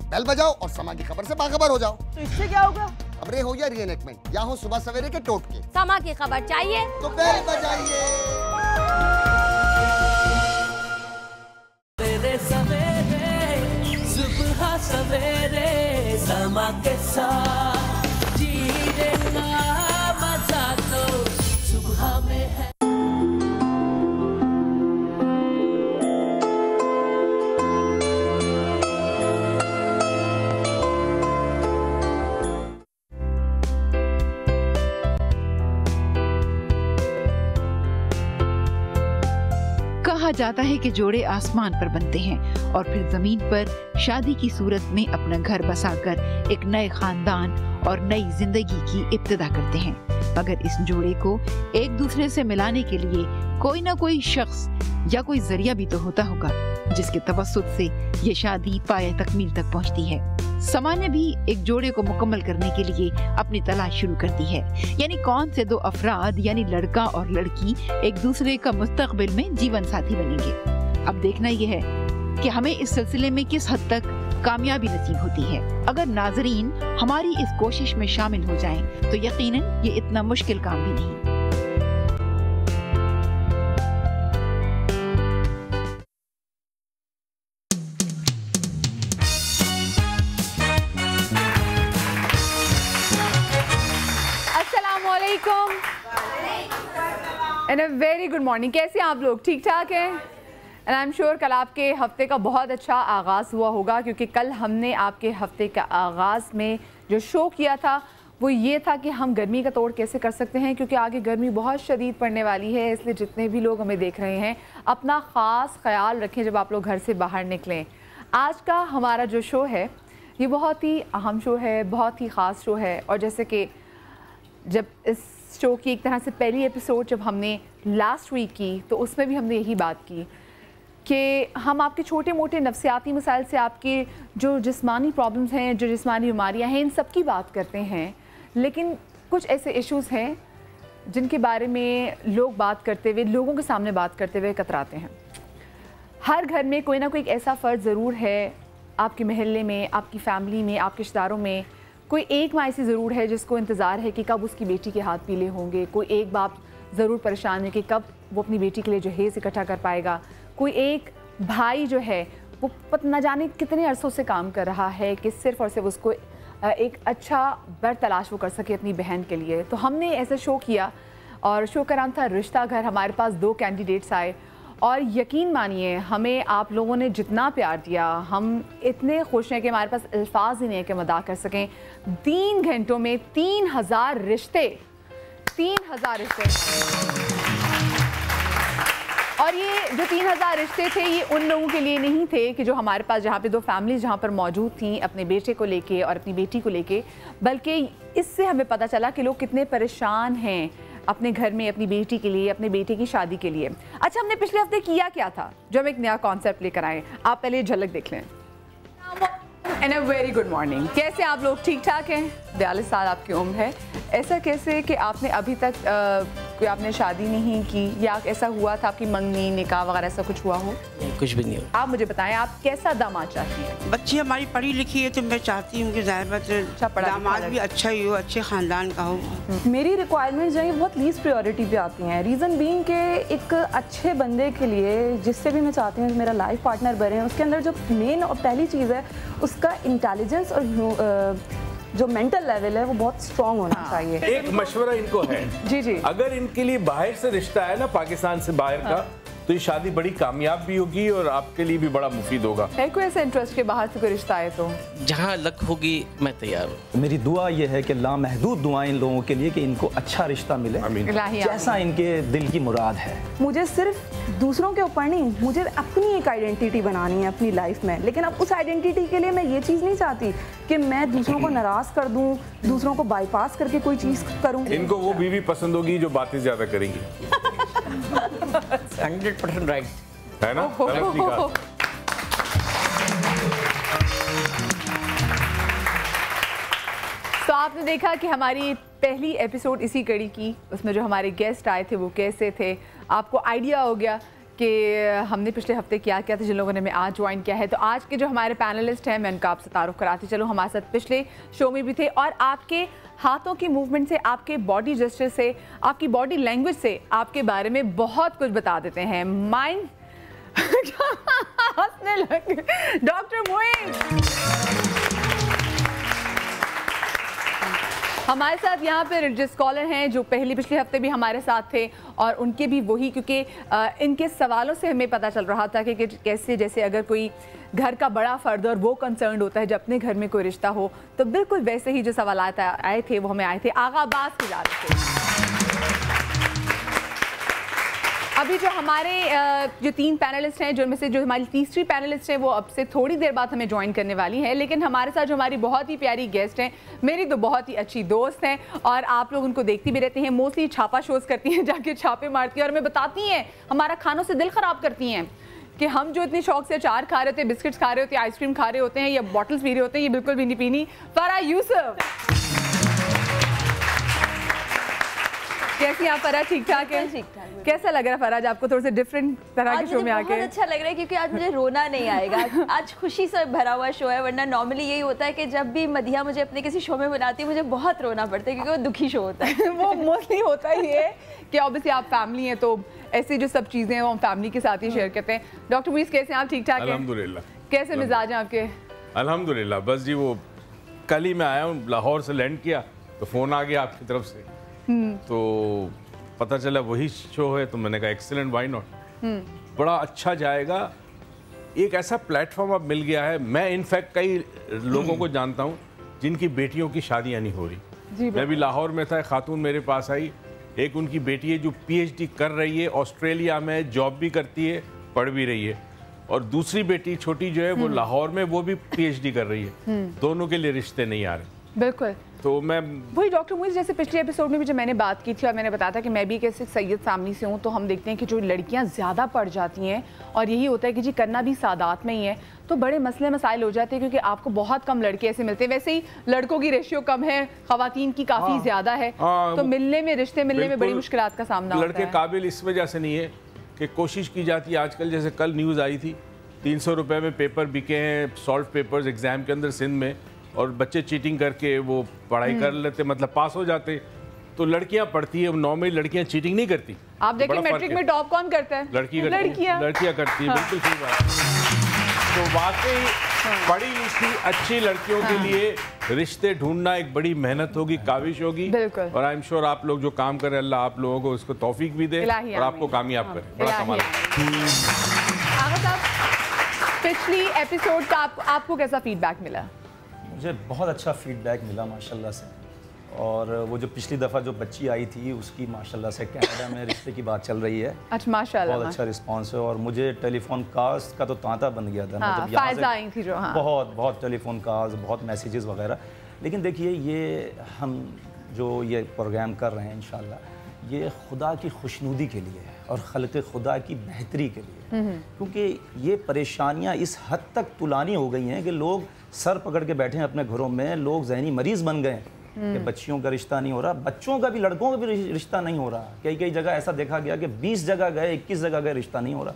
Bell बजाओ और समा की खबर से बाखबर हो जाओ। तो इससे क्या होगा? खबरें हो या रीएनेक्टमेंट या हो सुबह सवेरे के टोटके, समा की खबर चाहिए तो बेल बजाइए। सुबह सवेरे समा के साथ जीने का मजा तो सुबह में है। कहा जाता है कि जोड़े आसमान पर बनते हैं और फिर जमीन पर शादी की सूरत में अपना घर बसाकर एक नए खानदान और नई जिंदगी की इब्तिदा करते हैं। मगर इस जोड़े को एक दूसरे से मिलाने के लिए कोई ना कोई शख्स या कोई जरिया भी तो होता होगा, जिसके तवस्सुत से ये शादी पाए तकमील तक पहुंचती है। समा ने भी एक जोड़े को मुकम्मल करने के लिए अपनी तलाश शुरू कर दी है, यानी कौन से दो अफराद यानी लड़का और लड़की एक दूसरे का मुस्तकबिल में जीवन साथी बनेंगे। अब देखना यह है कि हमें इस सिलसिले में किस हद तक कामयाबी नसीब होती है। अगर नाजरीन हमारी इस कोशिश में शामिल हो जाएं, तो यकीनन ये इतना मुश्किल काम भी नहीं। And a very good morning. कैसे हैं आप लोग? ठीक ठाक हैं? एंड आई एम श्योर कल आपके हफ्ते का बहुत अच्छा आगाज़ हुआ होगा, क्योंकि कल हमने आपके हफ्ते का आगाज़ में जो शो किया था वो ये था कि हम गर्मी का तोड़ कैसे कर सकते हैं, क्योंकि आगे गर्मी बहुत शदीद पड़ने वाली है। इसलिए जितने भी लोग हमें देख रहे हैं अपना ख़ास ख्याल रखें जब आप लोग घर से बाहर निकलें। आज का हमारा जो शो है ये बहुत ही अहम शो है, बहुत ही ख़ास शो है। और जैसे कि जब इस शो की एक तरह से पहली एपिसोड जब हमने लास्ट वीक की, तो उसमें भी हमने यही बात की कि हम आपके छोटे मोटे नफ्सियाती मसाइल से आपके जो जिस्मानी प्रॉब्लम्स हैं, जो जिस्मानी बीमारियां हैं, इन सब की बात करते हैं। लेकिन कुछ ऐसे इश्यूज़ हैं जिनके बारे में लोग बात करते हुए, लोगों के सामने बात करते हुए कतराते हैं। हर घर में कोई ना कोई एक ऐसा फ़र्द ज़रूर है, आपके महल्ले में, आपकी फ़ैमिली में, आपके रिश्तेदारों में कोई एक माँ ऐसी ज़रूर है जिसको इंतज़ार है कि कब उसकी बेटी के हाथ पीले होंगे। कोई एक बाप ज़रूर परेशान है कि कब वो अपनी बेटी के लिए जहेज़ इकट्ठा कर पाएगा। कोई एक भाई जो है वो न जाने कितने अरसों से काम कर रहा है कि सिर्फ़ और सिर्फ उसको एक अच्छा बर तलाश वो कर सके अपनी बहन के लिए। तो हमने ऐसा शो किया और शो का नाम था रिश्ता घर। हमारे पास 2 कैंडिडेट्स आए और यकीन मानिए हमें आप लोगों ने जितना प्यार दिया, हम इतने खुश हैं कि हमारे पास अल्फाज ही नहीं है कि मदा कर सकें। 3 घंटों में 3000 रिश्ते, 3000 रिश्ते। और ये जो 3000 रिश्ते थे ये उन लोगों के लिए नहीं थे कि जो हमारे पास जहाँ पे 2 फैमिलीज जहाँ पर मौजूद थी अपने बेटे को लेके और अपनी बेटी को लेके, बल्कि इससे हमें पता चला कि लोग कितने परेशान हैं अपने घर में अपनी बेटी के लिए, अपने बेटे की शादी के लिए। अच्छा, हमने पिछले हफ्ते किया क्या था जो हम एक नया कॉन्सेप्ट लेकर आए, आप पहले झलक देख लें। And a very good morning. कैसे आप लोग? ठीक ठाक हैं? 42 साल आपकी उम्र है। ऐसा कैसे कि आपने अभी तक कोई आपने शादी नहीं की, या ऐसा हुआ था आपकी मंगनी निकाह वगैरह ऐसा कुछ हुआ हो? नहीं, कुछ भी नहीं हुआ। आप मुझे बताएं आप कैसा दामाद चाहती हैं? बच्ची हमारी पढ़ी लिखी है तो मैं चाहती हूँ कि दामाद भी अच्छा ही हो, अच्छे ख़ानदान का हो। मेरी रिक्वायरमेंट्स जो है बहुत लीस्ट प्रायोरिटी पे आती हैं। रीज़न बीइंग के एक अच्छे बंदे के लिए जिससे भी मैं चाहती हूँ मेरा लाइफ पार्टनर बने, उसके अंदर जो मेन और पहली चीज़ है उसका इंटेलिजेंस और जो मेंटल लेवल है वो बहुत स्ट्रॉन्ग होना चाहिए। एक मशवरा इनको है जी जी, अगर इनके लिए बाहर से रिश्ता है ना, पाकिस्तान से बाहर का, तो ये शादी बड़ी कामयाब भी होगी और आपके लिए भी बड़ा मुफीद होगा। है कोई ऐसा इंटरेस्ट के बाहर से कोई रिश्ता है तो जहाँ लक होगी मैं तैयार हूँ। मेरी दुआ ये है कि लामहदूद दुआएं इन लोगों के लिए कि इनको अच्छा रिश्ता मिले, जैसा इनके दिल की मुराद है। मुझे सिर्फ दूसरों के ऊपर नहीं, मुझे अपनी एक आइडेंटिटी बनानी है अपनी लाइफ में। लेकिन अब उस आइडेंटिटी के लिए मैं ये चीज़ नहीं चाहती कि मैं दूसरों को नाराज़ कर दूँ, दूसरों को बाईपास करके कोई चीज़ करूँ। इनको वो बीवी पसंद होगी जो बातें ज़्यादा करेंगी। 100% राइट है ना? गलत नहीं कहा। तो आपने देखा कि हमारी पहली एपिसोड इसी कड़ी की, उसमें जो हमारे गेस्ट आए थे वो कैसे थे। आपको आइडिया हो गया कि हमने पिछले हफ्ते क्या किया था जिन लोगों ने हमें आज ज्वाइन किया है। तो आज के जो हमारे पैनलिस्ट हैं मैं उनका आपसे तारुफ कराती चलूँ। हमारे साथ पिछले शो में भी थे और आपके हाथों की मूवमेंट से, आपके बॉडी जेस्चर से, आपकी बॉडी लैंग्वेज से आपके बारे में बहुत कुछ बता देते हैं। माइंड हंसने लगे डॉक्टर मोइन। हमारे साथ यहाँ पे रिलीजियस स्कॉलर हैं जो पिछले हफ्ते भी हमारे साथ थे और उनके भी वही, क्योंकि इनके सवालों से हमें पता चल रहा था कि कैसे जैसे अगर कोई घर का बड़ा फर्द और वो कंसर्न होता है जब अपने घर में कोई रिश्ता हो, तो बिल्कुल वैसे ही जो सवाल आए थे वो हमें आए थे आगा अब्बास की जानिब से। अभी जो हमारे जो 3 पैनलिस्ट हैं, जो में से जो हमारी तीसरी पैनलिस्ट है वो अब से थोड़ी देर बाद हमें ज्वाइन करने वाली है, लेकिन हमारे साथ जो हमारी बहुत ही प्यारी गेस्ट हैं, मेरी तो बहुत ही अच्छी दोस्त हैं और आप लोग उनको देखती भी रहती हैं। मोस्टली छापा शोज करती हैं, जाके छापे मारती हैं और हमें बताती हैं, हमारा खानों से दिल ख़राब करती हैं कि हम जो इतनी शौक से अचार खा रहे होते हैं, बिस्किट्स खा रहे होते हैं, आइसक्रीम खा रहे होते हैं या बॉटल्स पी रहे होते हैं, ये बिल्कुल भी नहीं पीनी। फरा यूसुफ, कैसी आप फरा? ठीक ठाक है? ठीक ठाक। कैसा लग रहा है फराज आपको थोड़ा सा डिफरेंट तरह के शो में आके? बहुत अच्छा लग रहा है क्योंकि आज मुझे रोना नहीं आएगा। आज खुशी से भरा हुआ शो है, वरना नॉर्मली यही होता है कि जब भी मदिया मुझे अपने किसी शो में बुलाती है मुझे बहुत रोना पड़ता है क्योंकि वो दुखी शो होता है। वो मोस्टली होता ही है कि ऑब्वियसली आप फैमिली हैं तो ऐसी जो सब चीज़ें हैं वो हम फैमिली के साथ ही शेयर करते हैं। डॉक्टर मुईज़ कैसे हैं आप? ठीक ठाक हैं? अल्हम्दुलिल्लाह। कैसे मिजाज हैं आपके? अल्हम्दुलिल्लाह। बस जी वो कल ही मैं आया हूँ, लाहौर से लैंड किया तो फ़ोन आ गया आपकी तरफ से, तो पता चला वही शो है, तो मैंने कहा एक्सीलेंट, व्हाई नॉट, बड़ा अच्छा जाएगा। एक ऐसा प्लेटफॉर्म अब मिल गया है। मैं इनफैक्ट कई लोगों को जानता हूँ जिनकी बेटियों की शादियाँ नहीं हो रही। मैं भी लाहौर में था, खातून मेरे पास आई, एक उनकी बेटी है जो PhD कर रही है, ऑस्ट्रेलिया में जॉब भी करती है, पढ़ भी रही है, और दूसरी बेटी छोटी जो है वो लाहौर में, वो भी PhD कर रही है। दोनों के लिए रिश्ते नहीं आ रहे। बिल्कुल। तो मैं वही डॉक्टर मुझे जैसे पिछले एपिसोड में भी जब मैंने बात की थी और मैंने बताया था कि मैं भी कैसे सैयद फैमिली से हूँ, तो हम देखते हैं कि जो लड़कियाँ ज़्यादा पढ़ जाती हैं और यही होता है कि जी करना भी सादात में ही है, तो बड़े मसले मसाइल हो जाते हैं क्योंकि आपको बहुत कम लड़के ऐसे मिलते हैं। वैसे ही लड़कों की रेशियो कम है, ख़वातीन की काफ़ी ज़्यादा है, तो मिलने में, रिश्ते मिलने में बड़ी मुश्किलात का सामना होता है। लड़के काबिल इस वजह से नहीं है कि कोशिश की जाती है आजकल, जैसे कल न्यूज़ आई थी 300 रुपये में पेपर बिके हैं, सॉल्व पेपर्स एग्जाम के अंदर सिंध में, और बच्चे चीटिंग करके वो पढ़ाई कर लेते, मतलब पास हो जाते। तो लड़कियां पढ़ती है, नॉर्मली लड़कियां चीटिंग नहीं करती। आप देखिए मैट्रिक में टॉप कौन करता है? लड़कियां करती है। बिल्कुल सही बात। तो वाकई पढ़ी लिखी अच्छी लड़कियों के लिए रिश्ते ढूंढना एक बड़ी मेहनत होगी, काविश होगी, और आई एम श्योर आप लोग जो काम कर रहे हैं अल्लाह आप लोगों को उसको तौफीक भी दे और आपको कामयाब करे। बड़ा कमाल। पिछली एपिसोड का आपको कैसा फीडबैक मिला? मुझे बहुत अच्छा फीडबैक मिला माशाल्लाह से, और वो जो पिछली दफ़ा जो बच्ची आई थी उसकी माशाल्लाह से कनाडा में रिश्ते की बात चल रही है। अच्छा माशाल्लाह, बहुत अच्छा रिस्पांस है, और मुझे टेलीफोन कास्ट का तो तांता बन गया था। हाँ, मतलब आई थी जो, हाँ। बहुत टेलीफोन कास्ट, बहुत मैसेजेस वगैरह। लेकिन देखिए ये हम जो ये प्रोग्राम कर रहे हैं इंशाल्लाह ये खुदा की खुशनुदी के लिए है और खल्क़ खुदा की बेहतरी के लिए, क्योंकि ये परेशानियाँ इस हद तक तुलानी हो गई हैं कि लोग सर पकड़ के बैठे हैं अपने घरों में, लोग ज़हनी मरीज़ बन गए कि बच्चियों का रिश्ता नहीं हो रहा, बच्चों का भी, लड़कों का भी रिश्ता नहीं हो रहा। कई जगह ऐसा देखा गया कि 20 जगह गए, 21 जगह गए, रिश्ता नहीं हो रहा।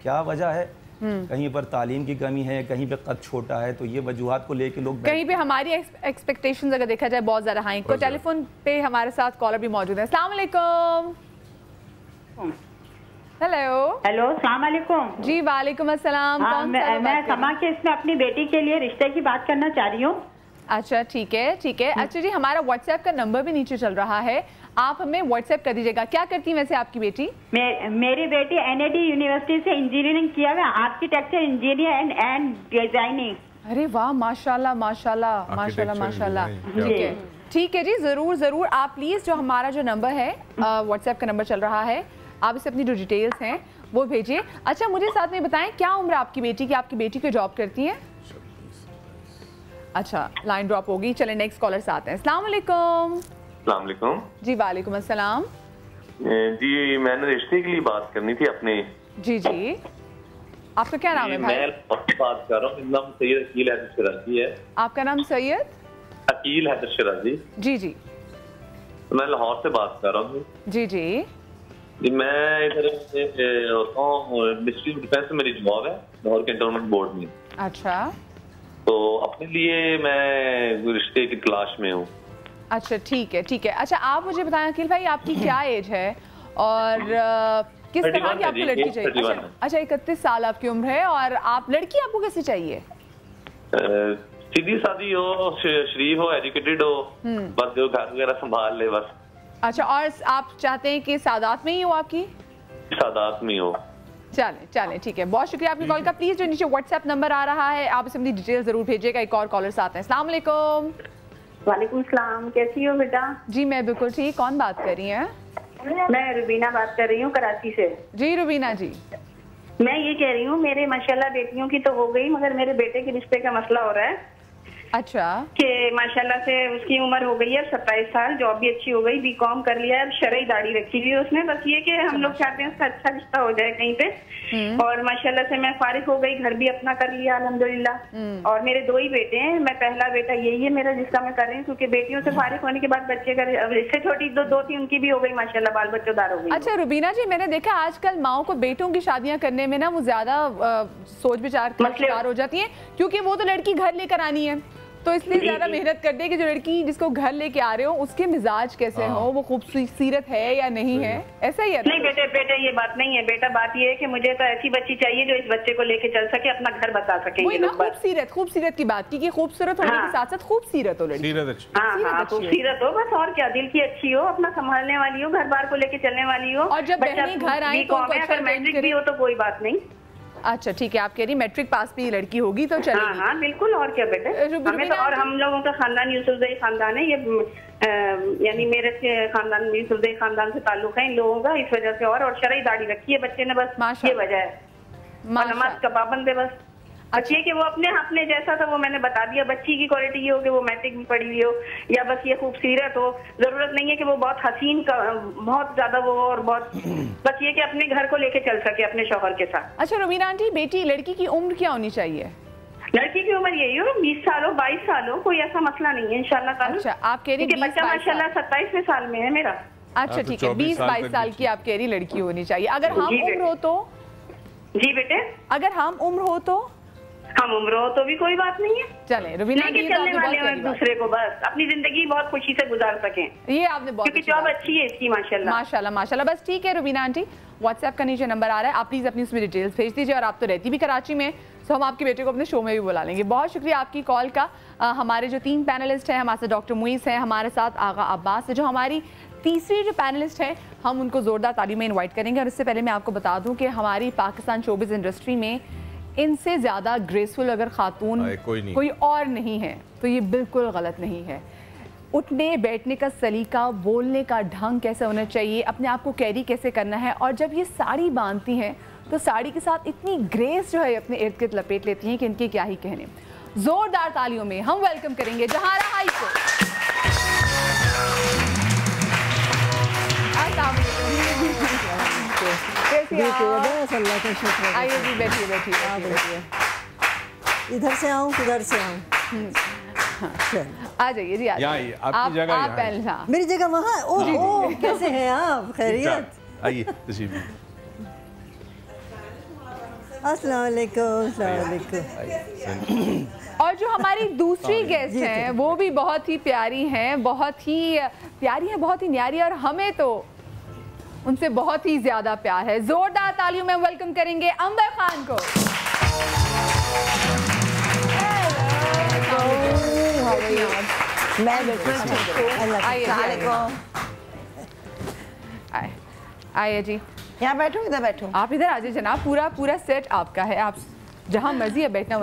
क्या वजह है? कहीं पर तालीम की कमी है, कहीं पे कद छोटा है, तो ये वजूहात को लेके लोग, कहीं पे हमारी एक्सपेक्टेशंस अगर देखा जाए बहुत ज़्यादा हाई। तो टेलीफोन पे हमारे साथ कॉलर भी मौजूद है। अस्सलाम वालेकुम। हेलो अस्सलाम वालेकुम। जी वालेकुम अस्सलाम। मैं समा के इसमें अपनी बेटी के लिए रिश्ते की बात करना चाह रही हूँ। अच्छा ठीक है। अच्छा जी, हमारा व्हाट्सएप का नंबर भी नीचे चल रहा है, आप हमें व्हाट्सएप कर दीजिएगा। क्या करती है वैसे आपकी बेटी? मेरी बेटी NIT यूनिवर्सिटी से इंजीनियरिंग किया हुआ, आर्किटेक्चर इंजीनियर एंड डिजाइनिंग। अरे वाह, माशाल्लाह माशाल्लाह माशाल्लाह माशाल्लाह। ठीक है जी, ज़रूर आप प्लीज़ जो हमारा जो नंबर है व्हाट्सएप का नंबर चल रहा है, आप इसे अपनी जो डिटेल्स हैं वो भेजिए। अच्छा मुझे साथ में बताएं क्या उम्र आपकी बेटी की? आपकी बेटी को जॉब करती हैं? अच्छा लाइन ड्रॉप होगी। चले नेक्स्ट कॉलर से आते हैं। अस्सलाम वालेकुम। अस्सलाम वालेकुम। जी वालेकुम अस्सलाम। जी मैंने रिश्ते के लिए बात करनी थी अपने। जी आपका क्या नाम है भाई? मैं बात कर रहा हूँ, मेरा नाम सैयद अकील हैदर शिराजी है। आपका नाम सैयद अकील हैदर शिराजी? जी मैं लाहौर से बात कर रहा हूँ। जी जी मैं इधर होता हूँ, मिनिस्ट्री ऑफ डिफेंस में मेरी जॉब है लाहौर कैंटोनमेंट बोर्ड में। अच्छा, तो अपने लिए मैं रिश्ते की तलाश में हूँ। अच्छा ठीक है ठीक है। अच्छा आप मुझे बताएं अखिल भाई, आपकी क्या एज है और किस तरह की आपको लड़की चाहिए? अच्छा 31 साल आपकी उम्र है और आप लड़की आपको कैसी चाहिए? सीधी सादी हो, शरीफ हो, एजुकेटेड हो, बस जो घर वगैरह संभाल ले बस। अच्छा, और आप चाहते हैं कि सादात में ही हो? आपकी सादात में हो। चलें चलें ठीक है, बहुत शुक्रिया आपकी कॉल का। प्लीज जो नीचे व्हाट्सएप नंबर आ रहा है आप इसे अपनी डिटेल जरूर भेजिएगा। एक और कॉलर आते हैं। अस्सलाम वालेकुम। वालेकुम सलाम, कैसी हो बेटा? जी मैं बिल्कुल ठीक। कौन बात कर रही हैं? मैं रुबीना बात कर रही हूँ कराची से। जी रुबीना जी। मैं ये कह रही हूँ, मेरे माशाल्लाह बेटियों की तो हो गई, मगर मेरे बेटे के रिश्ते का मसला हो रहा है। अच्छा। कि माशाल्लाह से उसकी उम्र हो गई है 27 साल, जॉब भी अच्छी हो गई, बीकॉम कर लिया है, शरई दाढ़ी रखी हुई है उसने। बस ये कि हम लोग चाहते हैं उसका अच्छा रिश्ता हो जाए कहीं पे। और माशाल्लाह से मैं फारिग हो गई, घर भी अपना कर लिया अल्हम्दुलिल्लाह। और मेरे 2 ही बेटे हैं, मैं पहला बेटा यही है मेरा जिसका मैं कर रही हूँ, क्योंकि बेटियों से फारिग होने के बाद बच्चे का इससे छोटी 2 थी उनकी भी हो गई माशाल्लाह, बाल बच्चोदार हो गई। अच्छा रुबीना जी, मैंने देखा आजकल माओ को बेटों की शादियां करने में ना वो ज्यादा सोच विचार का शिकार हो जाती है, क्योंकि वो तो लड़की घर लेकर आनी है, तो इसलिए ज्यादा मेहनत करते हैं कि जो लड़की जिसको घर लेके आ रहे हो उसके मिजाज कैसे हो, वो खूबसूरत है या नहीं है, ऐसा ही है? नहीं बेटे बेटे ये बात नहीं है बेटा, बात ये है कि मुझे तो ऐसी बच्ची चाहिए जो इस बच्चे को लेके चल सके, अपना घर बसा सके। वही ना, खूबसूरत की बात की कि खूबसूरत होने के साथ साथ खूबसूरत हो लड़की। हाँ खूबसूरत हो बस, और क्या, दिल की अच्छी हो, अपना संभालने वाली हो, घर बार को लेके चलने वाली हो। और जब बहनें घर आए तो अगर मैट्रिक भी हो तो कोई बात नहीं। अच्छा ठीक है, आप कह रही मैट्रिक पास भी लड़की होगी तो चलेगी। हाँ बिल्कुल, और क्या बेटे। हमें तो, और हम लोगों का खानदान यूसुफजई खानदान है, ये यानी मेरे खानदान यूसुफजई खानदान से ताल्लुक है इन लोगों का, इस वजह से। और शरई दाढ़ी रखी है बच्चे ने, बस ये वजह है। नमाज का पाबंद है बस। अच्छा कि वो अपने जैसा था वो मैंने बता दिया। बच्ची की क्वालिटी ये हो कि वो मैट्रिक भी पढ़ी हुई हो, या बस ये खूबसूरत हो। जरूरत नहीं है कि वो बहुत हसीन का बहुत ज्यादा वो हो, और बहुत बस ये कि अपने घर को लेके चल सके अपने शौहर के साथ। अच्छा रुबीना आंटी, बेटी लड़की की उम्र क्या होनी चाहिए? लड़की की उम्र यही हो 20 साल हो, 22 साल हो, कोई ऐसा मसला नहीं है इंशाल्लाह। अच्छा आप कह रही बच्चा माशाल्लाह 27वें साल में है मेरा। अच्छा ठीक है, 20-22 साल की आप कह रही लड़की होनी चाहिए। अगर हम उम्र हो तो? जी बेटे, अगर हम उम्र हो तो? हम उम्र हो तो भी कोई बात नहीं है। चले रुबीना, चलने वाले हैं एक दूसरे को, बस अपनी जिंदगी बहुत खुशी से गुजार सकें। ये आपने बहुत, क्योंकि जॉब अच्छी है इसकी माशाल्लाह। माशाल्लाह माशाल्लाह। बस ठीक है रुबीना आंटी, व्हाट्सएप का नीचे नंबर आ रहा है, आप प्लीज अपनी उसमें डिटेल्स भेज दीजिए। और आप तो रहती भी कराची में, तो हम आपके बेटे को अपने शो में भी बुला लेंगे। बहुत शुक्रिया आपकी कॉल का। हमारे जो 3 पैनलिस्ट हैं, हमारे साथ डॉक्टर मुईस हैं, हमारे साथ आगा अब्बास है, जो हमारी तीसरी जो पैनलिस्ट है, हम उनको जोरदार ताली में इन्वाइट करेंगे। और इससे पहले मैं आपको बता दूं कि हमारी पाकिस्तान शोबिज़ इंडस्ट्री में इनसे ज़्यादा ग्रेसफुल अगर खातून कोई और नहीं है तो ये बिल्कुल गलत नहीं है। उठने बैठने का सलीका, बोलने का ढंग कैसे होना चाहिए, अपने आप को कैरी कैसे करना है, और जब ये साड़ी बांधती हैं तो साड़ी के साथ इतनी ग्रेस जो है अपने इर्द गिर्द लपेट लेती हैं कि इनके क्या ही कहने। जोरदार तालियों में हम वेलकम करेंगे जहारा हाई को। आइए जी, बैठिए बैठिए। इधर से आऊँ किधर से आऊँ? आ जाइए जी, आ जाइए। आपकी जगह आप मेरी जगह वहाँ। ओह कैसे हैं आप? खैरियत? आइए तशरीफ। अस्सलाम वालेकुम। और जो हमारी दूसरी गेस्ट हैं वो भी बहुत ही प्यारी हैं, बहुत ही न्यारी, और हमें तो उनसे बहुत ही ज्यादा प्यार है। जोरदार तालियों में वेलकम करेंगे अंबर खान को। आइए जी, यहाँ बैठो, इधर बैठो। आप इधर आ जाइए जनाब, पूरा सेट आपका है, आप जहाँ मर्जी है बैठना।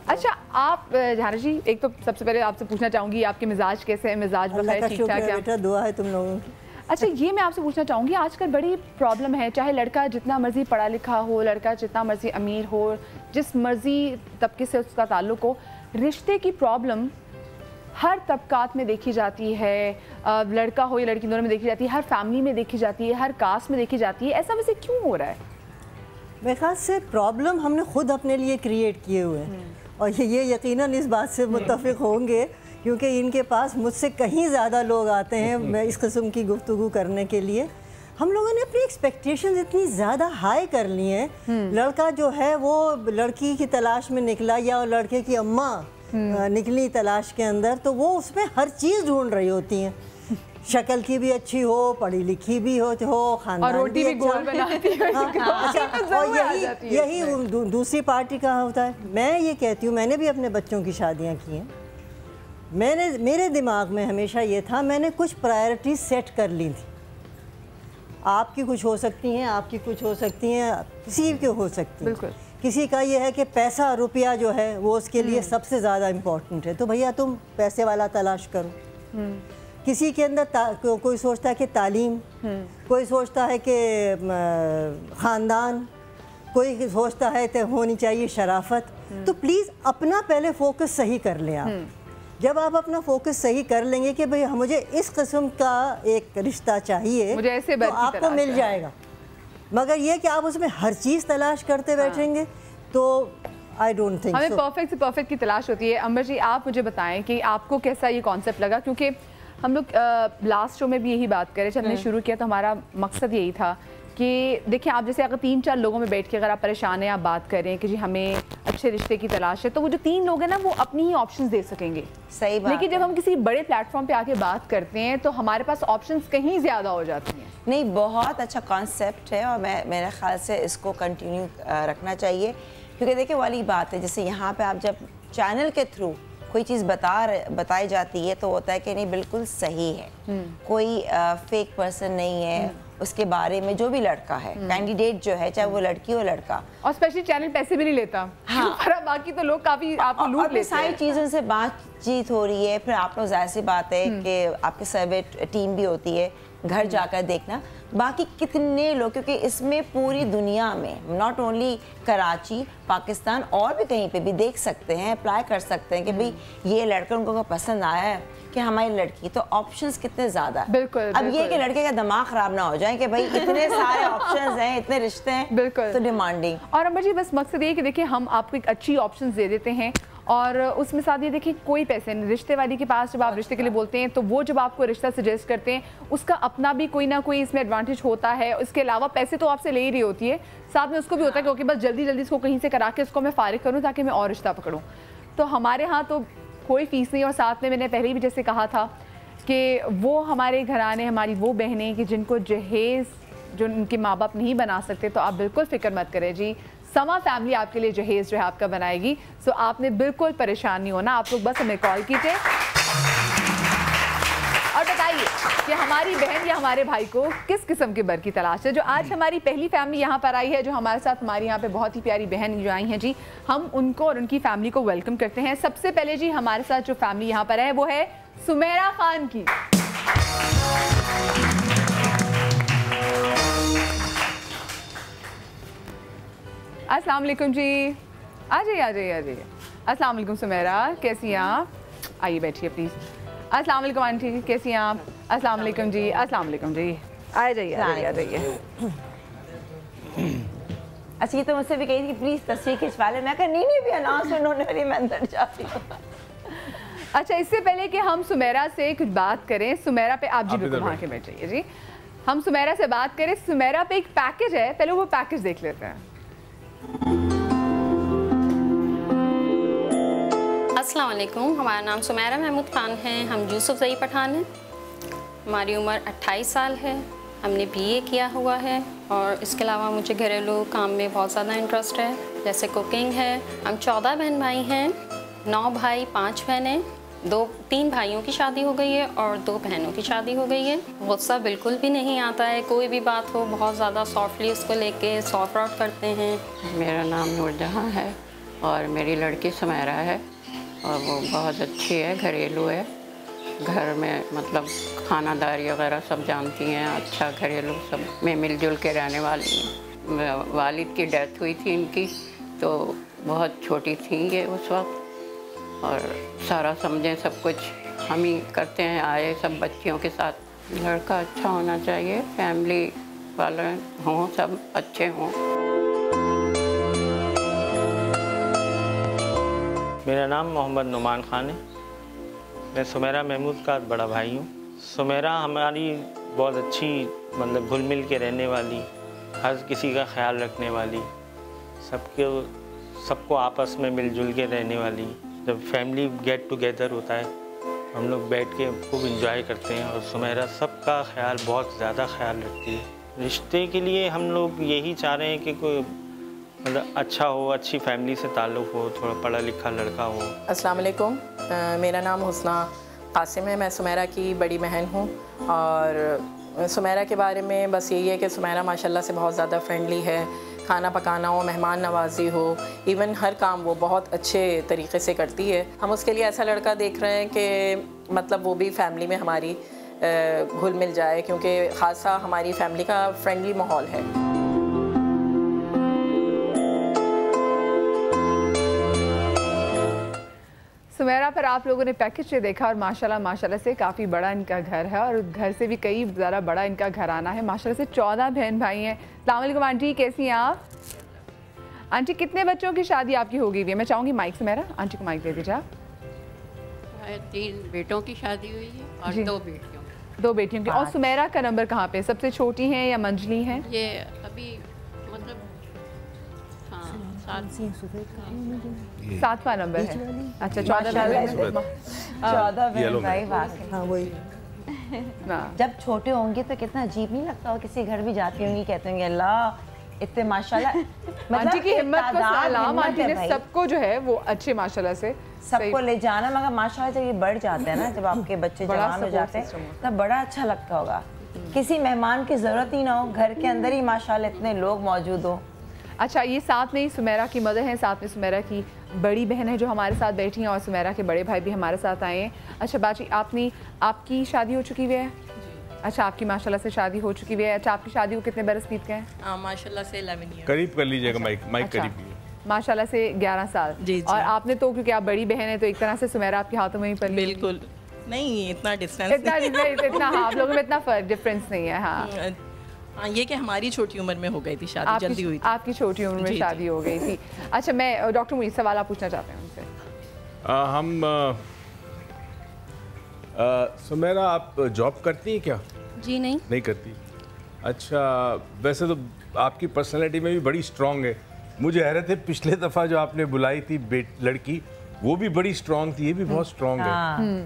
अच्छा आप जहारा जी, एक तो सबसे पहले आपसे पूछना चाहूंगी आपके मिजाज कैसे हैं? मिजाज बखैर, ठीक ठाक है? बेटा दुआ है तुम लोगों की। अच्छा ये मैं आपसे पूछना चाहूँगी, आजकल बड़ी प्रॉब्लम है, चाहे लड़का जितना मर्जी पढ़ा लिखा हो, लड़का जितना मर्जी अमीर हो, जिस मर्जी तबके से उसका ताल्लुक हो, रिश्ते की प्रॉब्लम हर तबकात में देखी जाती है। लड़का हो या लड़की, दोनों में देखी जाती है, हर फैमिली में देखी जाती है, हर कास्ट में देखी जाती है। ऐसा वैसे क्यों हो रहा है? मेरे ख्याल से प्रॉब्लम हमने खुद अपने लिए क्रिएट किए हुए हैं, और ये यकीनन इस बात से मुत्तफिक होंगे क्योंकि इनके पास मुझसे कहीं ज़्यादा लोग आते हैं मैं इस किस्म की गुफ्तगू करने के लिए। हम लोगों ने अपनी एक्सपेक्टेशंस इतनी ज़्यादा हाई कर ली हैं। लड़का जो है वो लड़की की तलाश में निकला या लड़के की अम्मा निकली तलाश के अंदर, तो वो उसमें हर चीज़ ढूंढ रही होती हैं। शक्ल की भी अच्छी हो, पढ़ी लिखी भी हो, खानदान और रोटी भी गोल बनाती है। अच्छा, और यही दूसरी पार्टी का होता है। मैं ये कहती हूँ, मैंने भी अपने बच्चों की शादियाँ की हैं। मेरे दिमाग में हमेशा ये था, मैंने कुछ प्रायोरिटीज सेट कर ली थी। आपकी कुछ हो सकती हैं, आपकी कुछ हो सकती हैं, किसी की हो सकती है। किसी का ये है कि पैसा रुपया जो है वो उसके लिए सबसे ज़्यादा इम्पोर्टेंट है, तो भैया तुम पैसे वाला तलाश करो। किसी के अंदर कोई सोचता है कि तालीम, कोई सोचता है कि ख़ानदान, कोई सोचता है कि होनी चाहिए शराफत। तो प्लीज़ अपना पहले फोकस सही कर लें आप। जब आप अपना फोकस सही कर लेंगे कि भाई मुझे इस किस्म का एक रिश्ता चाहिए, मुझे ऐसे तो आपको मिल जाएगा। मगर ये कि आप उसमें हर चीज़ तलाश करते बैठेंगे तो आई डोंट थिंक हमें परफेक्ट से परफेक्ट की तलाश होती है। अंबर जी, आप मुझे बताएं कि आपको कैसा ये कॉन्सेप्ट लगा, क्योंकि हम लोग लास्ट शो में भी यही बात करें, जब हमने शुरू किया तो हमारा मकसद यही था कि देखिए, आप जैसे अगर 3-4 लोगों में बैठ के अगर आप परेशान हैं, आप बात करें कि जी हमें अच्छे रिश्ते की तलाश है, तो वो जो 3 लोग हैं ना, वो अपनी ही ऑप्शंस दे सकेंगे। सही बात। लेकिन जब हम किसी बड़े प्लेटफॉर्म पे आके बात करते हैं तो हमारे पास ऑप्शंस कहीं ज़्यादा हो जाती हैं। नहीं, बहुत अच्छा कॉन्सेप्ट है और मेरे ख्याल से इसको कंटिन्यू रखना चाहिए, क्योंकि देखिए वाली बात है, जैसे यहाँ पे आप जब चैनल के थ्रू कोई चीज़ बताई जाती है तो होता है कि नहीं बिल्कुल सही है, कोई फेक पर्सन नहीं है उसके बारे में। जो भी लड़का है, कैंडिडेट जो है, चाहे वो लड़की हो लड़का, और स्पेशली चैनल पैसे भी नहीं लेता। हाँ, बाकी तो लोग काफ़ी आपको लूट लेते हैं। सारी चीज़ों से बातचीत हो रही है, फिर आप लोग जाहिर सी बात है कि आपके सर्वे टीम भी होती है, घर जाकर देखना बाकी कितने लोग, क्योंकि इसमें पूरी दुनिया में नॉट ओनली कराची, पाकिस्तान और भी कहीं पे भी देख सकते हैं, अप्लाई कर सकते हैं कि भाई ये लड़का उनको पसंद आया है कि हमारी लड़की, तो ऑप्शंस कितने ज़्यादा। बिल्कुल। अब ये कि लड़के का दिमाग ख़राब ना हो जाए कि भाई इतने सारे ऑप्शंस हैं, इतने रिश्ते हैं, बिल्कुल, तो डिमांडिंग। और अमर जी, बस मकसद ये कि देखिए हम आपको एक अच्छी ऑप्शंस दे देते हैं और उसमें साथ ये देखिए कोई पैसे नहीं। रिश्ते वाली के पास जब आप रिश्ते के लिए बोलते हैं तो वो जब आपको रिश्ता सजेस्ट करते हैं उसका अपना भी कोई ना कोई इसमें एडवांटेज होता है। इसके अलावा पैसे तो आपसे ले ही रही होती है, साथ में उसको भी होता है कि ओके बस जल्दी जल्दी इसको कहीं से करा के उसको मैं फारिग करूँ ताकि मैं और रिश्ता पकड़ूँ। तो हमारे यहाँ तो कोई फीस नहीं, और साथ में मैंने पहले भी जैसे कहा था कि वो हमारे घराने, हमारी वो बहनें कि जिनको जहेज़ जो उनके माँ बाप नहीं बना सकते, तो आप बिल्कुल फिक्र मत करें जी, समा फैमिली आपके लिए जहेज़ जो है आपका बनाएगी। सो आपने बिल्कुल परेशान नहीं होना, आप लोग बस हमें कॉल कीजिए और बताइए कि हमारी बहन या हमारे भाई को किस किस्म के बर की तलाश है। जो आज हमारी पहली फैमिली यहाँ पर आई है, जो हमारे साथ हमारी यहाँ पे बहुत ही प्यारी बहन जो आई हैं जी, हम उनको और उनकी फैमिली को वेलकम करते हैं। सबसे पहले जी हमारे साथ जो फैमिली यहाँ पर है वो है सुमेरा खान की। अस्सलाम वालेकुम जी, आ जाइए आ जाइए आ जाइए। अस्सलाम वालेकुम सुमेरा, कैसी हैं आप? आइए बैठिए प्लीज़। अस्सलाम वालेकुम आंटी, कैसी हैं आप? अस्सलाम वालेकुम जी, अस्सलाम वालेकुम जी, आ जाइए आ जाइए। अच्छा, ये तो मुझसे भी कही थी कि प्लीज़ तस्वीर खिंचवा ले, मैं कहा नहीं भी अनाउंस उन्होंने वाली, मैं अंदर जाती हूँ। अच्छा, इससे पहले कि हम सुमेरा से कुछ बात करें, सुमेरा पे आप जी बिल्कुल वहाँ के बैठ जाइए जी, हम सुमेरा से बात करें। सुमेरा पे एक पैकेज है, पहले वो पैकेज देख लेते हैं। अस्सलाम वालेकुम, हमारा नाम सुमेरा महमूद खान है, हम यूसुफजई पठान हैं। हमारी उम्र 28 साल है, हमने बीए किया हुआ है और इसके अलावा मुझे घरेलू काम में बहुत ज़्यादा इंटरेस्ट है, जैसे कुकिंग है। हम 14 बहन भाई हैं, 9 भाई 5 बहनें, 3 भाइयों की शादी हो गई है और 2 बहनों की शादी हो गई है। गुस्सा बिल्कुल भी नहीं आता है, कोई भी बात हो बहुत ज़्यादा सॉफ्टली उसको लेके सॉफ्ट आउट करते हैं। मेरा नाम नूरजहाँ है और मेरी लड़की सुमेरा है और वो बहुत अच्छी है, घरेलू है, घर में मतलब खानादारी वगैरह सब जानती हैं, अच्छा घरेलू सब में मिलजुल के रहने वाली हैं। वालिद की डेथ हुई थी इनकी, तो बहुत छोटी थी ये उस वक्त, और सारा समझें सब कुछ हम ही करते हैं, आए सब बच्चियों के साथ। लड़का अच्छा होना चाहिए, फैमिली वाले हों, सब अच्छे हों। मेरा नाम मोहम्मद नुमान खान है, मैं सुमेरा महमूद का बड़ा भाई हूँ। सुमेरा हमारी बहुत अच्छी मतलब घुल मिल के रहने वाली, हर किसी का ख्याल रखने वाली, सबको आपस में मिलजुल के रहने वाली। जब फैमिली गेट टुगेदर होता है हम लोग बैठ के खूब इंजॉय करते हैं और सुमेरा सबका ख्याल, बहुत ज़्यादा ख्याल रखती है। रिश्ते के लिए हम लोग यही चाह रहे हैं कि कोई मतलब अच्छा हो, अच्छी फैमिली से ताल्लुक़ हो, थोड़ा पढ़ा लिखा लड़का हो। अस्सलाम वालेकुम, मेरा नाम हुस्ना कासिम है, मैं सुमेरा की बड़ी बहन हूँ। और सुमेरा के बारे में बस यही है कि सुमेरा माशाल्लाह से बहुत ज़्यादा फ्रेंडली है। खाना पकाना हो, मेहमान नवाजी हो, इवन हर काम वो बहुत अच्छे तरीके से करती है। हम उसके लिए ऐसा लड़का देख रहे हैं कि मतलब वो भी फैमिली में हमारी घुल मिल जाए, क्योंकि ख़ासा हमारी फैमिली का फ्रेंडली माहौल है। सुमेरा पर आप लोगों ने पैकेज से देखा और माशाल्लाह से काफ़ी बड़ा इनका घर है और घर से भी कई ज़्यादा बड़ा इनका घराना है। माशाल्लाह से 14 बहन भाई हैं। अस्सलाम वालेकुम आंटी, कैसी हैं आप? आंटी कितने बच्चों की शादी आपकी हो गई है? मैं चाहूँगी माइक सुमेरा, आंटी को माइक दे दीजिए आप। 3 बेटों की शादी हुई है और 2 बेटियों। 2 बेटियों की। और सुमेरा का नंबर कहाँ पे? सबसे छोटी हैं या मंजली हैं? ये अभी मतलब 7वां नंबर है। अच्छा 14 जब छोटे होंगे तो कितना अजीब नहीं लगता, और किसी घर भी जाती होंगी कहते होंगे अल्लाह इतने माशाल्लाह। आंटी की हिम्मत को सलाम, आंटी ने सबको जो है वो अच्छे माशाल्लाह से सबको ले जाना, मगर माशाल्लाह जब ये बढ़ जाते हैं ना, जब आपके बच्चे जवान हो जाते हैं तब बड़ा अच्छा लगता होगा। किसी मेहमान की जरूरत ही ना हो, घर के अंदर ही माशाल्लाह इतने लोग मौजूद हो। अच्छा, ये साथ में ही सुमेरा की मदर हैं, साथ में सुमेरा की बड़ी बहन है जो हमारे साथ बैठी हैं और सुमेरा के बड़े भाई भी हमारे साथ आए हैं। अच्छा बाजी, आपकी शादी हो चुकी हुई है? अच्छा, आपकी माशाल्लाह से शादी हो चुकी हुई है। अच्छा, आपकी शादी को कितने बरस बीत गए हैं? माशाल्लाह से 11 ईयर। करीब कर लीजिएगा माइक अच्छा, करीब। माशाल्लाह से 11 साल। जी। और आपने तो, क्योंकि आप बड़ी बहन है तो एक तरह से सुमेरा आपके हाथों में ही पली। बिल्कुल नहीं, इतना डिस्टेंस इतना हाँ, आप लोगों में इतना डिफरेंस नहीं है। हाँ, ये कि हमारी छोटी उम्र में हो गई थी शादी, जल्दी हुई थी। आपकी छोटी उम्र में शादी हो गई थी। अच्छा, मैं डॉक्टर मुझे सवाल आप पूछना चाहते हैं उनसे। सुमेरा आप जॉब करती हैं क्या? जी नहीं करती। अच्छा, वैसे तो आपकी पर्सनैलिटी में भी बड़ी स्ट्रांग है। मुझे हैरत है, पिछले दफ़ा जो आपने बुलाई थी लड़की, वो भी बड़ी स्ट्रांग थी, ये भी बहुत स्ट्रांग है।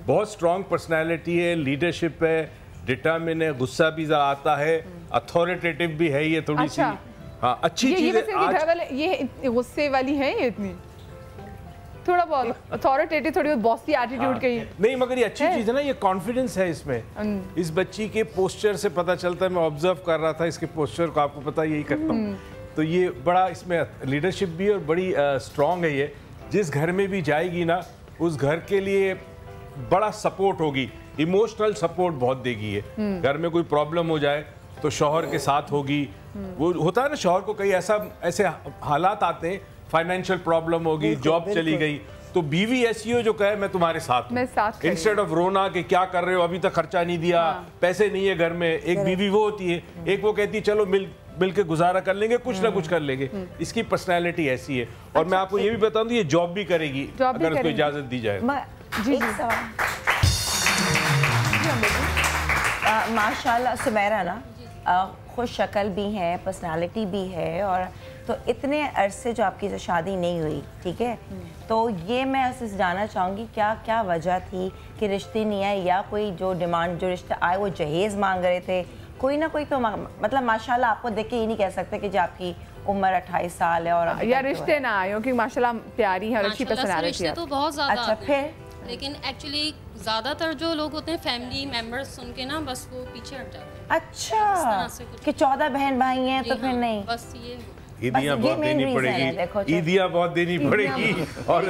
बहुत स्ट्रांग पर्सनैलिटी है, लीडरशिप है, डिटर्मिन है, गुस्सा भी आता है, अथॉरिटेटिव भी है ये थोड़ी सी। हाँ, अच्छी चीज़ है। ये गुस्से वाली है ये इतनी, थोड़ा बहुत अथॉरिटेटिव, थोड़ी बहुत बॉसी एटीट्यूड कहीं नहीं, मगर ये अच्छी चीज़ है ना, ये कॉन्फिडेंस है इसमें। इस बच्ची के पोस्चर से पता चलता है, मैं ऑब्जर्व कर रहा था इसके पोस्चर को, आपको पता यही करता हूँ, तो ये बड़ा इसमें लीडरशिप भी और बड़ी स्ट्रांग है ये। जिस घर में भी जाएगी ना, उस घर के लिए बड़ा सपोर्ट होगी, इमोशनल सपोर्ट बहुत देगी ये। घर में कोई प्रॉब्लम हो जाए तो शौहर के साथ होगी। वो होता है ना, शौहर को कई ऐसे हालात आते हैं, फाइनेंशियल प्रॉब्लम होगी, जॉब चली गई, तो बीवी ऐसी हो जो कहे मैं तुम्हारे साथ हूं, इंस्टेड ऑफ रोना कि क्या कर रहे हो, अभी तक खर्चा नहीं दिया, पैसे नहीं है घर में। एक बीवी वो होती है, एक वो कहती है चलो मिल के गुजारा कर लेंगे, कुछ ना कुछ कर लेंगे। इसकी पर्सनैलिटी ऐसी है। और मैं आपको ये भी बता दूं, ये जॉब भी करेगी अगर उसको इजाजत दी जाए। माशाल्लाह सुमेरा ना खुश शक्ल भी है, पर्सनालिटी भी है, और तो इतने अरसे जो आपकी जो शादी नहीं हुई, ठीक है, तो ये मैं आपसे जानना चाहूँगी क्या वजह थी कि रिश्ते नहीं आए, या कोई जो डिमांड जो रिश्ते आए वो जहेज़ मांग रहे थे, कोई ना कोई तो मतलब माशाल्लाह आपको देख के ये नहीं कह सकते कि जो आपकी उम्र 28 साल है और या रिश्ते ना आए, क्योंकि माशाल्लाह प्यारी है और अच्छी पर्सनालिटी है। तो बहुत ज़्यादा अच्छा, फिर लेकिन एक्चुअली ज़्यादातर जो लोग होते हैं फैमिली मेंबर्स सुन के ना बस वो पीछे हट जाते हैं। अच्छा, कि 14 बहन भाई हैं तो फिर नहीं, बस ये ईदियाँ बहुत देनी पड़ेगी, ईदियाँ बहुत देनी पड़ेगी, और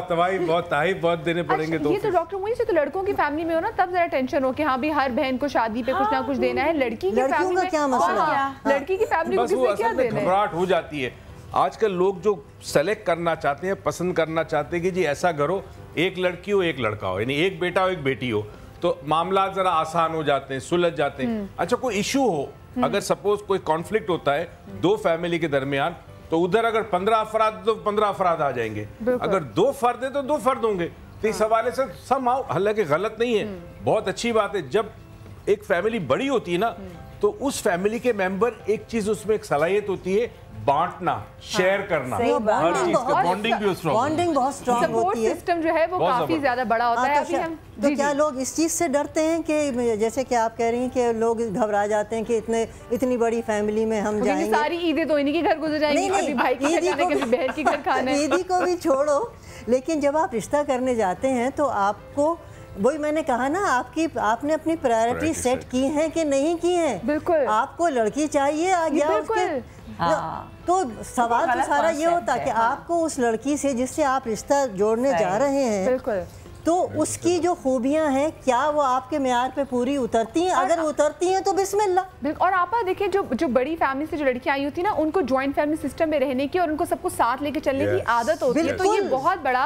तवाई बहुत देने पड़ेंगे। तो ये तो डॉक्टर मुझे से तो लड़कों की फैमिली में हो ना, तब जरा टेंशन हो कि हाँ भी हर बहन को शादी पे कुछ ना कुछ देना है। लड़की की फैमिली में क्या मसला, लड़की की फैमिली को किसने क्या देना है, घबराहट हो जाती है। आजकल लोग जो सेलेक्ट करना चाहते हैं, पसंद करना चाहते हैं कि जी ऐसा करो, एक लड़की हो एक लड़का हो, यानी एक बेटा हो एक बेटी हो, तो मामला जरा आसान हो जाते हैं, सुलझ जाते हैं। अच्छा, कोई इशू हो, अगर सपोज कोई कॉन्फ्लिक्ट होता है दो फैमिली के दरमियान, तो उधर अगर 15 अफराद तो 15 अफराद आ जाएंगे, अगर 2 फर्द है तो 2 फर्द होंगे। तो इस हवाले से सब हालांकि गलत नहीं है, बहुत अच्छी बात है। जब एक फैमिली बड़ी होती है ना, तो उस फैमिली के मेंबर, एक चीज उसमें एक सलाहियत होती है बांटना, शेयर करना, हर चीज का बॉन्डिंग भी स्ट्रांग, बॉन्डिंग बहुत स्ट्रांग होती है। सिस्टम जो है वो काफी ज्यादा बड़ा होता है। अभी हम तो क्या लोग इस चीज़ से डरते हैं कि जैसे कि आप कह रही हैं कि लोग घबरा जाते हैं कि इतनी बड़ी फैमिली में हम जाएंगे, सारी ईदें तो इन्हीं के घर गुजर जाएंगी, अभी भाई की घर जाने के, बहन की घर खाना है। ईदी को भी छोड़ो, लेकिन जब आप रिश्ता करने जाते हैं तो आपको, वही मैंने कहा ना, आपने अपनी प्रायोरिटी सेट की हैं कि नहीं की हैं। बिल्कुल। आपको लड़की चाहिए आ गया उसके, तो सवाल तो सारा ये होता है कि आपको उस लड़की से जिससे आप रिश्ता जोड़ने जा रहे हैं, बिल्कुल, तो उसकी जो खूबियां हैं क्या वो आपके म्यार पे पूरी उतरती हैं? अगर उतरती हैं तो बिस्मिल्लाह। और आप देखिए जो बड़ी फैमिली से जो लड़कियां आई होती है ना, उनको जॉइंट फैमिली सिस्टम में रहने की और उनको सबको साथ लेके चलने की आदत होती है, तो ये बहुत बड़ा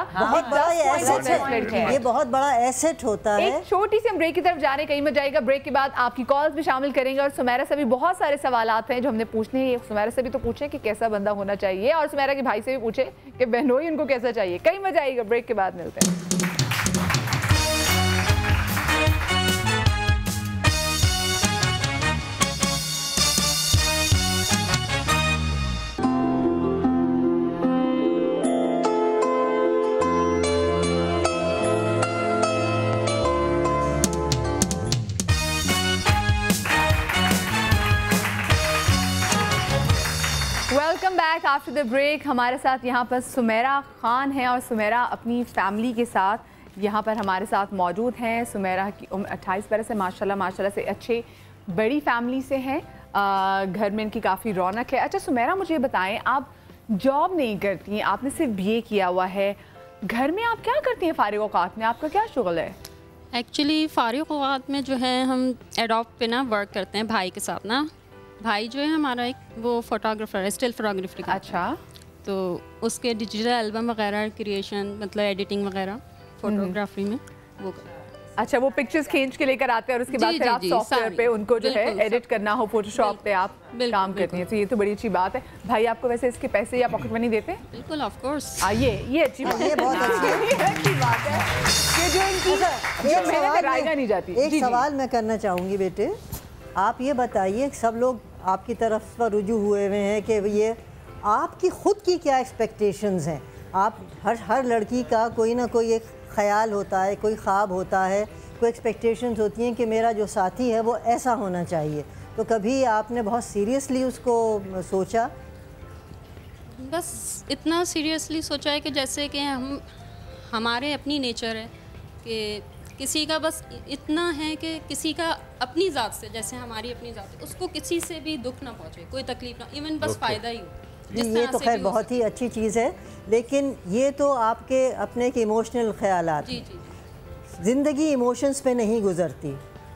एसेट है, ये बहुत बड़ा एसेट होता है। एक छोटी सी हम ब्रेक की तरफ जा रहे हैं, कहीं मत जाएगा। ब्रेक के बाद आपकी कॉल्स भी शामिल करेंगे और सुमेरा से भी बहुत सारे सवाल हैं जो हमने पूछने हैं। सुमेरा से भी तो पूछे कि कैसा बंदा होना चाहिए, और सुमेरा के भाई से भी पूछे कि बहनोई उनको कैसा चाहिए। कहीं मत जाएगा, ब्रेक के बाद मिलते हैं। Welcome back after the break. हमारे साथ यहाँ पर सुमेरा खान है और सुमेरा अपनी फैमिली के साथ यहाँ पर हमारे साथ मौजूद हैं। सुमेरा की उम्र 28 बरस है, माशाल्लाह से अच्छे बड़ी फैमिली से हैं। घर में इनकी काफ़ी रौनक है। अच्छा सुमेरा, मुझे बताएं, आप जॉब नहीं करती हैं, आपने सिर्फ BA किया हुआ है, घर में आप क्या करती हैं फारिग औकात में? आपका क्या शुगल है? एक्चुअली फारिग औकात में जो है हम एडोब पे ना वर्क करते हैं भाई के साथ ना। भाई जो है हमारा एक वो फोटोग्राफर है, स्टिल फोटोग्राफी का। अच्छा। तो उसके डिजिटल एल्बम वगैरह क्रिएशन, मतलब एडिटिंग वगैरह फोटोग्राफी में वो। अच्छा, वो पिक्चर्स खींच के लेकर आते हैं और उसके बाद फिर आप सॉफ्टवेयर पे उनको जो है एडिट करना हो, फोटोशॉप पे आप काम करती हैं। तो ये तो बड़ी अच्छी बात है। भाई आपको वैसे इसके पैसे या पॉकेट मनी देते हैं? बिल्कुल, ऑफ कोर्स। ये अच्छी बात है, ये बहुत अच्छी बात है कि जो इनकी मेहनत कराएगा नहीं जाती। एक सवाल मैं करना चाहूँगी बेटे, आप ये बताइए, सब लोग आपकी तरफ रुजू हुए हुए हैं कि ये आपकी खुद की क्या एक्सपेक्टेशंस हैं? आप हर लड़की का कोई ना कोई एक ख्याल होता है, कोई ख्वाब होता है, कोई एक्सपेक्टेशंस होती हैं कि मेरा जो साथी है वो ऐसा होना चाहिए। तो कभी आपने बहुत सीरियसली उसको सोचा? बस इतना सीरियसली सोचा है कि जैसे कि हमारे अपनी नेचर है कि किसी का बस इतना है कि किसी का अपनी ज़ात से, जैसे हमारी अपनी ज़ात है, उसको किसी से भी दुख ना पहुँचे, कोई तकलीफ ना, इवन बस फ़ायदा ही हो। ये तो खैर बहुत ही अच्छी चीज़ है, लेकिन ये तो आपके अपने के इमोशनल ख्यालात। जी। ज़िंदगी इमोशंस पे नहीं गुजरती।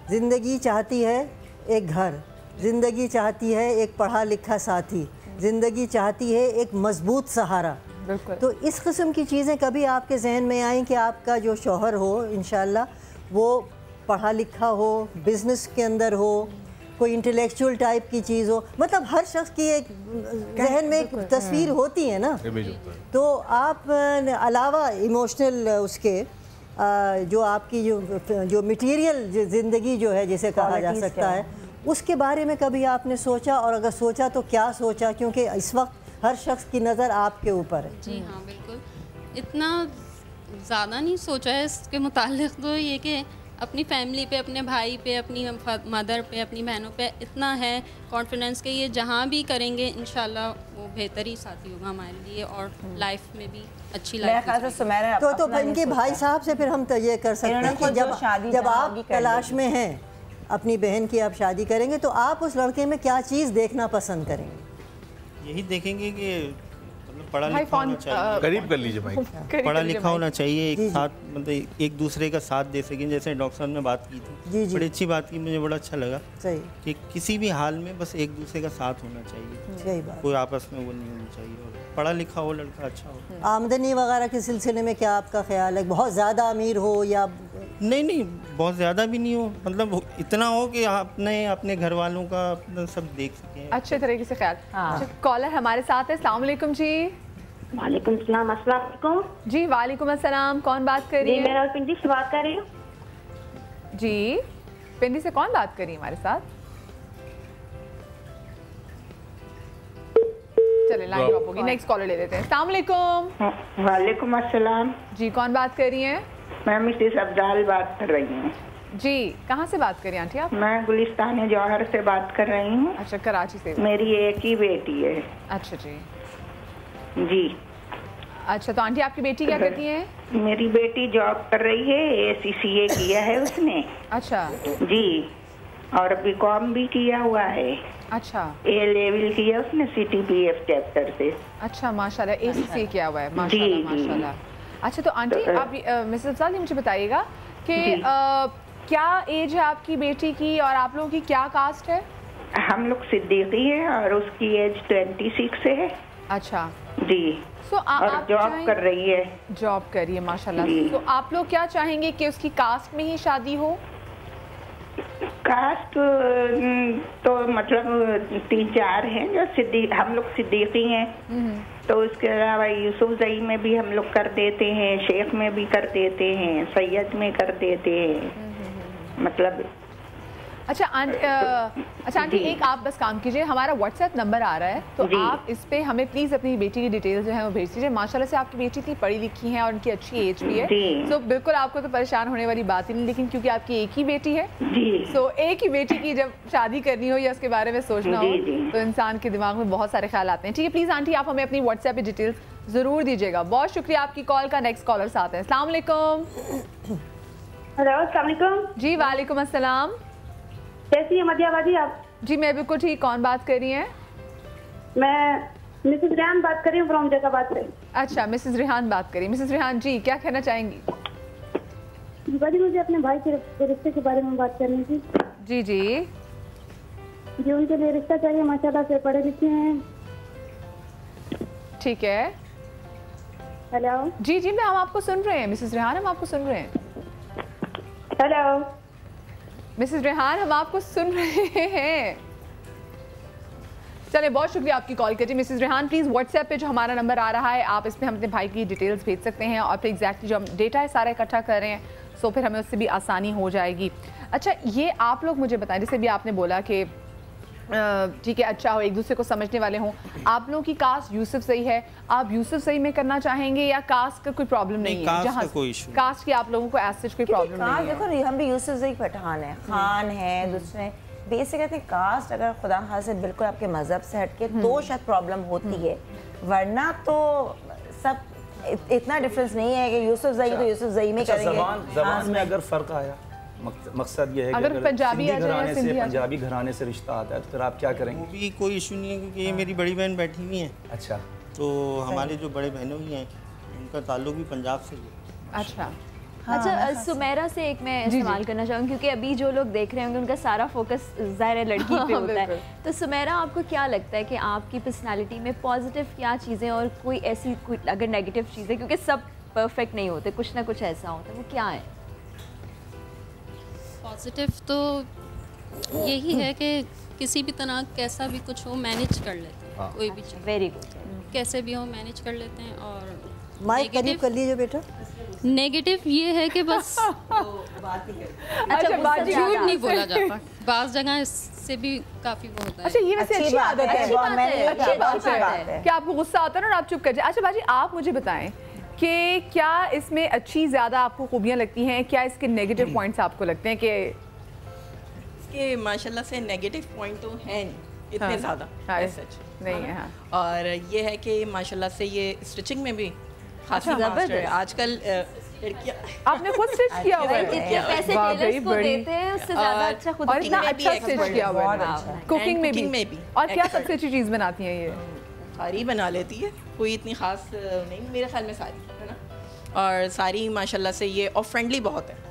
ज़िंदगी चाहती है एक घर, ज़िंदगी चाहती है एक पढ़ा लिखा साथी, ज़िंदगी चाहती है एक मजबूत सहारा। तो इस किस्म की चीज़ें कभी आपके जहन में आई कि आपका जो शौहर हो इंशाल्लाह वो पढ़ा लिखा हो, बिज़नेस के अंदर हो, कोई इंटेलेक्चुअल टाइप की चीज़ हो? मतलब हर शख्स की एक जहन में एक तस्वीर होती है ना। तो आप अलावा इमोशनल उसके जो आपकी जो मटीरियल ज़िंदगी जो है जिसे कहा जा सकता है, उसके बारे में कभी आपने सोचा? और अगर सोचा तो क्या सोचा? क्योंकि इस वक्त हर शख्स की नज़र आपके ऊपर है। जी हाँ, बिल्कुल। इतना ज़्यादा नहीं सोचा है इसके मुताल्लिक़, तो ये कि अपनी फैमिली पे, अपने भाई पे, अपनी मदर पे, अपनी बहनों पे इतना है कॉन्फिडेंस कि ये जहाँ भी करेंगे इंशाल्लाह वो बेहतर ही साथी होगा हमारे लिए और लाइफ में भी अच्छी लाइफ। तो इनके भाई साहब से फिर हम तो ये कर सकते हैं कि जब आप तलाश में हैं, अपनी बहन की आप शादी करेंगे, तो आप उस लड़के में क्या चीज़ देखना पसंद करेंगे? यही देखेंगे कि मतलब पढ़ा लिखा होना चाहिए। करीब कर लीजिए भाई। पढ़ा लिखा होना चाहिए, एक साथ मतलब एक दूसरे का साथ दे सकें। जैसे डॉक्टर साहब ने बात की थी, बड़ी अच्छी बात की, मुझे बड़ा अच्छा लगा कि किसी भी हाल में बस एक दूसरे का साथ होना चाहिए, कोई आपस में वो नहीं होनी चाहिए, और पढ़ा लिखा हो लड़का अच्छा हो। आमदनी वगैरह के सिलसिले में क्या आपका ख्याल है? बहुत ज़्यादा अमीर हो या नहीं, बहुत ज़्यादा भी नहीं हो, मतलब इतना हो कि आपने अपने घर वालों का सब देख सकें अच्छे तरीके से ख्याल। कॉलर हमारे साथ है। अस्सलाम वालेकुम जी। वालेकुम सलाम। अस्सलाम वालेकुम जी। वालेकुम अस्सलाम। कौन बात कर रही है? मैं पिंडी से बात कर रही हूँ। जी, पिंडी से कौन बात कर रही है हमारे साथ? चले लाइन ड्रॉप होगी, नेक्स्ट कॉलर ले लेते हैं। अस्सलाम वालेकुम। वालेकुम अस्सलाम जी, कौन बात कर रही हैं? मैं मिसेस अब्दाल बात कर रही हूँ। जी, कहाँ से बात कर रही हैं आंटी आप? मैं गुलिस्तान जौहर से बात कर रही हूँ। अच्छा, कराची से। मेरी एक ही बेटी है। अच्छा जी जी। अच्छा, तो आंटी आपकी बेटी क्या करती है? मेरी बेटी जॉब कर रही है, ACCA किया है उसने। अच्छा जी, और BCom भी किया हुआ है। अच्छा, A लेवल किया उसने CTPF चैप्टर से। अच्छा, माशाल्लाह, ACCA किया हुआ है, माशाल्लाह माशाल्लाह। अच्छा, तो आंटी आप मिसेस अब्दाल ये मुझे बताइएगा कि क्या एज है आपकी बेटी की और आप लोगों की क्या कास्ट है? हम लोग सिद्दीकी है और उसकी एज 26 है। अच्छा जी। और जॉब कर रही है। जॉब कर रही है, माशाल्लाह। तो आप लोग क्या चाहेंगे कि उसकी कास्ट में ही शादी हो? कास्ट तो मतलब 3-4 हैं जो हम लोग सिद्दीकी हैं, तो उसके अलावा यूसुफ जई में भी हम लोग कर देते हैं, शेख में भी कर देते हैं, सैयद में कर देते हैं, मतलब। अच्छा आंटी, एक आप बस काम कीजिए, हमारा व्हाट्सएप नंबर आ रहा है, तो आप इस पे हमें प्लीज़ अपनी बेटी की डिटेल्स जो है वो भेज दीजिए। माशाल्लाह से आपकी बेटी इतनी पढ़ी लिखी है और उनकी अच्छी एज भी है, तो बिल्कुल आपको तो परेशान होने वाली बात ही नहीं। लेकिन क्योंकि आपकी एक ही बेटी है, तो एक ही बेटी की जब शादी करनी हो या उसके बारे में सोचना हो, तो इंसान के दिमाग में बहुत सारे ख्याल आते हैं। ठीक है, प्लीज़ आंटी आप हमें अपनी व्हाट्सएप पे डिटेल्स ज़रूर दीजिएगा। बहुत शुक्रिया आपकी कॉल का। नेक्स्ट कॉलर आते हैं। अस्सलाम वालेकुम। हेलो, अस्सलाम वालेकुम। जी, वालेकुम अस्सलाम। कैसी है मदियाबादी आप? जी, मैं बिल्कुल ठीक। कौन बात कर रही हैं? मैं मिसेस रेहान बात कर रही हूँ फ्रॉम जैसाबाद से। अच्छा, मिसेस रेहान बात करी। मिसेस रेहान जी, क्या कहना चाहेंगी? जी, मुझे अपने भाई के रिश्ते के बारे में बात करनी थी। जी जी जी, उनके लिए रिश्ता चाहिए, माशाल्लाह से पढ़े लिखे हैं। ठीक है। हेलो। जी जी, हम आपको सुन रहे हैं मिसेस रेहान, हम आपको सुन रहे हैं। हेलो मिसेस रेहान, हम आपको सुन रहे हैं। चलिए, बहुत शुक्रिया आपकी कॉल के। मिसेस रेहान, प्लीज़ व्हाट्सएप पे जो हमारा नंबर आ रहा है, आप इसमें हम अपने भाई की डिटेल्स भेज सकते हैं और फिर एग्जैक्टली जो हम डेटा है सारा इकट्ठा कर रहे हैं, सो फिर हमें उससे भी आसानी हो जाएगी। अच्छा, ये आप लोग मुझे बताएं, जैसे भी आपने बोला कि ठीक है, अच्छा हो, एक दूसरे को समझने वाले हों। आप लोगों की कास्ट यूसुफ सही है, आप यूसुफ सही में करना चाहेंगे या कास्ट का कोई प्रॉब्लम नहीं है? जहाँ कास्ट की आप लोगों को ऐसे कोई प्रॉब्लम नहीं है? देखो, हम भी यूसुफ सही पठान है, खान है, दूसरे बेसिक कहते हैं कास्ट अगर खुदा खास से बिल्कुल आपके मजहब से हटके तो शायद प्रॉब्लम होती है, वरना तो सब इतना डिफरेंस नहीं है कि यूसुफ सही तो यूसुफ सही में करेंगे। ज़बान में अगर फ़र्क आया, मकसद ये है कि अगर पंजाबी घराने से रिश्ता आता है तो फिर आप क्या करेंगे? वो भी कोई इशू नहीं है, क्योंकि ये मेरी बड़ी बहन बैठी हुई है। अच्छा, तो हमारे जो बड़े बहनों की हैं उनका ताल्लुक भी पंजाब से है। अच्छा अच्छा, सुमेरा से एक मैं इस्तेमाल करना चाहूँगी, क्योंकि अभी जो लोग देख रहे होंगे उनका सारा फोकस ज़ाहिर है लड़की पे होता है। तो सुमेरा, आपको क्या लगता है कि आपकी पर्सनालिटी में पॉजिटिव क्या चीज़ें और कोई ऐसी कोई अगर नेगेटिव चीज़ें, क्योंकि सब परफेक्ट नहीं होते, कुछ ना कुछ ऐसा होता है, वो क्या है? पॉजिटिव तो यही है कि किसी भी तरह कैसा भी कुछ हो मैनेज कर लेते हैं, कोई भी चीज़। Very good. कैसे भी हो मैनेज कर लेते हैं। और माइक करीब कर लीजिए बेटा। नेगेटिव ये है कि बस अच्छा, बात झूठ नहीं बोला जाता, बाज़ जगह इससे भी काफ़ी वो होता है। अच्छा, ये वैसे अच्छी आदत है, अच्छी बात है कि आपको गुस्सा आता है और आप चुप कर जाए। अच्छा बाजी, आप मुझे बताएं कि क्या इसमें अच्छी ज़्यादा आपको खूबियाँ लगती हैं, क्या इसके नेगेटिव पॉइंट्स आपको लगते हैं? कि इसके माशाल्लाह से नेगेटिव पॉइंट तो हैं इतने ज़्यादा सच नहीं है। हाँ। और ये है कि माशाल्लाह से ये स्टिचिंग में भी खासी मास्टर है आजकल। आपने खुद स्टिच किया हुआ है? पैसे टेलर्स को देते हैं, उससे ज़्यादा अच्छा खुद और इतना अच्छा स्टिच किया हुआ है। कुकिंग में भी। और क्या सबसे अच्छी चीज़ बनाती हैं ये? सारी बना लेती है, कोई इतनी खास नहीं, मेरे ख्याल में सारी है ना। और सारी माशाल्लाह से ये और फ्रेंडली बहुत है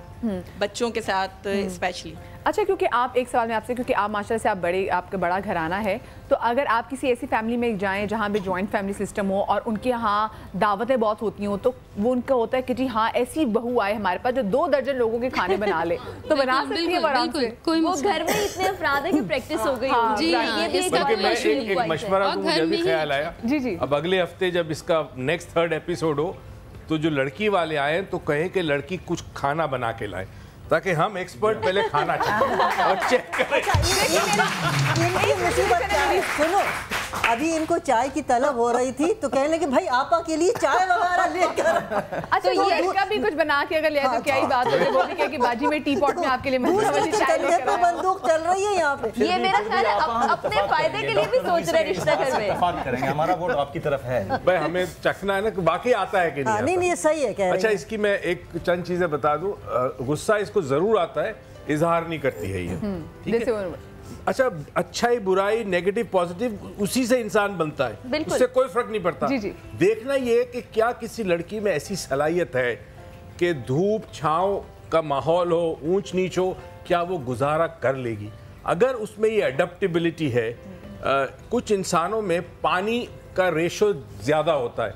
बच्चों के साथ स्पेशली। अच्छा, क्योंकि आप एक सवाल में आपसे, क्योंकि आप माशाल्लाह से आप आपका बड़ा घराना है, तो अगर आप किसी ऐसी फैमिली में जाएं जहाँ पे जॉइंट फैमिली सिस्टम हो और उनके यहाँ दावतें बहुत होती हों, तो वो उनका होता है कि जी हाँ ऐसी बहू आए हमारे पास जो 2 दर्जन लोगों के खाने बना ले, तो बना सकती है आराम से। वो घर में इतने अफराद है कि प्रैक्टिस हो गई। जी, एक मशवरा तो मुझे भी ख्याल आया। जी जी, अब अगले हफ्ते जब इसका नेक्स्ट 3rd एपिसोड हो तो जो लड़की वाले आए तो कहें कि लड़की कुछ खाना बना के लाए, ताकि हम एक्सपर्ट पहले खाना चेक और चेक करें। सुनो, अभी इनको चाय की तलब हो रही थी तो कहने लगे भाई आपा के लिए चाय वगैरह लेकर। अच्छा ये लड़का भी कुछ बना के अगर ले आए तो क्या ही बात है, वो भी कहे कि बाजी में टी पॉट में आपके लिए बंदूक चल रही है यहाँ पे। ये मेरा ख्याल है अपने फायदे के लिए भी सोच रहे रिश्ता करेंगे, हमारा वोट आपकी तरफ है। भाई हमें चखना है ना कि वाकई आता है कि नहीं। नहीं सही है कह रहे हैं। अच्छा इसकी मैं एक चंद चीजें बता दूं, गुस्सा इसको जरूर आता है, इजहार नहीं करती है ये, ठीक है। अच्छा अच्छाई बुराई नेगेटिव पॉजिटिव उसी से इंसान बनता है, उससे कोई फर्क नहीं पड़ता। जी जी। देखना ये कि क्या किसी लड़की में ऐसी सलाहियत है कि धूप छांव का माहौल हो, ऊंच नीच हो, क्या वो गुजारा कर लेगी। अगर उसमें ये अडेप्टेबिलिटी है, कुछ इंसानों में पानी का रेशो ज्यादा होता है,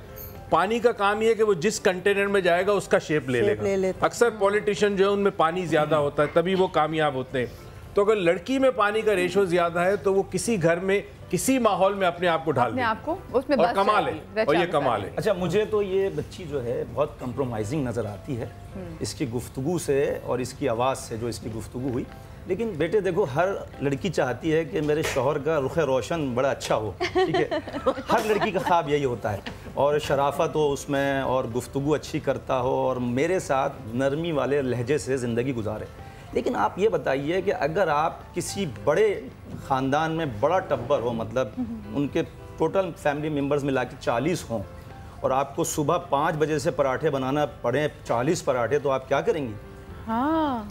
पानी का काम ये है कि वो जिस कंटेनर में जाएगा उसका शेप ले लेगा। अक्सर पॉलिटिशियन जो है उनमें पानी ज्यादा होता है तभी वो कामयाब होते हैं। तो अगर लड़की में पानी का रेशो ज्यादा है तो वो किसी घर में किसी माहौल में अपने आप को ढाल दे उसमें और कमाल है, और ये कमाल है। अच्छा मुझे तो ये बच्ची जो है बहुत कंप्रोमाइजिंग नजर आती है इसकी गुफ्तगू से और इसकी आवाज़ से, जो इसकी गुफ्तगू हुई। लेकिन बेटे देखो, हर लड़की चाहती है कि मेरे शौहर का रुख रोशन बड़ा अच्छा हो, ठीक है। हर लड़की का ख्वाब यही होता है, और शराफत हो उसमें और गुफ्तगू अच्छी करता हो और मेरे साथ नरमी वाले लहजे से ज़िंदगी गुजारे। लेकिन आप ये बताइए कि अगर आप किसी बड़े ख़ानदान में बड़ा टब्बर हो, मतलब उनके टोटल फैमिली मेम्बर्स मिला के 40 हों और आपको सुबह 5 बजे से पराठे बनाना पड़े 40 पराठे, तो आप क्या करेंगी? हाँ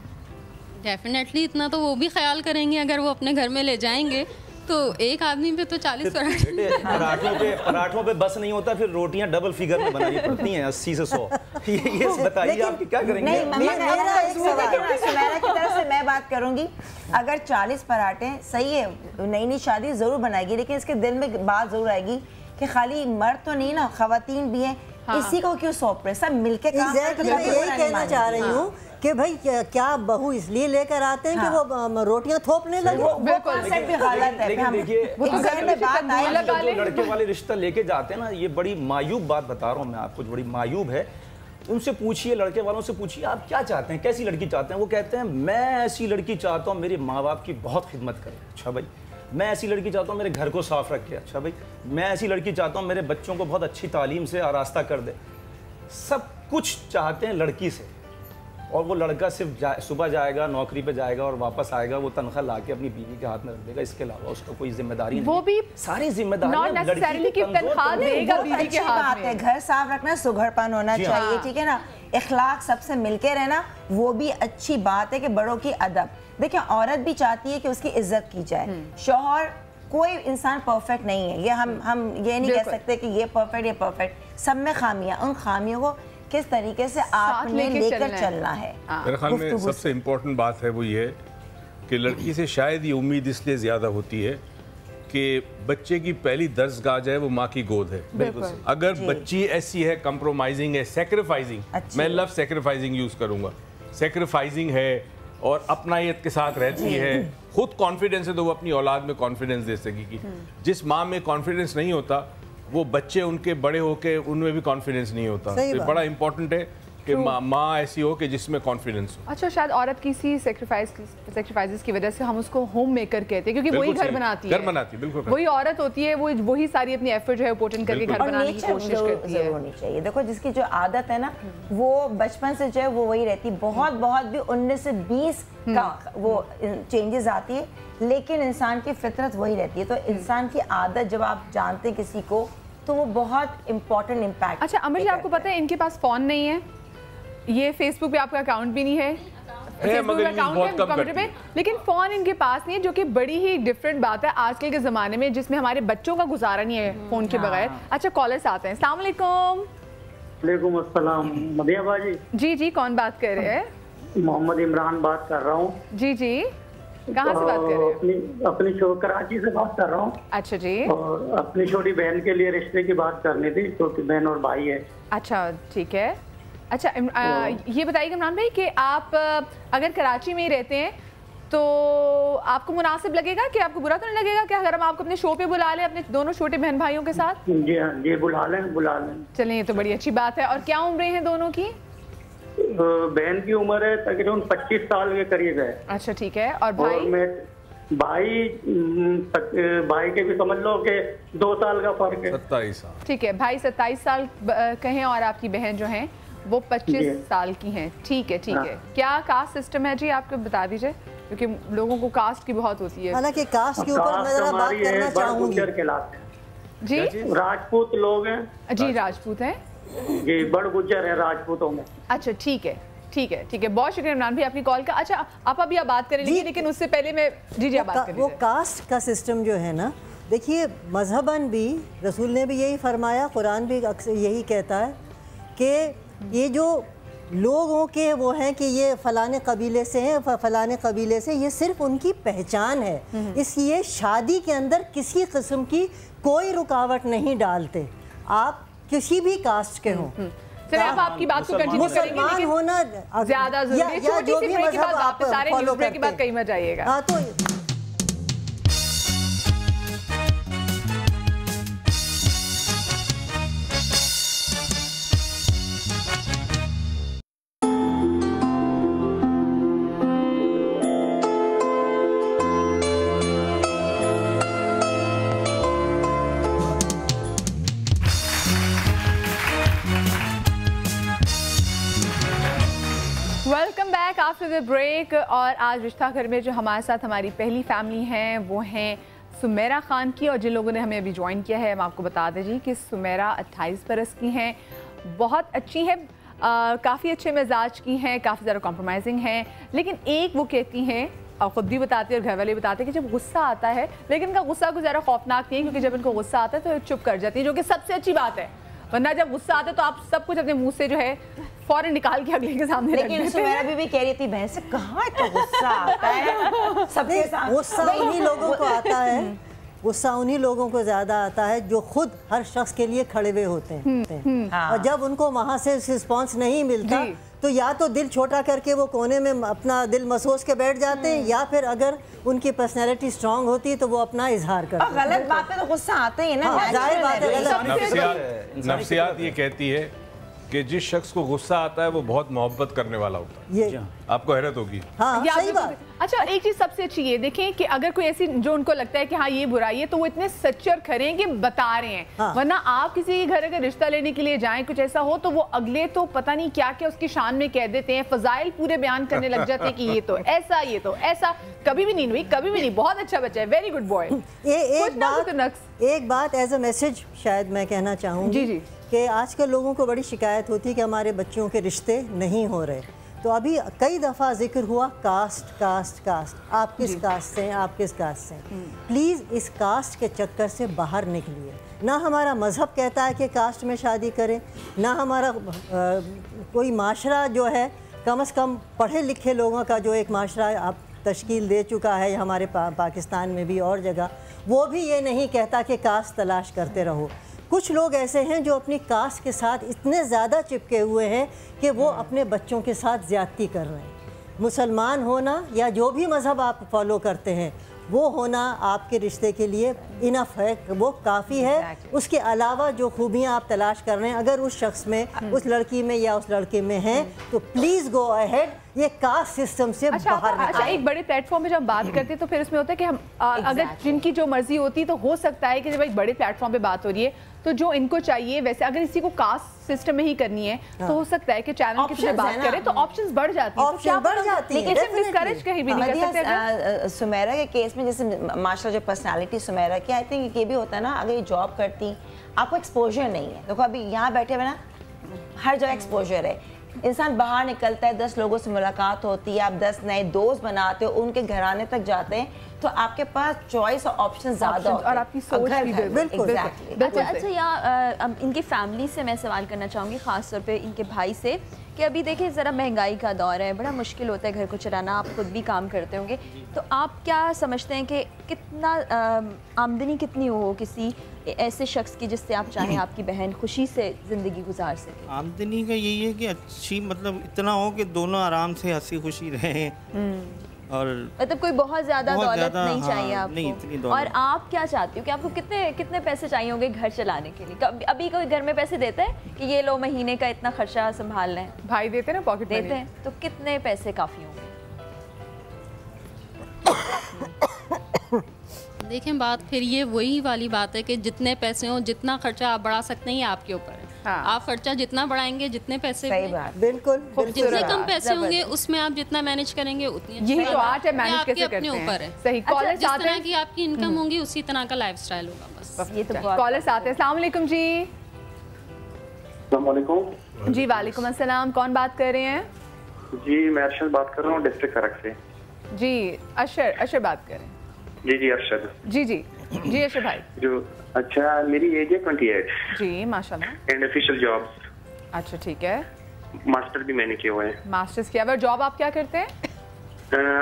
डेफिनेटली इतना तो वो भी ख्याल करेंगे, अगर वो अपने घर में ले जाएंगे तो एक आदमी पे तो 40 पराठों पे बस नहीं होता, फिर रोटियां डबल फिगर में बनानी पड़ती हैं 80 से 100। ये बताइए आप क्या करेंगे? सुमेरा की तरफ से मैं बात करूंगी, अगर 40 पराठे सही है, नई नई शादी जरूर बनाएगी, लेकिन इसके दिल में बात जरूर आएगी कि खाली मर्द तो नहीं ना, खवातीन भी हैं, इसी को क्यों सौंप रहे, सब मिलके काम करते हैं। यही कहना चाह रही हूँ कि भाई क्या बहू इसलिए लेकर आते हैं कि वो रोटियां थोपने लगे। लेकिन देखिए जो लड़के वाले रिश्ता लेके जाते हैं ना, ये बड़ी मायूब बात बता रहा हूँ मैं आपको, बड़ी मायूब है। उनसे पूछिए, लड़के वालों से पूछिए आप क्या चाहते हैं, कैसी लड़की चाहते हैं। वो कहते हैं मैं ऐसी लड़की चाहता हूँ मेरे माँ बाप की बहुत खिदमत करे। अच्छा भाई, मैं ऐसी लड़की चाहता हूँ मेरे घर को साफ रखे। अच्छा भाई, मैं ऐसी लड़की चाहता हूँ मेरे बच्चों को बहुत अच्छी तालीम से आरास्ता कर दे। सब कुछ चाहते हैं लड़की से, और वो लड़का सिर्फ सुबह जाएगा, नौकरी पे जाएगा और वापस आएगा, वो तनख्वाह लाके अपनी बीवी के हाथ में रख देगा, इसके अलावा उसका कोई जिम्मेदारी नहीं। वो भी सारी जिम्मेदारी घर साफ रखना, सुघड़पन होना चाहिए, ठीक है ना, इखलाक, सबसे मिलके रहना, वो भी अच्छी बात है कि बड़ों की अदब। देखिए औरत भी चाहती है कि उसकी इज्जत की जाए। शौहर, कोई इंसान परफेक्ट नहीं है, ये हम ये नहीं कह सकते कि ये परफेक्ट, ये परफेक्ट, सब में खामियां, उन खामियों को किस तरीके से आपने लेकर चलना है। मेरे ख्याल में सबसे इम्पोर्टेंट बात है वो ये कि लड़की से शायद ये उम्मीद इसलिए ज़्यादा होती है कि बच्चे की पहली दर्जगाह जो है वो माँ की गोद है। बिल्कुल। अगर बच्ची ऐसी है, कंप्रोमाइजिंग है, सेक्रीफाइजिंग, मैं लफ्ज़ सेक्रीफाइजिंग यूज़ करूँगा, सेक्रीफाइजिंग है और अपनायत के साथ रहती है, खुद कॉन्फिडेंस है तो वो अपनी औलाद में कॉन्फिडेंस दे सकेगी। जिस माँ में कॉन्फिडेंस नहीं होता वो बच्चे उनके बड़े होके उनमें भी कॉन्फिडेंस नहीं होता। तो बड़ा इंपॉर्टेंट है कि माँ ऐसी हो कि जिसमें कॉन्फिडेंस हो। अच्छा, शायद औरत किसी सेक्रीफाइसेस की वजह से हम उसको होम मेकर कहते हैं, क्योंकि वही घर बनाती है, बिल्कुल वही औरत होती है, वो वही सारी अपनी एफर्ट जो है पोर्ट इन करके घर बनाने की कोशिश करती है। होनी चाहिए। देखो जिसकी जो आदत है ना, वो बचपन से जो है वो वही रहती है। बहुत भी 19 से 20 का वो चेंजेस आती है, लेकिन इंसान की फितरत वही रहती है। तो इंसान की आदत जब आप जानते हैं किसी को, तो वो बहुत इंपॉर्टेंट इम्पैक्ट। अच्छा अमर जी, आपको पता है इनके पास फोन नहीं है, ये फेसबुक पे आपका अकाउंट भी नहीं है, फेसबुक अकाउंट है कंप्यूटर पे, लेकिन फोन इनके पास नहीं है, जो कि बड़ी ही डिफरेंट बात है आजकल के जमाने में जिसमें हमारे बच्चों का गुजारा नहीं है फोन के बगैर। अच्छा कॉलर्स आते हैं। अस्सलाम वालेकुम। वालेकुम अस्सलाम। मदिया बाजी। जी जी, कौन बात कर रहे हैं? मोहम्मद इमरान बात कर रहा हूँ। जी जी, कहाँ से बात कर रहे हैं? अपनी कराची से बात कर रहा हूँ। अच्छा जी। और अपनी छोटी बहन के लिए रिश्ते की बात करनी थी, छोटी बहन और भाई है। अच्छा ठीक है। अच्छा ये बताइए इमरान भाई कि आप अगर कराची में ही रहते हैं तो आपको मुनासिब लगेगा कि आपको बुरा तो नहीं लगेगा कि अगर हम आपको अपने शो पे बुला लें अपने दोनों छोटे बहन भाइयों के साथ? जी हाँ जी, बुला लें। चलें, ये तो बड़ी अच्छी बात है। और क्या उम्रें हैं दोनों की? बहन की उम्र है तकरीबन 25 साल के करीब है। अच्छा ठीक है। और भाई? भाई के भी समझ लो कि 2 साल का फर्क है। 27 साल। ठीक है, भाई 27 साल कहें और आपकी बहन जो है वो 25 साल की हैं। ठीक है, ठीक है। क्या कास्ट सिस्टम है जी, आपको बता दीजिए, क्योंकि लोगों को कास्ट की बहुत होती है। हालांकि कास्ट के ऊपर मैं जरा बात करना चाहूंगी जी। राजपूत लोग हैं जी, राजपूत हैं जी, बड़ गुज्जर है राजपूतों में। अच्छा, ठीक है, ठीक है, ठीक है। बहुत शुक्रिया इमरान भाई आपकी कॉल का। अच्छा, आप अभी बात करें, लेकिन उससे पहले मैं जी आप बात करें। वो कास्ट का सिस्टम जो है ना, देखिए मजहबन भी रसूल ने भी यही फरमाया, कुरान भी अक्सर यही कहता है कि ये जो लोगों के वो हैं कि ये फलाने कबीले से हैं, फलाने कबीले से, ये सिर्फ उनकी पहचान है। इसलिए शादी के अंदर किसी किस्म की कोई रुकावट नहीं डालते, आप किसी भी कास्ट के हों। चलिए, आप आपकी बात को कंटिन्यू करेंगे, लेकिन होना ज्यादा जरूरी है। छोटी सी ब्रेक के बाद वापस आ रहे हैं, ब्रेक के बाद कहीं मत जाइएगा। हाँ, तो welcome back after the break. और आज रिश्ता घर में जो हमारे साथ हमारी पहली फैमिली हैं वो हैं सुमेरा खान की। और जिन लोगों ने हमें अभी ज्वाइन किया है, हम आपको बता दें जी कि सुमेरा 28 बरस की हैं, बहुत अच्छी है, काफ़ी अच्छे मिजाज की हैं, काफ़ी ज़्यादा कॉम्प्रोमाइजिंग हैं। लेकिन एक वो कहती हैं, और ख़ुद भी बताती है और घर वाले भी बताते हैं कि जब गुस्सा आता है, लेकिन इनका गुस्सा कुछ ज़्यादा खौफनाक नहीं है, क्योंकि जब इनको गुस्सा आता है तो चुप कर जाती है, जो कि सबसे अच्छी बात है। वरना जब गुस्सा आता है तो आप सब कुछ अपने मुंह से जो है फौरन निकाल के अगले के सामने रख देते हैं। लेकिन सुमेरा बीबी कह रही थी, बहन से कहाँ इतना गुस्सा आता है सबके साथ। गुस्सा उन्हीं लोगों को आता है, गुस्सा उन्हीं लोगों को ज़्यादा आता है जो खुद हर शख्स के लिए खड़े हुए होते हैं। और जब उनको वहाँ से रिस्पॉन्स नहीं मिलता तो या तो दिल छोटा करके वो कोने में अपना दिल महसूस के बैठ जाते हैं, या फिर अगर उनकी पर्सनैलिटी स्ट्रांग होती है तो वो अपना इजहार करते हैं। गलत बात पे तो गुस्सा आता ही है ना, जाहिर बात है। नफ्सियात ये कहती है कि जिस शख्स को गुस्सा आता है वो बहुत मोहब्बत करने वाला होता है। ये आपको हैरत होगी। हाँ, सही बात। अच्छा, एक चीज सबसे अच्छी ये देखें कि अगर कोई ऐसी जो उनको लगता है कि हाँ ये बुराई है, तो वो इतने सच्चे और खरे हैं कि बता रहे हैं। हाँ। वरना आप किसी के घर अगर रिश्ता लेने के लिए जाएं, कुछ ऐसा हो तो वो अगले तो पता नहीं क्या क्या उसकी शान में कह देते हैं, फजाइल पूरे बयान करने लग जाते हैं कि ये तो ऐसा, ये तो ऐसा। कभी भी नहीं हुई, कभी भी नहीं, बहुत अच्छा बच्चा है, वेरी गुड बॉय। एक बात एज अ मैसेज शायद मैं कहना चाहूँगी कि आजकल लोगों को बड़ी शिकायत होती है कि हमारे बच्चों के रिश्ते नहीं हो रहे। तो अभी कई दफ़ा जिक्र हुआ कास्ट कास्ट कास्ट, आप किस कास्ट से हैं, आप किस कास्ट से हैं। प्लीज़ इस कास्ट के चक्कर से बाहर निकलिए। ना हमारा मज़हब कहता है कि कास्ट में शादी करें, ना हमारा कोई माशरा जो है, कम से कम पढ़े लिखे लोगों का जो एक माशरा आप तश्कील दे चुका है हमारे पाकिस्तान में भी और जगह, वो भी ये नहीं कहता कि कास्ट तलाश करते रहो। कुछ लोग ऐसे हैं जो अपनी कास्ट के साथ इतने ज़्यादा चिपके हुए हैं कि वो अपने बच्चों के साथ ज़्यादती कर रहे हैं। मुसलमान होना या जो भी मज़हब आप फॉलो करते हैं वो होना आपके रिश्ते के लिए इनफ है, वो काफ़ी है। उसके अलावा जो खूबियाँ आप तलाश कर रहे हैं अगर उस शख्स में, उस लड़की में या उस लड़के में हैं, तो प्लीज़ गो अहेड, ये कास्ट सिस्टम से बाहर। अच्छा, एक बड़े प्लेटफॉर्म पे जब बात करते हैं तो फिर उसमें होता है कि हम अगर जिनकी जो मर्जी होती है तो हो सकता है कि जब एक बड़े प्लेटफॉर्म पे बात हो रही है तो जो इनको चाहिए वैसे अगर इसी को कास्ट सिस्टम में ही करनी है तो हो सकता है कि चैनल की तरह बात करें तो ऑप्शंस बढ़ जाती हैं, ऑप्शन बढ़ जाती है, लेकिन डिस्करेज कहीं भी नहीं कर सकते। सुमेरा के केस में जैसे माशाल्लाह जो पर्सनालिटी सुमेरा की, आई थिंक ये भी होता है ना, अगर ये जॉब करती आपको एक्सपोजर नहीं है, देखो अभी यहाँ बैठे हुए ना हर जगह एक्सपोजर है, इंसान बाहर निकलता है, 10 लोगों से मुलाकात होती है, आप 10 नए दोस्त बनाते हो, उनके घराने तक जाते हैं, तो आपके पास चॉइस और ऑप्शन ज़्यादा होते हैं और आपकी सोच भी बिल्कुल। अच्छा, यहाँ इनकी फैमिली से मैं सवाल करना चाहूँगी, ख़ास तौर पे इनके भाई से, कि अभी देखिए ज़रा महंगाई का दौर है, बड़ा मुश्किल होता है घर को चलाना, आप खुद भी काम करते होंगे, तो आप क्या समझते हैं कि कितना आमदनी कितनी हो किसी ऐसे शख्स की जिससे आप चाहें आपकी बहन खुशी से ज़िंदगी गुजार सके? आमदनी का यही है कि अच्छी, मतलब इतना हो कि दोनों आराम से हंसी खुशी रहें, और मतलब कोई बहुत ज़्यादा दौलत नहीं चाहिए हाँ, आपको। नहीं इतनी दौलत। और आप क्या चाहती हो कि आपको कितने पैसे चाहिए होंगे घर चलाने के लिए? अभी कोई घर में पैसे देता है कि ये लो महीने का इतना खर्चा संभाल लें? भाई देते ना, पॉकेट देते हैं, तो कितने पैसे काफ़ी होंगे? देखें बात फिर ये वही वाली बात है कि जितने पैसे हो जितना खर्चा आप बढ़ा सकते हैं ये आपके ऊपर है। आप खर्चा जितना बढ़ाएंगे जितने पैसे बिल्कुल जितने कम पैसे होंगे उसमें आप जितना मैनेज करेंगे उतनी यही तो आर्ट है, मैनेज कैसे करते अपने हैं। ऊपर है। सही। कॉलर्स जिस आते तरह हैं की आपकी इनकम होगी उसी तरह का लाइफस्टाइल होगा बस। ये तो कॉलर्स आते हैं। अस्सलाम वालेकुम जी। अस्सलाम वालेकुम जी वालेकुम अस्सलाम। कौन बात कर रहे हैं? जी मैं अरशद बात कर रहा हूँ डिस्ट्रिक्ट खरक से। जी अशर बात कर रहे हैं। जी अरशद। जी अशर भाई। जो अच्छा मेरी एज है 28। जी माशाल्लाह। And official jobs. अच्छा ठीक है। मास्टर भी मैंने किया हुआ है। मास्टर्स किया हुआ। जॉब आप क्या करते हैं?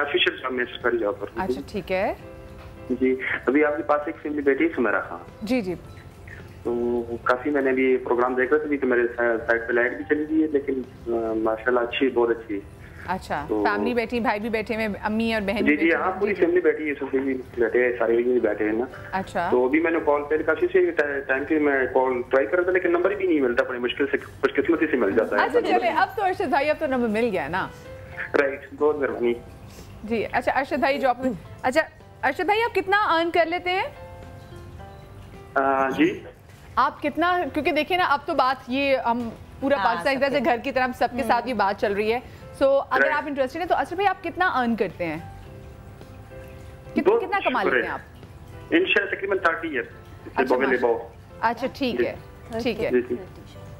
ऑफिशियल जॉब में सरकारी जॉब पर। अच्छा ठीक है जी। अभी आपके पास एक फैमिली बेटी है सुमेरा खान। जी तो काफी मैंने भी प्रोग्राम देखा था, तो मेरे साइड पे लाइट भी चली गई है, लेकिन माशाल्लाह अच्छी, बहुत अच्छी। अच्छा तो फैमिली बैठी, भाई भी बैठे हैं, अम्मी और बहन जी हाँ पूरी फैमिली बैठी है, सब भी बैठे हैं, सारे भी बैठे हैं ना। अच्छा तो अभी मैंने कॉल पे काफी से टाइम पे मैं कॉल ट्राई कर रहा था, लेकिन नंबर भी नहीं मिलता, बड़ी मुश्किल से खुशकिस्मती से मिल जाता है। अच्छा चले अब तो अरशद भाई अब तो नंबर मिल गया ना। राइट बहुत मेहरबानी जी। अच्छा अरशद भाई जॉब में, अच्छा अरशद भाई आप कितना अर्न कर लेते हैं? जी आप कितना, क्योंकि देखिए ना अब तो बात ये हम पूरा पाकिस्तान एक तरह से घर की तरह सबके साथ ये बात चल रही है। सो अगर आप इंटरेस्टेड हैं तो अरशद भाई आप कितना अर्न करते हैं? कितना कमा लेते हैं आप? इंशाल्लाह तकरीबन 30 ईयर। अच्छा ठीक है ठीक है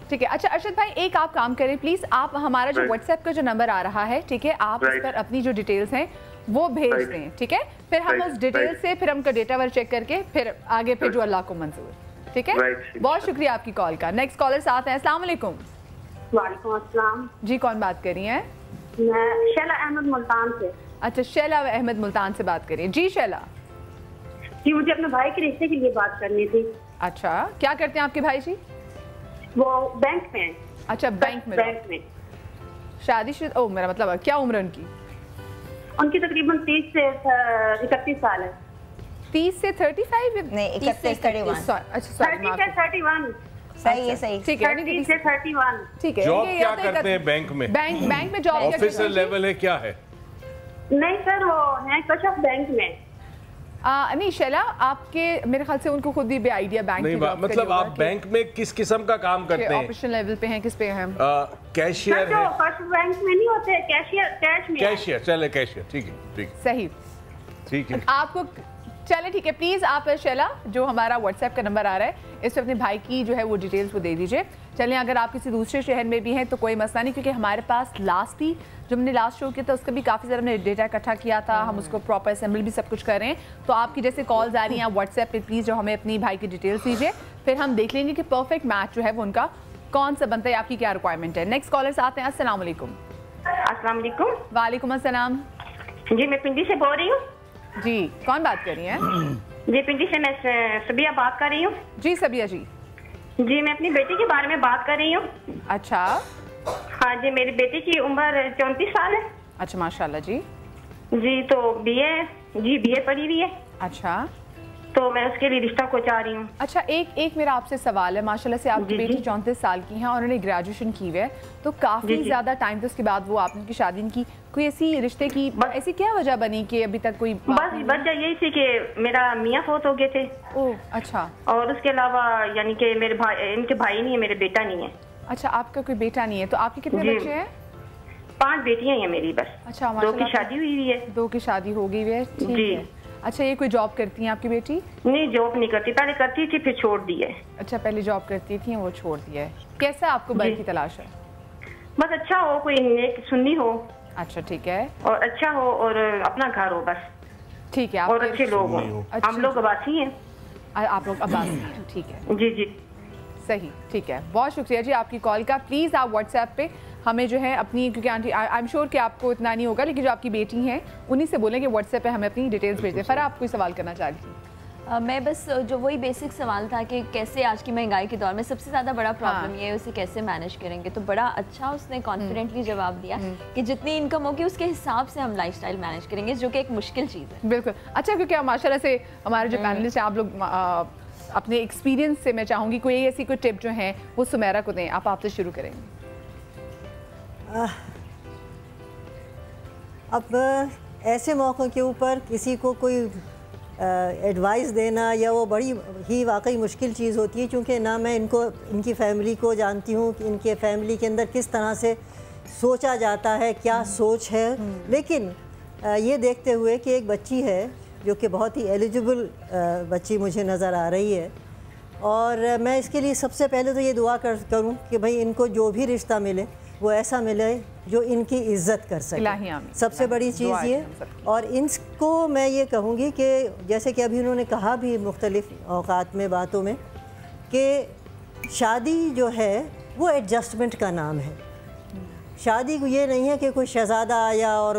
ठीक है। अच्छा अरशद भाई एक आप काम करें प्लीज, आप हमारा जो व्हाट्सएप का जो नंबर आ रहा है ठीक है, आप उस पर अपनी जो डिटेल्स हैं वो भेज दें ठीक है, फिर हम उस डिटेल से फिर हमका डेटा वर्क चेक करके फिर आगे फिर जो अल्लाह को मंजूर ठीक है। बहुत शुक्रिया आपकी कॉल का। नेक्स्ट कॉलर साथ हैं। अस्सलाम वालेकुम। वालेकुम अस्सलाम जी कौन बात कर रही हैं? मैं शैला अहमद मुल्तान से। अच्छा शैला अहमद मुल्तान से बात करिए। जी शैला जी मुझे अपने भाई के रिश्ते के लिए बात करनी थी। अच्छा क्या करते हैं आपके भाई जी? वो बैंक में है। अच्छा बैंक में शादीशुदा। ओ मेरा मतलब क्या उम्र उनकी? उनकी तकरीबन 30 से 31 साल है। 30 से 35 नहीं 31 से 31। अच्छा सॉरी 30 से 31 सही है सही ठीक है 30 से 31 ठीक है। जॉब क्या करते हैं बैंक में? बैंक में जॉब ऑफिसर लेवल है क्या है? नहीं सर वो है कशफ बैंक में। नहीं शैला आपके मेरे ख्याल से उनको खुद भी आइडिया बैंक नहीं मतलब आप बैंक में किस किस्म का काम करते हैं? ऑपरेशन लेवल पे हैं, किस पे हैं? कैशियर है। फर्स्ट बैंक में नहीं होते, कैशियर कैश में। कैशियर चले कैशियर ठीक है सही ठीक है। आपको चले ठीक है प्लीज आप शैला जो हमारा व्हाट्सएप का नंबर आ रहा है इस पर अपने भाई की जो है वो डिटेल्स वो दे दीजिए। चलें अगर आप किसी दूसरे शहर में भी हैं तो कोई मसला नहीं, क्योंकि हमारे पास लास्ट हमने लास्ट शो किया था उसका भी काफ़ी ज़्यादा हमने डेटा इकट्ठा किया था, हम उसको प्रॉपर असेंबल भी सब कुछ कर रहे हैं। तो आपकी जैसे कॉल्स आ रही हैं व्हाट्सएप पे प्लीज़ जो हमें अपनी भाई की डिटेल्स दीजिए, फिर हम देख लेंगे कि परफेक्ट मैच जो है वो उनका कौन सा बनता है, आपकी क्या रिक्वायरमेंट है। नेक्स्ट कॉलर्स आते हैं। अस्सलाम वालेकुम। अस्सलाम वालेकुम। वालेकुम अस्सलाम। जी मैं पिंडी से बोल रही हूँ। जी कौन बात कर रही हैं? जी पिंडी से मैं सबिया बात कर रही हूँ। जी सबिया जी। जी मैं अपनी बेटी के बारे में बात कर रही हूँ। अच्छा हाँ जी मेरी बेटी की उम्र 34 साल है। अच्छा माशाल्लाह जी। जी तो बीए पढ़ी हुई है। अच्छा तो मैं उसके लिए रिश्ता को चाह रही हूँ। अच्छा एक मेरा आपसे सवाल है, माशाल्लाह से आपकी बेटी 34 साल की है और उन्होंने ग्रेजुएशन की हुई है, तो काफ़ी ज़्यादा टाइम था उसके बाद वो आपने की शादी की, कोई ऐसी रिश्ते की ऐसी क्या वजह बनी कि अभी तक कोई? बस वजह यही थी कि मेरा मियाँ फौत हो गए थे। ओह अच्छा। और उसके अलावा यानी कि मेरे भाई, इनके भाई नहीं है, मेरे बेटा नहीं है। अच्छा आपका कोई बेटा नहीं है, तो आपके कितने बच्चे हैं? 5 बेटियां हैं मेरी बस। अच्छा 2 की शादी हुई है। 2 की शादी हो गई है जी। अच्छा ये कोई जॉब करती हैं आपकी बेटी? नहीं जॉब नहीं करती, पहले करती थी फिर छोड़ दी है। अच्छा पहले जॉब करती थी वो छोड़ दिया है। कैसा आपको बहन की तलाश है? बस अच्छा हो, कोई नेक सुन्नी हो। अच्छा ठीक है। और अच्छा हो और अपना घर हो बस। ठीक है। और अच्छे लोग हो। हम लोग अब्बासी हैं। आप लोग अब्बासी हैं ठीक है। जी जी सही ठीक है। बहुत शुक्रिया जी आपकी कॉल का। प्लीज़ आप व्हाट्सएप पे हमें जो है अपनी, क्योंकि आंटी आई एम श्योर कि आपको इतना नहीं होगा, लेकिन जो आपकी बेटी हैं उन्हीं से बोलें कि व्हाट्सएप पे हमें अपनी डिटेल्स भेज दें। फरा आप कोई सवाल करना चाह रही थी? मैं बस जो वही बेसिक सवाल था कि कैसे आज की महंगाई के दौर में सबसे ज़्यादा बड़ा प्रॉब्लम ये है उसे कैसे मैनेज करेंगे, तो बड़ा अच्छा उसने कॉन्फिडेंटली जवाब दिया कि जितनी इनकम होगी उसके हिसाब से हम लाइफस्टाइल मैनेज करेंगे, जो कि एक मुश्किल चीज़ है। बिल्कुल। अच्छा क्योंकि माशाल्लाह से हमारे जो पैनलिस्ट हैं आप लोग अपने एक्सपीरियंस से मैं चाहूँगी कोई ऐसी कोई टिप जो है वो सुमेरा को दें। आपसे शुरू करेंगे। अब ऐसे मौक़ों के ऊपर किसी को कोई एडवाइस देना या वो बड़ी ही वाकई मुश्किल चीज़ होती है, क्योंकि ना मैं इनकी फैमिली को जानती हूँ कि इनके फैमिली के अंदर किस तरह से सोचा जाता है, क्या सोच है। लेकिन ये देखते हुए कि एक बच्ची है जो कि बहुत ही एलिजिबल बच्ची मुझे नज़र आ रही है, और मैं इसके लिए सबसे पहले तो ये दुआ करूँ कि भाई इनको जो भी रिश्ता मिले वो ऐसा मिले जो इनकी इज़्ज़त कर सके, सबसे बड़ी चीज़ ये। और इनको मैं ये कहूँगी कि जैसे कि अभी उन्होंने कहा भी मुख्तलिफ़ औक़ात में बातों में कि शादी जो है वो एडजस्टमेंट का नाम है। शादी को ये नहीं है कि कोई शहज़ादा आया और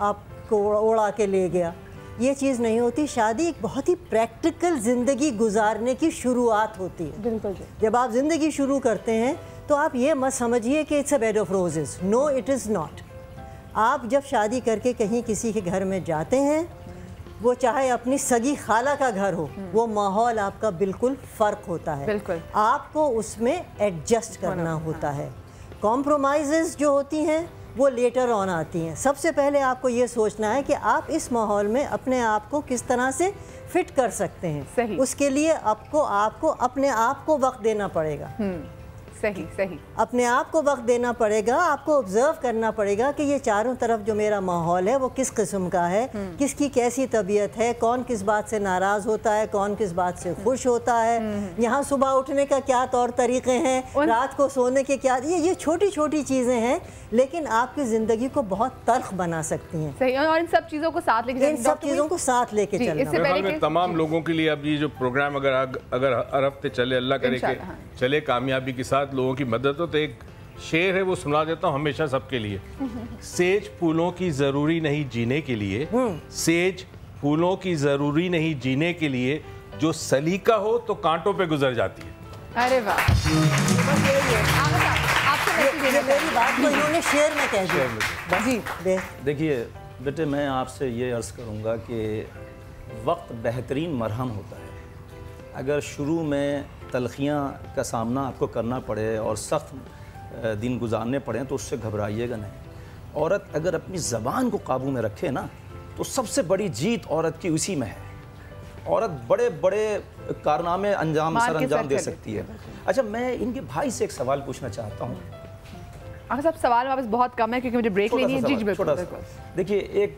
आपको उड़ा के ले गया, ये चीज़ नहीं होती। शादी एक बहुत ही प्रैक्टिकल ज़िंदगी गुजारने की शुरुआत होती है। बिल्कुल। जब आप ज़िंदगी शुरू करते हैं तो आप ये मत समझिए कि it's a bed of roses, no it is not. आप जब शादी करके कहीं किसी के घर में जाते हैं, वो चाहे अपनी सगी खाला का घर हो, वो माहौल आपका बिल्कुल फ़र्क होता है। बिल्कुल। आपको उसमें एडजस्ट करना होता है। कॉम्प्रोमाइज़ जो होती हैं वो लेटर ऑन आती हैं। सबसे पहले आपको ये सोचना है कि आप इस माहौल में अपने आप को किस तरह से फिट कर सकते हैं। सही। उसके लिए आपको अपने आप को वक्त देना पड़ेगा। सही सही। अपने आप को वक्त देना पड़ेगा, आपको ऑब्जर्व करना पड़ेगा कि ये चारों तरफ जो मेरा माहौल है वो किस किस्म का है, किसकी कैसी तबीयत है, कौन किस बात से नाराज़ होता है, कौन किस बात से खुश होता है, यहाँ सुबह उठने का क्या तौर तरीक़े हैं, रात को सोने के क्या, ये छोटी छोटी चीज़ें हैं लेकिन आपकी ज़िंदगी को बहुत तल्ख़ बना सकती हैं। सही। और इन सब चीज़ों को साथ लेके, इन सब चीज़ों को साथ लेके चलना। तमाम लोगों के लिए अब ये जो प्रोग्राम अगर हर हफ्ते चले, अल्लाह करे कि चले कामयाबी के साथ, लोगों की मदद हो, तो एक शेर है वो सुना देता हूँ हमेशा सबके लिए। सेज फूलों की ज़रूरी नहीं जीने के लिए, सेज फूलों की ज़रूरी नहीं जीने के लिए, जो सलीका हो तो कांटों पे गुजर जाती है। अरे वाह, मेरी बात तो इन्होंने शेर में कह दिया। जी देखिए बेटे, मैं आपसे ये अर्ज़ करूँगा कि वक्त बेहतरीन मरहम होता है। अगर शुरू में तलखियाँ का सामना आपको करना पड़े और सख्त दिन गुजारने पड़े तो उससे घबराइएगा नहीं। औरत अगर अपनी ज़बान को काबू में रखे ना, तो सबसे बड़ी जीत औरत की उसी में है। औरत बड़े बड़े कारनामे सर अंजाम दे सकती है। अच्छा, मैं इनके भाई से एक सवाल पूछना चाहता हूँ। अगर सब सवाल वापस बहुत कम है क्योंकि मुझे ब्रेक लेनी है। जी बिल्कुल। देखिए, एक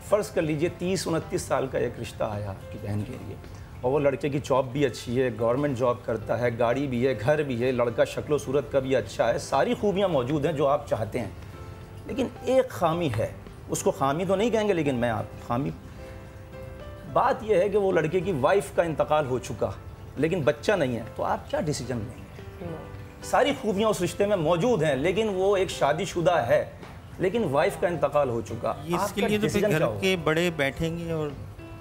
फ़र्ज़ कर लीजिए 30-29 साल का एक रिश्ता आया आपकी बहन के लिए, और वो लड़के की जॉब भी अच्छी है, गवर्नमेंट जॉब करता है, गाड़ी भी है, घर भी है, लड़का शक्लो सूरत का भी अच्छा है, सारी खूबियाँ मौजूद हैं जो आप चाहते हैं। लेकिन एक खामी है, उसको खामी तो नहीं कहेंगे लेकिन मैं आप खामी, बात यह है कि वो लड़के की वाइफ का इंतकाल हो चुका लेकिन बच्चा नहीं है, तो आप क्या डिसीजन लेंगे? सारी खूबियाँ उस रिश्ते में मौजूद हैं लेकिन वो एक शादीशुदा है, लेकिन वाइफ का इंतकाल हो चुका। इसके लिए तो फिर घर के बड़े बैठेंगे और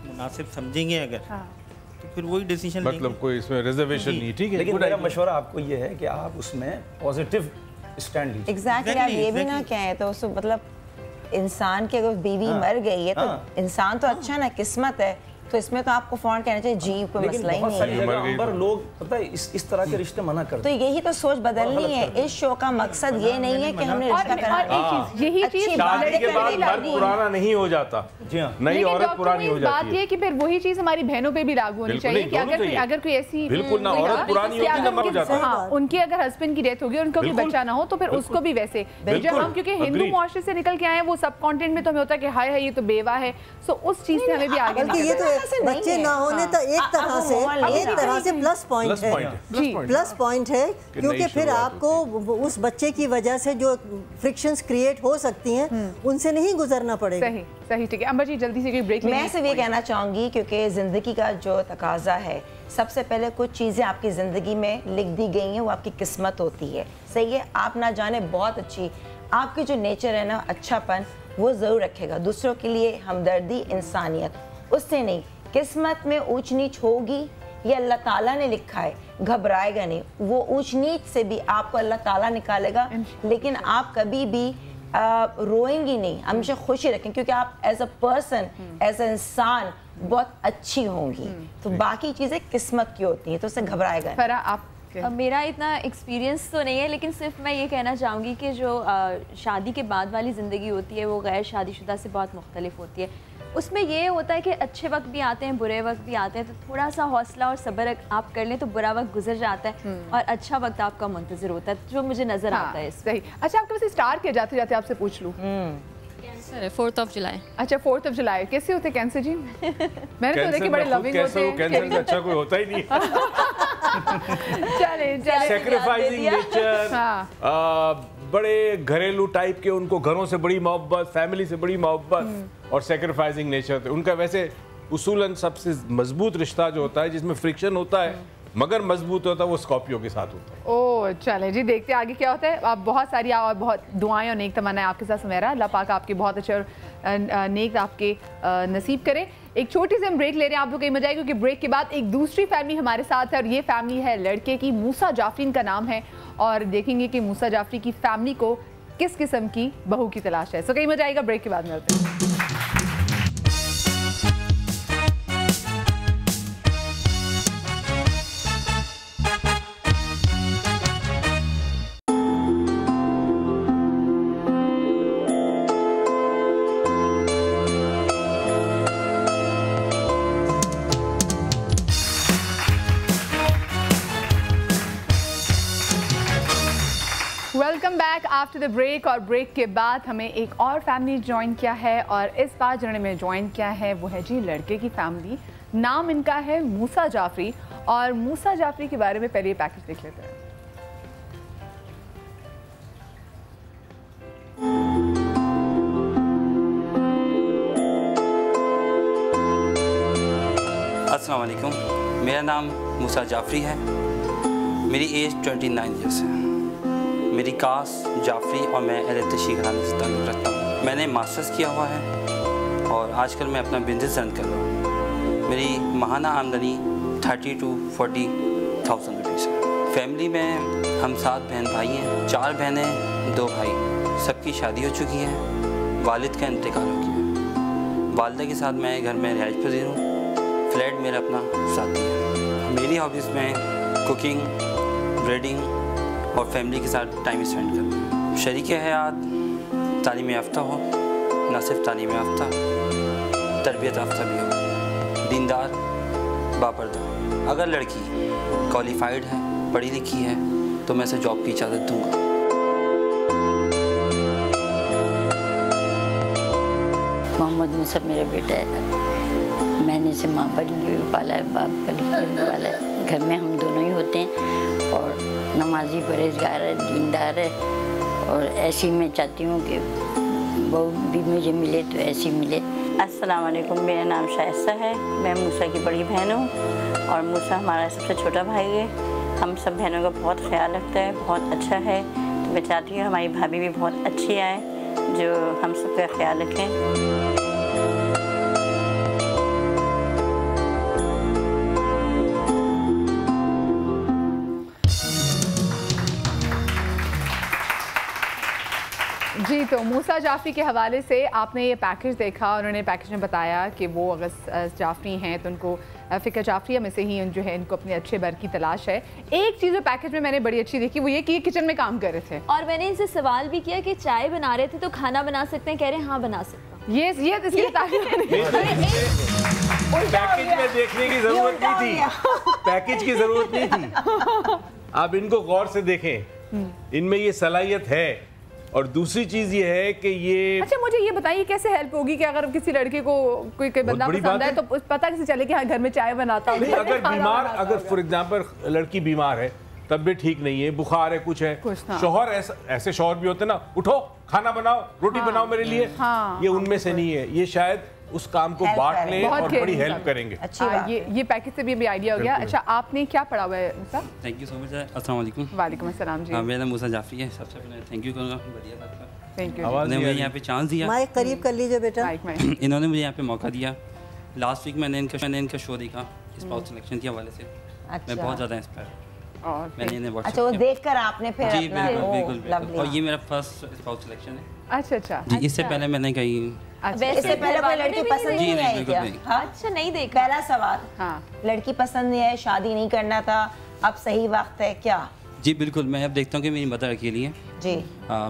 मुनासिब समझेंगे अगर, तो फिर वही डिसीजन लेंगे। मतलब कोई इसमें रिजर्वेशन नहीं, ठीक है। लेकिन मेरा मशवरा आपको ये है कि आप उसमें पॉजिटिव स्टैंड लीजिए। एग्जैक्टली। आप ये भी ना कहें तो उसको, मतलब इंसान की अगर बीवी मर गई है तो इंसान तो अच्छा ना, किस्मत है, तो इसमें तो आपको फौरन कहना चाहिए जी, कोई मसला ही नहीं है। लोग पता है इस तरह के रिश्ते मना करते हैं। तो यही तो सोच बदलनी है। इस शो का मकसद ये नहीं है कि हमने रिश्ता करना, यही चीज शादी के बाद मर्द पुराना नहीं हो जाता, नई औरत पुरानी हो जाती है। बात ये कि फिर वही चीज हमारी बहनों पे भी लागू होनी चाहिए कि अगर कोई ऐसी बिल्कुल ना औरत पुरानी होती ना मर जाता है, उनकी अगर हस्बैंड की डेथ होगी और उनका कोई बच्चा ना हो तो फिर उसको भी वैसे, जब हम क्योंकि हिंदू मुआशरे से निकल के आए हैं, वो सब कंटेंट में तो हमें होता है कि हाय हाय ये तो बेवा है, सो उस चीज से हमें भी आगे बच्चे ना होने तो एक तरह से प्लस पॉइंट है क्योंकि फिर आपको उस बच्चे की वजह से जो फ्रिक्शंस क्रिएट हो सकती हैं उनसे नहीं गुजरना पड़ेगा। सही सही, ठीक है। अम्बर जी जल्दी से कोई ब्रेक मैं सिर्फ ये कहना चाहूँगी क्योंकि ज़िंदगी का जो तकाजा है, सबसे पहले कुछ चीज़ें आपकी ज़िंदगी में लिख दी गई हैं, वो आपकी किस्मत होती है। सही है, आप ना जाने बहुत अच्छी आपकी जो नेचर है ना, अच्छापन, वो ज़रूर रखेगा। दूसरों के लिए हमदर्दी, इंसानियत, उससे नहीं। किस्मत में ऊंच नीच होगी, ये अल्लाह ताला ने लिखा है, घबराएगा नहीं। वो ऊंच नीच से भी आपको अल्लाह ताला निकालेगा, लेकिन आप कभी भी रोएंगी नहीं, हमेशा खुशी रखें क्योंकि आप as a person, as a इंसान बहुत अच्छी होंगी। तो बाकी चीज़ें किस्मत की होती हैं, तो उससे घबराएगा नहीं। आप मेरा इतना एक्सपीरियंस तो नहीं है, लेकिन सिर्फ मैं ये कहना चाहूँगी कि जो शादी के बाद वाली ज़िंदगी होती है वो गैर शादीशुदा से बहुत मुख्तलिफ होती है। उसमें ये होता है कि अच्छे वक्त भी आते हैं, बुरे वक्त भी आते हैं, तो थोड़ा सा हौसला और सब्र आप कर लें तो बुरा वक्त गुजर जाता है और अच्छा वक्त आपका मुंतज़िर होता है, जो मुझे नज़र आता है। सही। अच्छा, आपके वैसे स्टार के जाते जाते आपसे पूछ लूँ, कैंसर है 4 जुलाई। अच्छा 4 जुलाई, कैसे होते कैंसर जी? मैंने तो देखी बड़े लविंग होते हैं। कैंसर से अच्छा कोई होता ही नहीं। चले सैक्रिफाइसिंग नेचर, बड़े घरेलू टाइप के, उनको घरों से बड़ी मोहब्बत, फैमिली से बड़ी मोहब्बत और सैक्रिफाइसिंग नेचर थे उनका। वैसे उसूलन सबसे मजबूत रिश्ता जो होता है जिसमें फ्रिक्शन होता है मगर मजबूत होता है वो स्कॉर्पियो के साथ होता है। ओह चले जी, देखते हैं आगे क्या होता है। आप बहुत सारी और बहुत दुआएं और नेक तमन्नाएं आपके साथ सुमेरा, अल्लाह पाक आपके बहुत अच्छे और नेक आपके नसीब करे। एक छोटी सी हम ब्रेक ले रहे हैं, आप लोग कहीं मजा आएगी क्योंकि ब्रेक के बाद एक दूसरी फैमिली हमारे साथ है और ये फैमिली है लड़के की, मूसा जाफरी का नाम है, और देखेंगे कि मूसा जाफरी की फैमिली को किस किस्म की बहू की तलाश है। सो कहीं मजा आएगा, ब्रेक के बाद मिलते हैं। Welcome back after the break. और ब्रेक के बाद हमें एक और फैमिली ज्वाइन किया है और इस बार जिन्होंने में ज्वाइन किया है वो है जी लड़के की फैमिली। नाम इनका है मूसा जाफरी, और मूसा जाफरी के बारे में पहले ये पैकेज देख लेते हैं। अस्सलाम वालेकुम, मेरा नाम मूसा जाफरी है, मेरी एज 29 ईयर्स है, मेरी कास्ट जाफरी और मैं एलतशी घराने से ताल्लुक़ रखता हूँ। मैंने मास्टर्स किया हुआ है और आजकल मैं अपना बिजनेस रन कर रहा हूँ। मेरी माहाना आमदनी 30 to 40,000 रुपीज़ है। फैमिली में हम 7 बहन भाई हैं, 4 बहनें 2 भाई। सबकी शादी हो चुकी है, वालिद का इंतकाल हो गया है। वालिदा के साथ मैं घर में रिहाइश पज़ीर हूँ, फ्लैट मेरा अपना साथी है। मेरी हॉबीज़ में कुकिंग, ब्रीडिंग और फैमिली के साथ टाइम स्पेंड करना। शरीक हयात तालीम याफ्ता हो, न सिर्फ तालीम याफ्ता, तरबियत याफ्ता भी हो, दीनदार, बापर्दा। अगर लड़की क्वालिफाइड है, पढ़ी लिखी है तो मैं उसे जॉब की इजाज़त दूंगा। मोहम्मद मुसब मेरा बेटा है, मैंने इसे माँ पर लिए पाला है, बाप पर लिए पाला है। घर में हम दोनों ही होते हैं और नमाजी, परहेजगार है, दीनदार है, और ऐसी मैं चाहती हूँ कि बहू भी मुझे मिले तो ऐसी मिले। अस्सलाम वालेकुम, मेरा नाम शाइस्ता है, मैं मूसा की बड़ी बहन हूँ और मूसा हमारा सबसे छोटा भाई है। हम सब बहनों का बहुत ख्याल रखता है, बहुत अच्छा है। तो मैं चाहती हूँ हमारी भाभी भी बहुत अच्छी आए जो हम सब का ख्याल रखें। जी, तो मूसा जाफरी के हवाले से आपने ये पैकेज देखा, उन्होंने पैकेज में बताया कि वो अगर जाफरी हैं तो उनको फ़िक्र जाफरिया में से ही जो है इनको अपने अच्छे बर की तलाश है। एक चीज़ पैकेज में मैंने बड़ी अच्छी देखी वो ये कि ये किचन में काम कर रहे थे, और मैंने इनसे सवाल भी किया कि चाय बना रहे थे तो खाना बना सकते हैं, कह रहे हैं हाँ बना सकता हूँ। ये इसलिए पैकेज में देखने की जरूरत नहीं थी, पैकेज की जरूरत नहीं थी। आप इनको गौर से देखें, इनमें ये सलाहियत है। और दूसरी चीज ये है कि ये, अच्छा मुझे ये बताइए कैसे हेल्प होगी कि अगर किसी लड़के को कोई बंदा पसंद है तो पता कैसे चले कि हाँ घर में चाय बनाता हूँ। अगर बीमार, अगर फॉर एग्जांपल लड़की बीमार है, तबीयत ठीक नहीं है, बुखार है, कुछ है, शौहर ऐसे शौहर भी होते ना, उठो खाना बनाओ, रोटी बनाओ मेरे लिए, ये उनमें से नहीं है। ये शायद उस काम को बांट लें और बड़ी हेल्प करेंगे। ये पैकेज से भी आइडिया हो गया। अच्छा आपने क्या पढ़ा हुआ है Musa? Thank you so much. अस्सलाम वालेकुम। वालेकुम अस्सलाम जी। मेरा मूसा जाफरी है। सबसे पहले थैंक यू करूँगा, बढ़िया था, थैंक यू। इन्होंने मुझे यहाँ पे चांस दिया, माइक करीब कर लीजिए बेटा। इन्होंने मुझे यहाँ पे मौका दिया। लास्ट वीक मैंने इनका शो देखा स्पाउस सिलेक्शन के हवाले से, मैं बहुत ज़्यादा इंस्पायर। मैंने इन्हें अच्छा वो देखकर आपने फिर जी बिल्कुल। और ये मेरा फर्स्ट स्पाउस सिलेक्शन है। अच्छा जी, इससे पहले मैंने कहीं इससे पहले कोई लड़की पसंद नहीं आई क्या? अच्छा नहीं देखा। पहला सवाल, लड़की पसंद नहीं है, शादी नहीं करना था, अब सही वक्त है क्या? जी बिल्कुल। मैं अब देखता हूँ कि मेरी मदर अकेली है जी,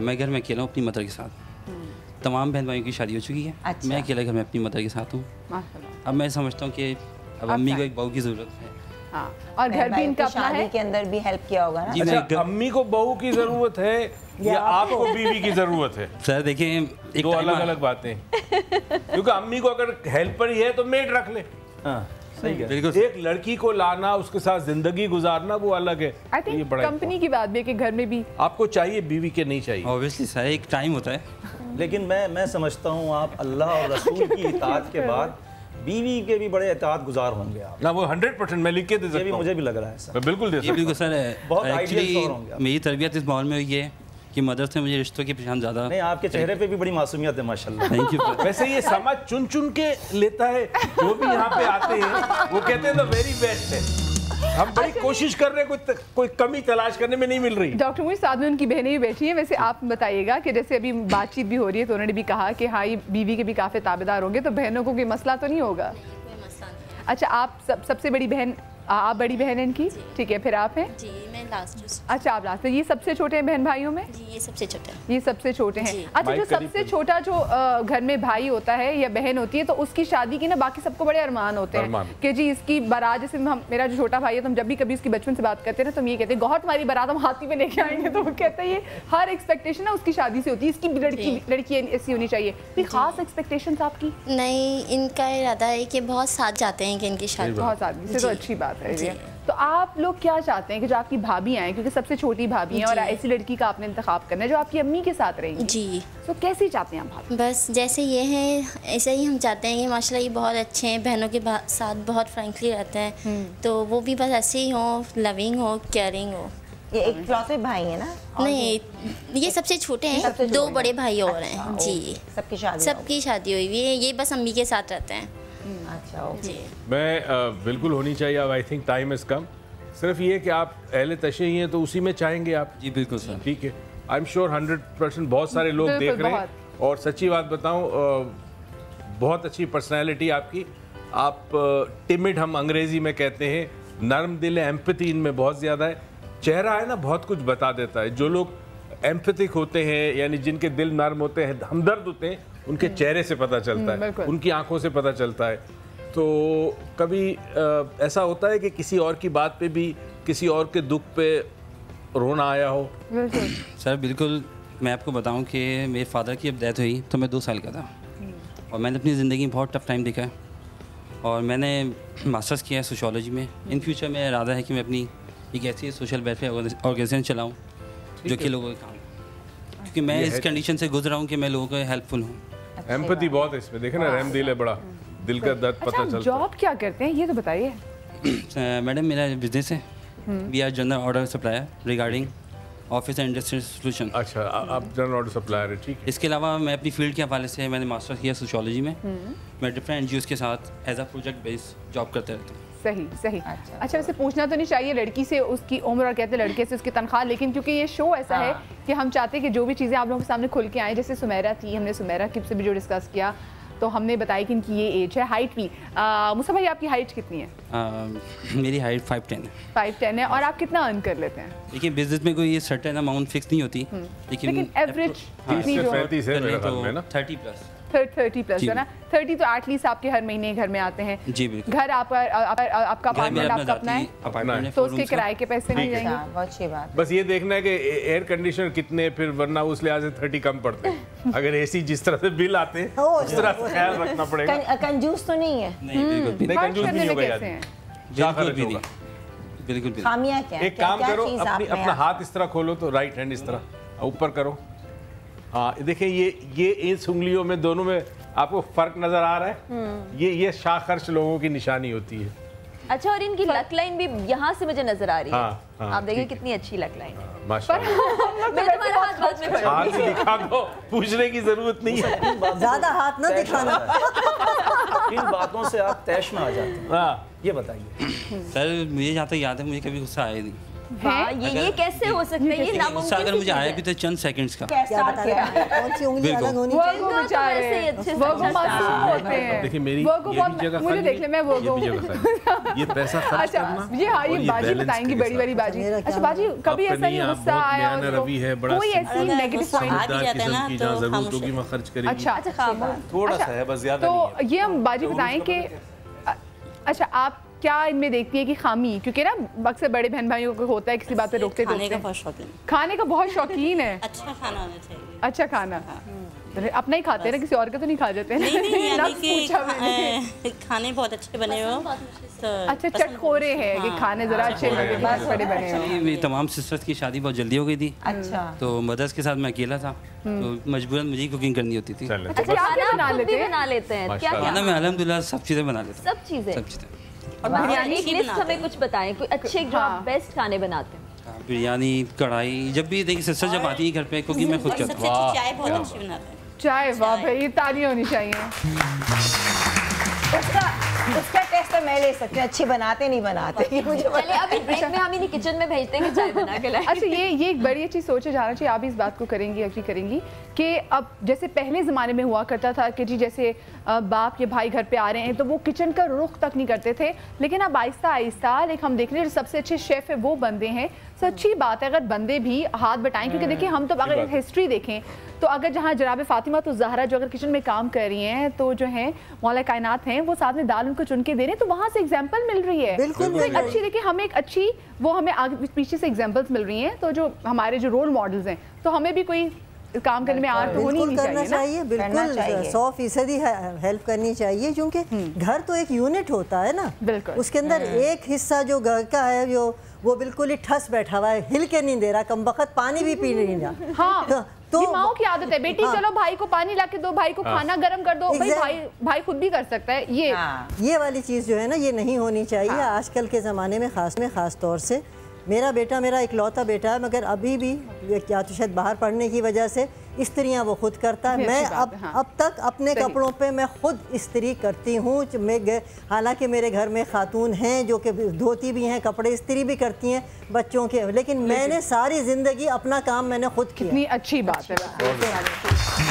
मैं घर में अकेला हूँ अपनी मदर के साथ। तमाम बहन भाइयों की शादी हो चुकी है। अच्छा। मैं अकेले घर में अपनी मदर के साथ हूँ। अब मैं समझता हूँ कि अब अम्मी को एक बहू की ज़रूरत है। हाँ, और घर भी इनका अपना है। के अंदर भी हेल्प किया होगा ना। अच्छा, अम्मी को बहू की ज़रूरत है या आपको बीवी की ज़रूरत है? सर देखिए, दो अलग अलग बातें। क्योंकि अम्मी को अगर हेल्पर ही है तो मेड रख ले। सही है। बिल्कुल। एक लड़की को लाना, उसके साथ जिंदगी गुजारना, वो अलग है। आई थिंक कंपनी की बात भी है कि घर में भी आपको चाहिए, बीवी के नहीं चाहिए। ऑब्वियसली सर, एक टाइम होता है। लेकिन मैं समझता हूँ आप अल्लाह और रसूल की इताअत के बाद बीवी के भी बड़े इताअत गुजार होंगे आप ना। वो 100% मैं लिख के दे सकता हूँ। मुझे भी लग रहा है सर। मैं बिल्कुल दे सकता हूँ। बिल्कुल सर, बहुत एक्चुअली मेरी तरबियत इस माहौल में हुई है कि मदर से मुझे रिश्तों की पहचान ज़्यादा। नहीं, आपके चेहरे पे भी बड़ी मासूमियत है माशाल्लाह। Thank you. वैसे ये समाज चुन चुन के लेता है, जो भी यहाँ पे आते हैं वो कहते हैं तो वेरी बेस्ट है। हम बड़ी कोशिश कर रहे हैं, कोई कमी तलाश करने में नहीं मिल रही। डॉक्टर मुझे साथ में उनकी बहनें भी बैठी हैं। वैसे आप बताइएगा कि जैसे अभी बातचीत भी हो रही है तो उन्होंने भी कहा कि हाँ, ये बीवी के भी काफ़ी ताबेदार होंगे, तो बहनों को कोई मसला तो नहीं होगा? अच्छा, आप सबसे बड़ी बहन, आप बड़ी बहन है इनकी? ठीक है, फिर आप हैं? जी, मैं लास्ट। अच्छा, आप लास्ट। ये सबसे छोटे हैं बहन भाइयों में? जी, ये सबसे छोटे हैं। ये सबसे छोटे हैं। अच्छा, जो सबसे छोटा जो घर में भाई होता है या बहन होती है, तो उसकी शादी की ना बाकी सबको बड़े अरमान होते हैं कि जी इसकी बारात, जैसे मेरा जो छोटा भाई है, तो हम जब भी कभी उसकी बचपन से बात करते हैं ना, तो हम ये कहते हैं गौहर तुम्हारी बारात हम हाथी में लेके आएंगे। तो वो कहते हैं ये हर एक्सपेक्टेशन ना उसकी शादी से होती है, इसकी लड़की ऐसी होनी चाहिए। कोई खास एक्सपेक्टेशन आपकी? नहीं, इनका इरादा है कि बहुत साथ जाते हैं कि इनकी शादी। बहुत साथ से तो अच्छी बात है। तो आप लोग क्या चाहते हैं कि जो आपकी भाभी आए, क्योंकि सबसे छोटी भाभी हैं और ऐसी लड़की का आपने इंतखाब करना है जो आपकी अम्मी के साथ रहेगी? जी। तो कैसे चाहते हैं आप भाभी? बस जैसे ये हैं ऐसे ही हम चाहते हैं कि माशाल्लाह ये बहुत अच्छे हैं, बहनों के साथ बहुत फ्रेंकली रहते हैं, तो वो भी बस ऐसे ही हो, लविंग हो, केयरिंग हो। ये एक लौते भाई है ना? नहीं, ये सबसे छोटे हैं, 2 बड़े भाई और हैं। जी, सबकी शादी हुई हुई है, ये बस अम्मी के साथ रहते हैं। अच्छा, जी। मैं बिल्कुल होनी चाहिए। अब I think time is come. सिर्फ ये कि आप अहले तशरीह हैं तो उसी में चाहेंगे आप? जी बिल्कुल सर। ठीक है, आई एम श्योर 100% बहुत सारे लोग देख रहे हैं। और सच्ची बात बताऊं, बहुत अच्छी पर्सनैलिटी आपकी। आप टिमिड हम अंग्रेज़ी में कहते हैं, नर्म दिल है, एम्पैथी इनमें बहुत ज़्यादा है। चेहरा है ना, बहुत कुछ बता देता है। जो लोग एम्पैथिक होते हैं, यानी जिनके दिल नर्म होते हैं, हमदर्द होते हैं, उनके चेहरे से पता चलता है, उनकी आंखों से पता चलता है। तो कभी ऐसा होता है कि किसी और की बात पे भी, किसी और के दुख पे रोना आया हो? सर बिल्कुल। मैं आपको बताऊं कि मेरे फादर की अब डेथ हुई तो मैं 2 साल का था, और मैंने अपनी ज़िंदगी में बहुत टफ टाइम देखा है, और मैंने मास्टर्स किया है सोशियोलॉजी में। इन फ्यूचर मेरा इरादा है कि मैं अपनी एक ऐसी सोशल वेलफेयर ऑर्गेनाइजेशन चलाऊँ जो कि लोगों के काम, क्योंकि मैं इस कंडीशन से गुजरा हूँ कि मैं लोगों को हेल्पफुल हूँ। एम्पैथी बहुत है इसमें, देखे ना, रहम दिल है, बड़ा दिल का दर्द पता चलता है। जॉब क्या करते हैं ये तो बताइए? मैडम मेरा बिजनेस है, we are general order supplier regarding office and industrial solution. अच्छा, आप जनरल ऑर्डर सप्लायर है, ठीक है। इसके अलावा मैं अपनी फील्ड के हवाले से मैंने मास्टर्स किया सोशियोलॉजी में। मैं डिफरेंट एनजीओज़ के साथ as a project base job करते रहता हूँ। सही। अच्छा, वैसे पूछना तो नहीं चाहिए लड़की से उसकी उम्र और कहते लड़के से उसकी तनख्वाह, लेकिन क्योंकि ये शो ऐसा है कि हम चाहते हैं कि जो भी चीज़ें आप लोगों के सामने खुल के आए, जैसे सुमेरा थी, हमने सुमेरा की से भी जो डिस्कस किया, तो हमने बताया कि इनकी ये एज है। हाइट भी, मुसा भाई आपकी हाइट कितनी है? मेरी हाइट 5'10" है। 5'10" है। और आप कितना अर्न कर लेते हैं? देखिए, बिजनेस में कोई ये सर्टेन अमाउंट फिक्स नहीं होती, लेकिन एवरेज 30 से 30+। 30+ है ना? 30 तो एटलीस्ट आपके हर महीने घर में आते हैं। जी बिल्कुल। घर आपका अपार्टमेंट आपका अपना है, तो उसके किराए के पैसे नहीं जाएंगे। बहुत अच्छी बात। बस ये देखना है कि एयर कंडीशनर कितने, फिर वरना उस लिहाज से 30 कम पड़ते हैं। अगर एसी जिस तरह से बिल आते हैं उस तरह से ख्याल रखना पड़ेगा। कंजूस तो नहीं है? नहीं बिल्कुल कंजूस नहीं होगा। बिल्कुल। खामियां क्या? एक काम करो, अपना हाथ इस तरह खोलो, तो राइट हैंड इस तरह ऊपर करो। हाँ, देखिए ये इस उंगलियों में दोनों में आपको फर्क नजर आ रहा है? ये शाखर्श लोगों की निशानी होती है। अच्छा, और इनकी लक लाइन भी यहाँ से मुझे नजर आ रही है। हाँ, आप देखिए कितनी अच्छी लक लाइन है। माशाल्लाह। मैं तुम्हारा हाथ बाद में पकड़ूंगी। हाथ से दिखा दो, पूछने की जरूरत नहीं है। ज्यादा हाथ ना दिखाना। किन बातों से आप तैश में आ जाते हैं? ये बताइए। सर मुझे जहाँ तक याद है, मुझे कभी गुस्सा आया नहीं। ये कैसे हो सकता है? ये नामुमकिन अगर मुझे आया भी तो चंद सेकंड्स का देखिए मेरी मुझे देख ले मैं वो ये पैसा खर्च करना ये बाजी बताएंगी बड़ी बड़ी बाजी। अच्छा बाजी कभी ऐसा नहीं गुस्सा आया रवि है बड़ा कोई ऐसी नेगेटिव पॉइंट किस्म की जहाँ जरूरत होगी वहाँ खर्च करेगी। अच्छा थोड़ा सा है बस, ज्यादा नहीं है। तो ये हम बाजी बताएं कि अच्छा आप क्या इनमें देखती है कि खामी, क्योंकि ना अक्सर बड़े बहन भाइयों को होता है किसी बात पे रोकते खाने का बहुत शौकीन, खाने का बहुत शौकीन है। अच्छा खाना होना चाहिए। अच्छा खाना अपना ही खाते हैं ना, किसी और का तो नहीं खा जाते हैं। नहीं खाने बहुत अच्छे बने हो तो अच्छा चटखोरे हैं कि खाने जरा अच्छे लगे, बड़े बने हो। मेरी तमाम सिस्टर्स की शादी बहुत जल्दी हो गई थी। अच्छा तो मदर्स के साथ मैं अकेला था तो मजबूरन मुझे कुकिंग करनी होती थी। बना लेते हैं क्या? खाना मैं अल्हम्दुलिल्लाह सब चीज़ें बना लेता हूँ। सब चीज़ें और बिरयानी की लिस्ट हमें कुछ बताएं, कोई अच्छे जो आप बेस्ट खाने बनाते हैं। बिरयानी, कढ़ाई, जब भी देखिए सिस्टर जब आती है घर पे कुकिंग मैं खुद करता हूँ। चाय बहुत अच्छी बनाते हैं। चाय वाह भाई, ताली होनी चाहिए। उसका टेस्ट तो मैं ले सकती हूँ, अच्छी बनाते नहीं बनाते मुझे। चलिए अभी ब्रेक में हम इन्हें किचन में भेजते हैं चाय बना के लाएं। अच्छा ये एक बड़ी अच्छी सोच है, जाना चाहिए। आप इस बात को करेंगी एग्री करेंगी कि अब जैसे पहले ज़माने में हुआ करता था कि जी जैसे बाप या भाई घर पे आ रहे हैं तो वो किचन का रुख तक नहीं करते थे, लेकिन अब आहिस्ता आहिस्ता लाइक हम देख रहे हैं जो सबसे अच्छे शेफ़ है वो बंदे हैं। तो अच्छी बात है अगर बंदे भी हाथ बटाएं, क्योंकि देखिए हम तो अगर हिस्ट्री देखें तो अगर जहाँ जनाब फातिमा तो ज़हरा जो अगर किचन में काम कर रही हैं तो जो है मौला कायनात हैं वो साथ में दाल उनको चुन के दे रहे हैं, तो वहाँ से एग्जाम्पल मिल रही है। बिल्कुल तो अच्छी देखिए हमें एक अच्छी वो हमें आगे पीछे से एग्जाम्पल्स मिल रही हैं, तो जो हमारे जो रोल मॉडल्स हैं तो हमें भी कोई काम करने में आर्ट होनी नहीं चाहिए। बिल्कुल 100% हेल्प करनी चाहिए, क्योंकि घर तो एक यूनिट होता है ना। बिल्कुल उसके अंदर एक हिस्सा जो घर का है जो वो बिल्कुल ही ठस बैठा हुआ है, हिल के नहीं दे रहा, कम वक्त पानी भी पी नहीं रहा। हाँ तो माओ की आदत है बेटी चलो भाई को पानी ला के दो, भाई को खाना गर्म कर दो, भाई खुद भी कर सकता है। ये वाली चीज़ जो है ना ये नहीं होनी चाहिए आजकल के ज़माने में ख़ास तौर से। मेरा बेटा मेरा इकलौता बेटा है, मगर अभी भी या तो शायद बाहर पढ़ने की वजह से इस्त्रियाँ वो खुद करता है। मैं अब तक अपने कपड़ों पे मैं खुद इस्त्री करती हूँ। हालांकि मेरे घर में खातून हैं जो कि धोती भी हैं, कपड़े इस्त्री भी करती हैं बच्चों के, लेकिन मैंने सारी ज़िंदगी अपना काम मैंने खुद किया। कितनी अच्छी बात है।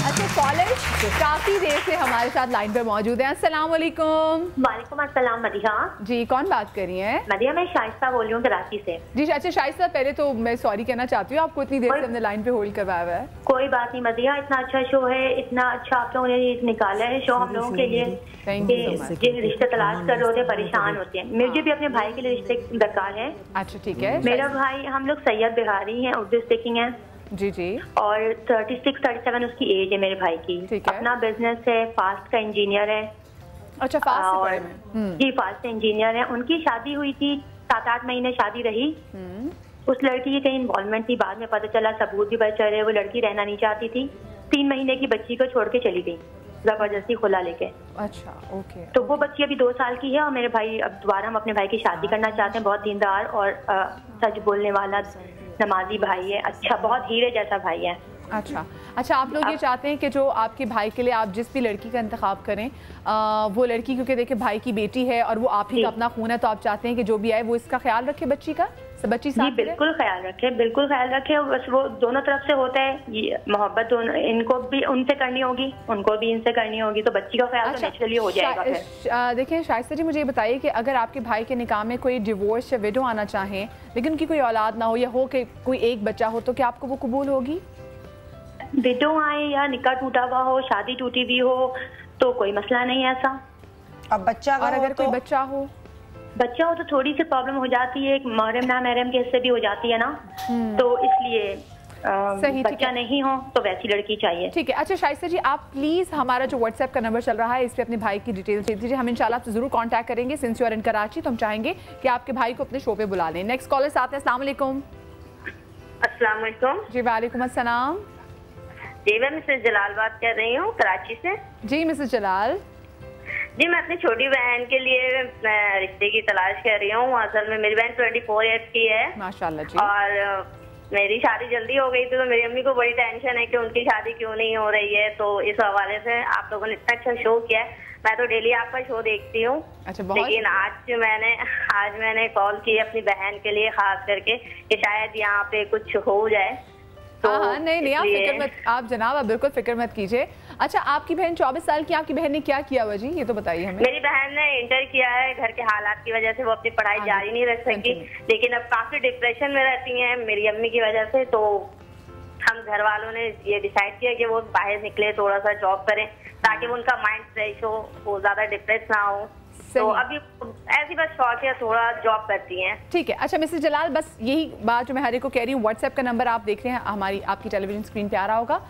अच्छा कॉलेज काफ़ी देर से हमारे साथ लाइन पर मौजूद है। अस्सलाम वालेकुम। वालेकुम अस्सलाम मदिहा जी, कौन बात कर रही हैं? मदिहा मैं शाइस्ता बोल रही हूँ कराची से। जी अच्छा शाइस्ता, पहले तो मैं सॉरी कहना चाहती हूँ आपको इतनी देर से हमने लाइन पे होल्ड करवाया हुआ है। कोई बात नहीं मदिहा, इतना अच्छा शो है, इतना अच्छा आप लोगों ने निकाला है शो हम लोगों के लिए। जिन रिश्ते तलाश कर रहे होते हैं परेशान होते हैं, मुझे भी अपने भाई के लिए रिश्ते दरकार है। अच्छा ठीक है। मेरा भाई, हम लोग सैयद बिहारी हैं, उर्दू स्पीकिंग है जी जी, और 36-37 उसकी एज है मेरे भाई की। अपना बिजनेस है, फास्ट का इंजीनियर है। अच्छा फास्ट जी फास्ट इंजीनियर है। उनकी शादी हुई थी, 7-8 महीने शादी रही। उस लड़की की कहीं इन्वॉल्वमेंट थी, बाद में पता चला, सबूत भी पता चले, वो लड़की रहना नहीं चाहती थी। 3 महीने की बच्ची को छोड़ के चली गई जबरदस्ती खुला लेके। अच्छा ओके। तो वो बच्ची अभी 2 साल की है और मेरे भाई अब दोबारा हम अपने भाई की शादी करना चाहते हैं। बहुत दीनदार और सच बोलने वाला नमाजी भाई है, अच्छा बहुत हीरे जैसा भाई है। अच्छा आप लोग ये चाहते हैं कि जो आपके भाई के लिए आप जिस भी लड़की का इंतखाब करें वो लड़की, क्योंकि देखिए भाई की बेटी है और वो आप ही का अपना खून है, तो आप चाहते हैं कि जो भी आए वो इसका ख्याल रखे बच्ची का, बच्ची साथ बिल्कुल ख्याल रखे, बिल्कुल ख्याल रखे। बस वो दोनों तरफ से होता है, ये मोहब्बत दोनों, इनको भी उनसे करनी होगी, उनको भी इनसे करनी होगी, तो बच्ची का ख्याल तो नेचुरली हो जाएगा। देखिए शाइस्ता जी मुझे ये बताइए कि अगर आपके भाई के निकाह में कोई डिवोर्स या विडो आना चाहें लेकिन उनकी कोई औलाद ना हो या हो कि कोई एक बच्चा हो, तो क्या आपको वो कबूल होगी? विडो आए या निकाह टूटा हुआ हो, शादी टूटी हुई हो, तो कोई मसला नहीं है ऐसा। अब बच्चा और अगर कोई बच्चा हो तो थोड़ी सी प्रॉब्लम हो जाती है, महरम ना महरम के हिस्से भी हो जाती है ना, तो इसलिए सही बच्चा नहीं हो तो वैसी लड़की चाहिए। ठीक है। अच्छा शाइस्ता जी आप प्लीज हमारा जो व्हाट्सएप का नंबर चल रहा है इस पे अपने भाई की डिटेल्स दे दीजिए, हम इंशाल्लाह आपसे जरूर कांटेक्ट करेंगे। Since you are in Karachi तो हम चाहेंगे कि आपके भाई को अपने शो पे बुला लें। नेक्स्ट कॉलर साथ हैं। अस्सलाम वालेकुम। अस्सलाम वालेकुम। जी वालेकुम अस्सलाम। जी मैं मिसेस जलाल बात कर रही हूँ कराची से। जी मिसेस जलाल। जी मैं अपनी छोटी बहन के लिए रिश्ते की तलाश कर रही हूँ। असल में मेरी बहन 24 ईयर्स की है माशाल्लाह जी, और मेरी शादी जल्दी हो गई थी तो मेरी अम्मी को बड़ी टेंशन है कि उनकी शादी क्यों नहीं हो रही है। तो इस हवाले से आप लोगों ने इतना अच्छा शो किया है। मैं तो डेली आपका शो देखती हूँ। अच्छा, लेकिन आज मैंने कॉल की अपनी बहन के लिए खास करके कि शायद यहाँ पे कुछ हो जाए। तो हाँ, नहीं आप फिक्र मत, आप जनाब आप बिल्कुल फिक्र मत कीजिए। अच्छा, आपकी बहन 24 साल की, आपकी बहन ने क्या किया हुआ जी, ये तो बताइए हमें। मेरी बहन ने इंटर किया है, घर के हालात की वजह से वो अपनी पढ़ाई जारी नहीं रख सकी, लेकिन अब काफी डिप्रेशन में रहती हैं मेरी अम्मी की वजह से। तो हम घर वालों ने ये डिसाइड किया कि वो बाहर निकले, थोड़ा सा जॉब करें ताकि उनका माइंड फ्रेश हो, वो ज्यादा डिप्रेस ना हो। तो अभी ऐसी बस शौक है, थोड़ा जॉब करती हैं। ठीक है। अच्छा मिसेस जलाल, बस यही बात जो मैं हर एक को कह रही हूँ, व्हाट्सएप का नंबर आप देख रहे हैं आपकी टेलीविजन स्क्रीन पे आ रहा होगा,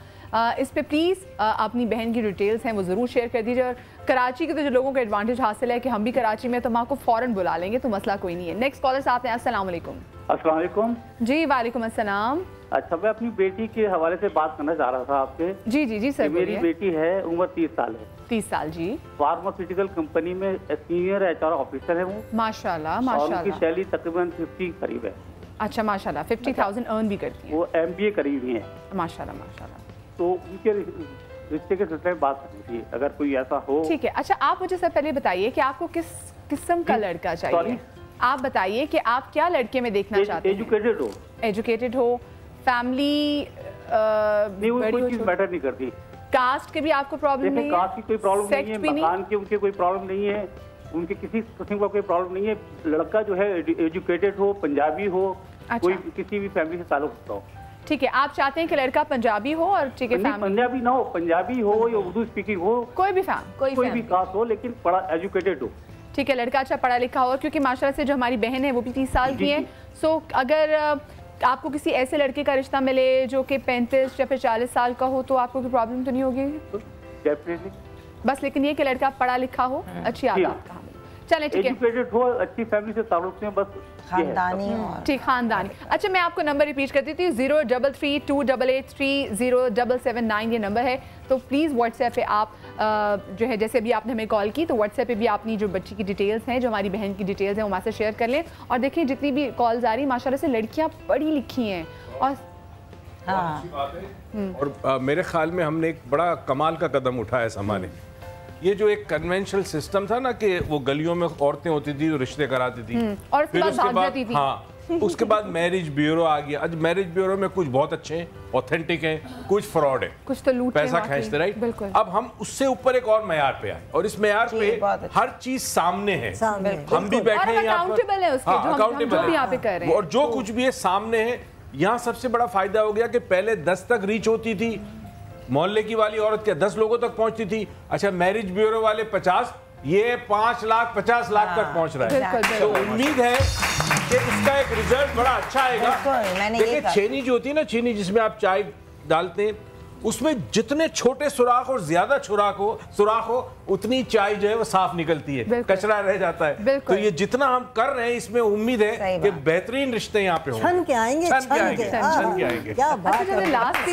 इस पे प्लीज़ अपनी बहन की डिटेल्स हैं वो ज़रूर शेयर कर दीजिए। और कराची के तो जो लोगों को एडवांटेज हासिल है कि हम भी कराची में, तो हम आपको फ़ौरन बुला लेंगे, तो मसला कोई नहीं है। नेक्स्ट कॉलर साथ हैं। अस्सलाम वालेकुम। अस्सलाम वालेकुम जी। वालेकुम अस्सलाम। अच्छा, मैं अपनी बेटी के हवाले से बात करना चाह रहा था आपसे। जी सर। मेरी बेटी है, उम्र 30 साल है। 30 साल जी। फार्मास्यूटिकल कंपनी में सीनियर HR ऑफिसर है वो। माशाल्लाह और माशाल्लाह। उनकी सैलरी तकरीबन 50 करीब है। अच्छा माशाल्लाह, 50,000 अर्न भी करती है। वो MBA करी हुई है। माशाल्लाह माशाल्लाह। तो उनके रिश्ते के सिलसिले में बात करनी थी, अगर कोई ऐसा हो। ठीक है। अच्छा, आप मुझे सर पहले बताइए कि आपको किस किस्म का लड़का चाहिए। आप बताइए कि आप क्या लड़के में देखना चाहते हैं। एजुकेटेड हो। एजुकेटेड हो, फैमिली कोई चीज मैटर नहीं करती। कास्ट के भी आपको प्रॉब्लम नहीं है? कास्ट की कोई प्रॉब्लम नहीं है, मकान की उनके कोई प्रॉब्लम नहीं है, उनके किसी किस्म का कोई प्रॉब्लम नहीं है। लड़का जो है एजुकेटेड हो, पंजाबी हो, कोई किसी भी फैमिली से ताल्लुक रखता हो। ठीक है, आप चाहते हैं कि लड़का पंजाबी हो और ठीक है पंजाबी ना हो, पंजाबी हो या उर्दू स्पीकिंग हो, कोई भी कास्ट हो, लेकिन पढ़ा एजुकेटेड हो। ठीक है, लड़का अच्छा पढ़ा लिखा हो, क्योंकि माशाल्लाह से जो हमारी बहन है वो भी 30 साल की है। सो अगर आपको किसी ऐसे लड़के का रिश्ता मिले जो कि 35 या फिर 40 साल का हो, तो आपको कोई प्रॉब्लम तो नहीं होगी? डेफिनेटली। बस लेकिन ये कि लड़का पढ़ा लिखा हो, अच्छी आदत का, चले ठीक है, एजुकेटेड हो, अच्छी फैमिली से ताल्लुक से, बस खानदानी। ठीक, खानदानी। अच्छा, मैं आपको नंबर रिपीट कर देती हूँ, 033288307779 ये नंबर है। तो प्लीज़ व्हाट्सएप पे आप जो है, जैसे अभी आपने हमें कॉल की, तो व्हाट्सएप पे भी अपनी जो बच्ची की डिटेल्स हैं, जो हमारी बहन की डिटेल्स हैं, वो हमारे से शेयर कर लें। और देखिए जितनी भी कॉल्स आ रही माशाल्लाह से लड़कियाँ पढ़ी लिखी हैं। और और मेरे ख्याल में हमने एक बड़ा कमाल का कदम उठाया समाने। ये जो एक कन्वेंशनल सिस्टम था ना कि वो गलियों में औरतें होती थी, रिश्ते कराती थी, और फिर उसके बाद हाँ उसके बाद मैरिज ब्यूरो आ गया। आज मैरिज ब्यूरो में कुछ बहुत अच्छे हैं, ऑथेंटिक हैं, कुछ फ्रॉड है, कुछ तो लूट पैसा खींचते, राइट। अब हम उससे ऊपर एक और मयार पे आए, और इस मयार पे हर चीज सामने है। हम भी बैठे हैं यहाँ पर, अकाउंटेबल है, और जो कुछ भी है सामने है। यहाँ सबसे बड़ा फायदा हो गया कि पहले 10 तक रीच होती थी, मोहल्ले की वाली औरत क्या 10 लोगों तक पहुंचती थी। अच्छा, मैरिज ब्यूरो वाले 50, ये 5 लाख 50 लाख तक पहुंच रहा है। तो उम्मीद है कि इसका एक रिजल्ट बड़ा अच्छा आएगा। देखिए चीनी जो होती है ना, चीनी जिसमें आप चाय डालते हैं, उसमें जितने छोटे सुराख और ज्यादा सुराख हो उतनी चाय जो है वो साफ निकलती है, कचरा रह जाता है। तो ये जितना हम कर रहे हैं, इसमें उम्मीद है कि बेहतरीन रिश्ते यहाँ पे होंगे। छन के आएंगे, छन के आएंगे। क्या बात है, लास्ट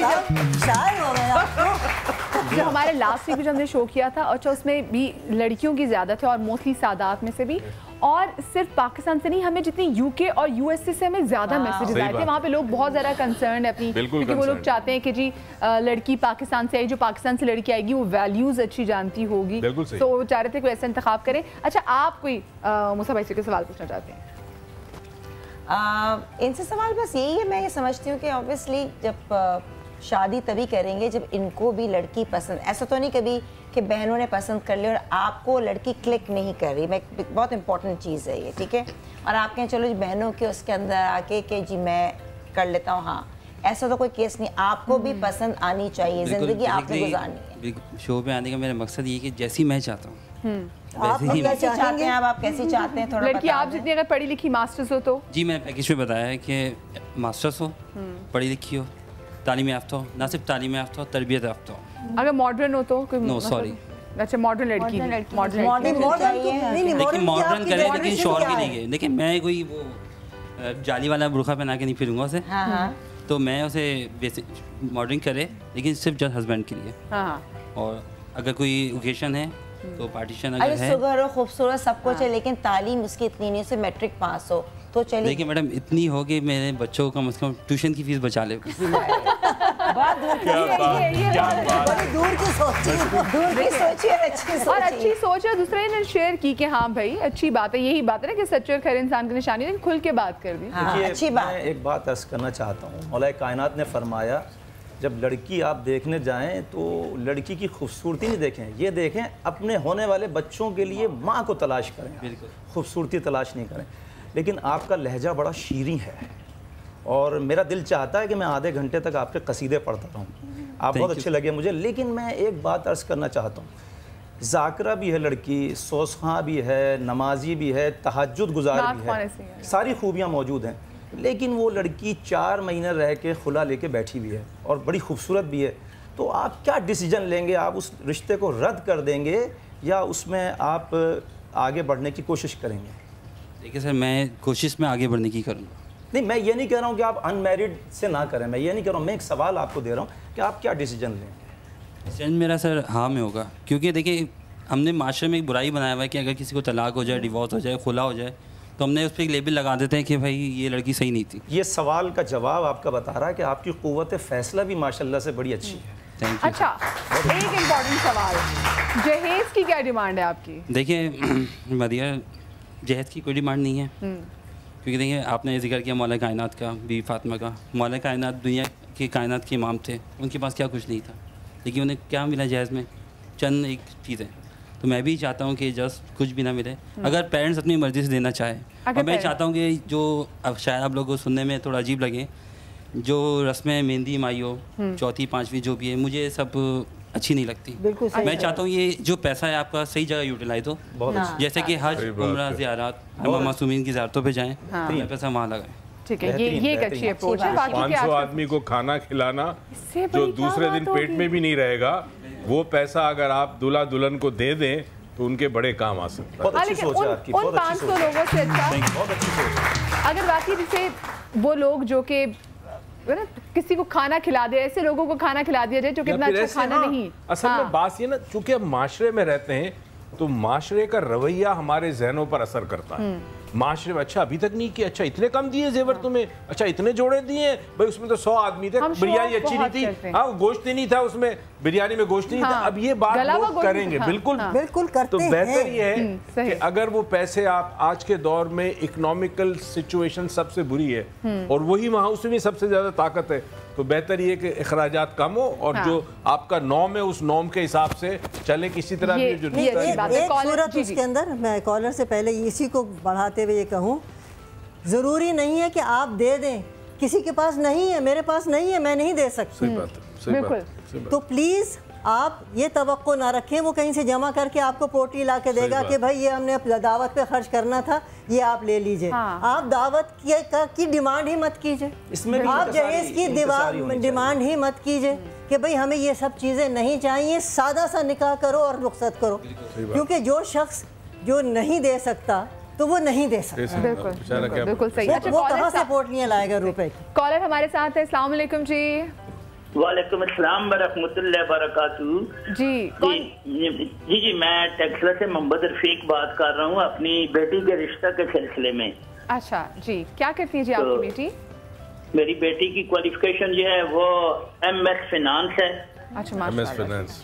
जो हमारे लास्ट वीक जो हमने शो किया था, अच्छा उसमें भी लड़कियों की ज्यादा थे और मोस्टली सादात में से भी, और सिर्फ पाकिस्तान से नहीं, हमें जितनी यूके और यूएसए से हमें ज्यादा मैसेजेस आए थे। वहाँ पे लोग बहुत ज़्यादा कंसर्न है अपनी, क्योंकि वो लोग चाहते हैं कि जी लड़की पाकिस्तान से आई, जो पाकिस्तान से लड़की आएगी वो वैल्यूज़ अच्छी जानती होगी, तो वो चाह रहे थे कोई ऐसा इंतखाब करें। अच्छा, आप कोई मूसा भाई से कोई सवाल पूछना चाहते हैं? इनसे सवाल बस यही है, मैं ये समझती हूँ कि ऑब्वियसली जब शादी तभी करेंगे जब इनको भी लड़की पसंद, ऐसा तो नहीं कभी कि बहनों ने पसंद कर ली और आपको लड़की क्लिक नहीं कर रही। मैं बहुत इंपॉर्टेंट चीज़ है ये, ठीक है। और आप कहें चलो जी बहनों के उसके अंदर आके कि जी मैं कर लेता हूँ, हाँ ऐसा तो कोई केस नहीं, आपको भी पसंद आनी चाहिए, जिंदगी आपने गुजारनी है। शो पे आने का मेरा मकसद ये कि जैसी मैं चाहता हूँ आप कैसे चाहते हैं, आप कैसे चाहते हैं, थोड़ा लड़की आप जितनी अगर पढ़ी लिखी मास्टर्स हो तो जी, मैं पैकेज में बताया है कि मास्टर्स हो, पढ़ी लिखी हो, तालीम याफ्ता हो, ना सिर्फ तालीम याफ्ता हो, तरबियत याफ्ता हो। अगर मॉडर्न हो तो नो सॉरी, अच्छा मॉडर्न लड़की, मॉडर्न करे लेकिन शोहर की नहीं है। देखिए मैं कोई वो जाली वाला बुरखा पहना के नहीं फिरूंगा उसे, तो मैं उसे बेसिक मॉडर्न करे लेकिन सिर्फ जस्ट हस्बैंड के लिए। और अगर कोई ओकेशन है तो पार्टीशन अगर है, सुगर हो, खूबसूरत सब कुछ है, लेकिन तालीम उसकी इतनी नहीं, से मैट्रिक पास हो, तो चलिए। देखिए मैडम, इतनी हो कि मेरे बच्चों को कम से कम ट्यूशन की फीस बचा ले। दूर की सोचिए, और अच्छी सोच है। दूसरे ने शेयर की कि हाँ भाई अच्छी बात है, यही बात है ना कि सच्चे और खरे इंसान की निशानी है, खुल के बात कर दी। अच्छी बात। मैं एक बात अर्ज करना चाहता हूँ, मौला कायनात ने फरमाया जब लड़की आप देखने जाएं तो लड़की की खूबसूरती नहीं देखें, ये देखें अपने होने वाले बच्चों के लिए माँ को तलाश करें, बिल्कुल खूबसूरती तलाश नहीं करें। लेकिन आपका लहजा बड़ा शीरीं है और मेरा दिल चाहता है कि मैं आधे घंटे तक आपके कसीदे पढ़ता रहूँ। आप बहुत अच्छे लगे मुझे। लेकिन मैं एक बात अर्ज़ करना चाहता हूँ, ज़ाकिरा भी है लड़की, सोसखां भी है, नमाजी भी है, तहज्जुद गुजार भी है, सारी खूबियाँ मौजूद हैं। लेकिन वो लड़की 4 महीने रह के खुला लेके बैठी हुई है और बड़ी खूबसूरत भी है। तो आप क्या डिसीजन लेंगे? आप उस रिश्ते को रद्द कर देंगे या उसमें आप आगे बढ़ने की कोशिश करेंगे? देखिए सर, मैं कोशिश में आगे बढ़ने की करूँगा। नहीं, मैं ये नहीं कह रहा हूँ कि आप अनमैरिड से ना करें, मैं ये नहीं कह रहा हूँ, मैं एक सवाल आपको दे रहा हूँ कि आप क्या डिसीजन लेंगे? डिसीजन मेरा सर हाँ में होगा, क्योंकि देखिए हमने माशरे में एक बुराई बनाया हुआ है कि अगर किसी को तलाक हो जाए, डिवोर्स हो जाए, खुला हो जाए, तो हमने उस पर एक लेबल लगा देते हैं कि भाई ये लड़की सही नहीं थी। ये सवाल का जवाब आपका बता रहा है कि आपकी क़ुव्वत फ़ैसला भी माशाल्लाह से बड़ी अच्छी है। Thank you. अच्छा, एक इम्पॉर्टेंट सवाल, जहेज़ की क्या डिमांड है आपकी? देखिए मदिया, जहेज़ की कोई डिमांड नहीं है, क्योंकि देखिए आपने जिक्र किया मौला कायनात का, बीवी फातिमा का। मौला कायनात दुनिया के कायनात के इमाम थे, उनके पास क्या कुछ नहीं था, लेकिन उन्हें क्या मिला जहेज़ में? चंद एक चीज़ें। तो मैं भी चाहता हूँ कि जस्ट कुछ भी ना मिले, अगर पेरेंट्स अपनी मर्ज़ी से देना चाहें। और मैं चाहता हूँ कि जो अब शायद आप लोगों को सुनने में थोड़ा अजीब लगे, जो रस्में मेहंदी माई हो, चौथी पाँचवीं जो भी है, मुझे सब अच्छी नहीं लगती। मैं चाहता हूँ ये जो पैसा है आपका सही जगह यूटिलाइज हो, जैसे कि हज, उम्रा, ज़ियारत, मासूमीन की ज़ियारतों पे जाएं, तो पैसा वहाँ लगाएं। ठीक है, ये एक अच्छी अप्रोच है। 500 आदमी को खाना खिलाना जो दूसरे दिन पेट में भी नहीं रहेगा, वो पैसा अगर आप दूल्हा दुल्हन को दे दें तो उनके बड़े काम आ सकता है। लेकिन उन 500 लोगों से अच्छा अगर बाकी जैसे वो लोग जो कि किसी को खाना खिला दे, ऐसे लोगों को खाना खिला दिया जाए जो कि इतना अच्छा खाना नहीं। असल में बात ये ना, चूंकि हम माशरे में रहते हैं तो माशरे का रवैया हमारे जहनों पर असर करता है। माशरे में अच्छा अभी तक नहीं किया, अच्छा इतने कम दिए जेवर तुम्हें, अच्छा इतने जोड़े दिए भाई, उसमें तो 100 आदमी थे, बिरयानी अच्छी नहीं थी, हाँ गोश्त ही नहीं था उसमें, बिरयानी में गोश्त नहीं था। अब ये बात लोग करेंगे, बिल्कुल बिल्कुल करते हैं। तो बेहतर ये है कि अगर वो पैसे आप आज के दौर में इकोनॉमिकल सिचुएशन सबसे बुरी है और वही वहाँ उसमें सबसे ज्यादा ताकत है, तो बेहतर ये कि अखराजात कम हो और जो आपका नॉर्म है उस नॉर्म के हिसाब से चले किसी तरह की। जो एक सूरत उसके अंदर, मैं कॉलर से पहले इसी को बढ़ाते हुए ये कहूँ, ज़रूरी नहीं है कि आप दे दें, किसी के पास नहीं है, मेरे पास नहीं है, मैं नहीं दे सकती। बिल्कुल। तो प्लीज़ आप ये तवक्को ना रखें वो कहीं से जमा करके आपको पोटली ला के देगा कि भाई ये हमने दावत पे खर्च करना था, ये आप ले लीजिए। आप दावत की डिमांड ही मत कीजिए, आप जहेज़ की डिमांड ही मत कीजिए कि भाई हमें ये सब चीज़ें नहीं चाहिए, सादा सा निकाह करो और रुखसत करो। क्योंकि जो शख्स जो नहीं दे सकता तो वो नहीं दे सकता। बिल्कुल सही। अच्छा, वो कहाँ से पोटलियाँ लाएगा रुपए की? कॉलर हमारे साथ है। अस्सलाम वालेकुम जी। वालेकुम अस्सलाम वरहमतुल्लाहि वबरकातुहू। जी, मैं टेक्सला से मोहम्मद रफीक बात कर रहा हूँ अपनी बेटी के रिश्ता के सिलसिले में। अच्छा जी, क्या करती है जी आपकी बेटी? मेरी बेटी की क्वालिफिकेशन जो है वो MS फाइनेंस है। अच्छा, MS फाइनेंस।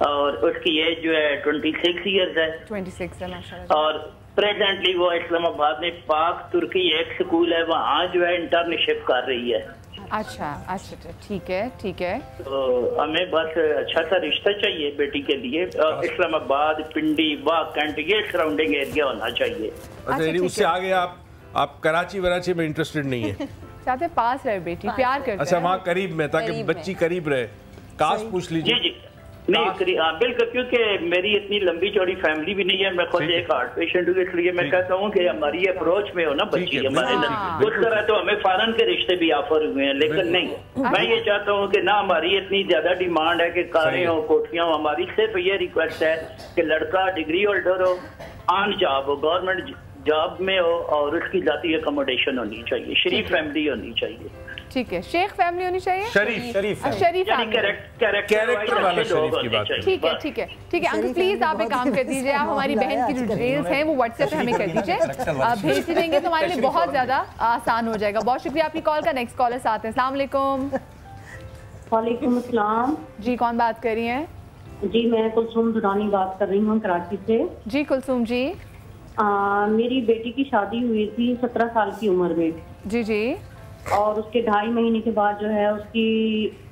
और उसकी एज जो है 26 ईयर्स है। 26 है माशाल्लाह। और प्रेजेंटली वो इस्लामाबाद में पाक तुर्की एक स्कूल है, वहाँ जो है इंटर्नशिप कर रही है। अच्छा अच्छा, ठीक है ठीक है। तो हमें बस अच्छा सा रिश्ता चाहिए बेटी के लिए, इस्लामाबाद, पिंडी, वाह, कैंट, ये सराउंडिंग एरिया होना चाहिए। अच्छा, उससे आगे आप कराची वराची में इंटरेस्टेड नहीं है? चाहते पास रहे बेटी, प्यार करते हैं। अच्छा, वहाँ करीब में, ताकि बच्ची करीब रहे। कास्ट पूछ लीजिए। जी नहीं, बिल्कुल, क्योंकि मेरी इतनी लंबी चौड़ी फैमिली भी नहीं है, मैं खुद एक हार्ट पेशेंट हूँ, इसलिए मैं कहता हूँ कि हमारी अप्रोच में हो ना बच्ची हमारे, उस तरह तो हमें फॉरेन के रिश्ते भी ऑफर हुए हैं, लेकिन नहीं, मैं ये चाहता हूँ कि ना हमारी इतनी ज्यादा डिमांड है कि कारें हो, कोठियाँ हो, हमारी सिर्फ ये रिक्वेस्ट है कि लड़का डिग्री होल्डर हो, ऑन जॉब हो, गवर्नमेंट जॉब में हो और उसकी जाती अकोमोडेशन होनी चाहिए, शरीफ फैमिली होनी चाहिए। ठीक है, शेख फैमिली होनी चाहिए, शरीफ कैरेक्टर वाला शरीफ की बात। ठीक है ठीक है ठीक है अंकल प्लीज आप एक काम कर दीजिए, आप हमारी बहन की जो डिटेल्स हैं वो व्हाट्सएप पे हमें कर दीजिए, आप भेज देंगे तो हमारे लिए बहुत ज्यादा आसान हो जाएगा। बहुत शुक्रिया आपकी कॉल का। नेक्स्ट कॉलर साथ हैं। अस्सलाम वालेकुम। वालेकुम अस्सलाम जी, कौन बात कर रही हैं? जी मैं कुलसूम दुरानी बात कर रही हूँ कराची से। जी कुलसूम जी। मेरी बेटी की शादी हुई थी 17 साल की उम्र में। जी जी। और उसके 2.5 महीने के बाद जो है उसकी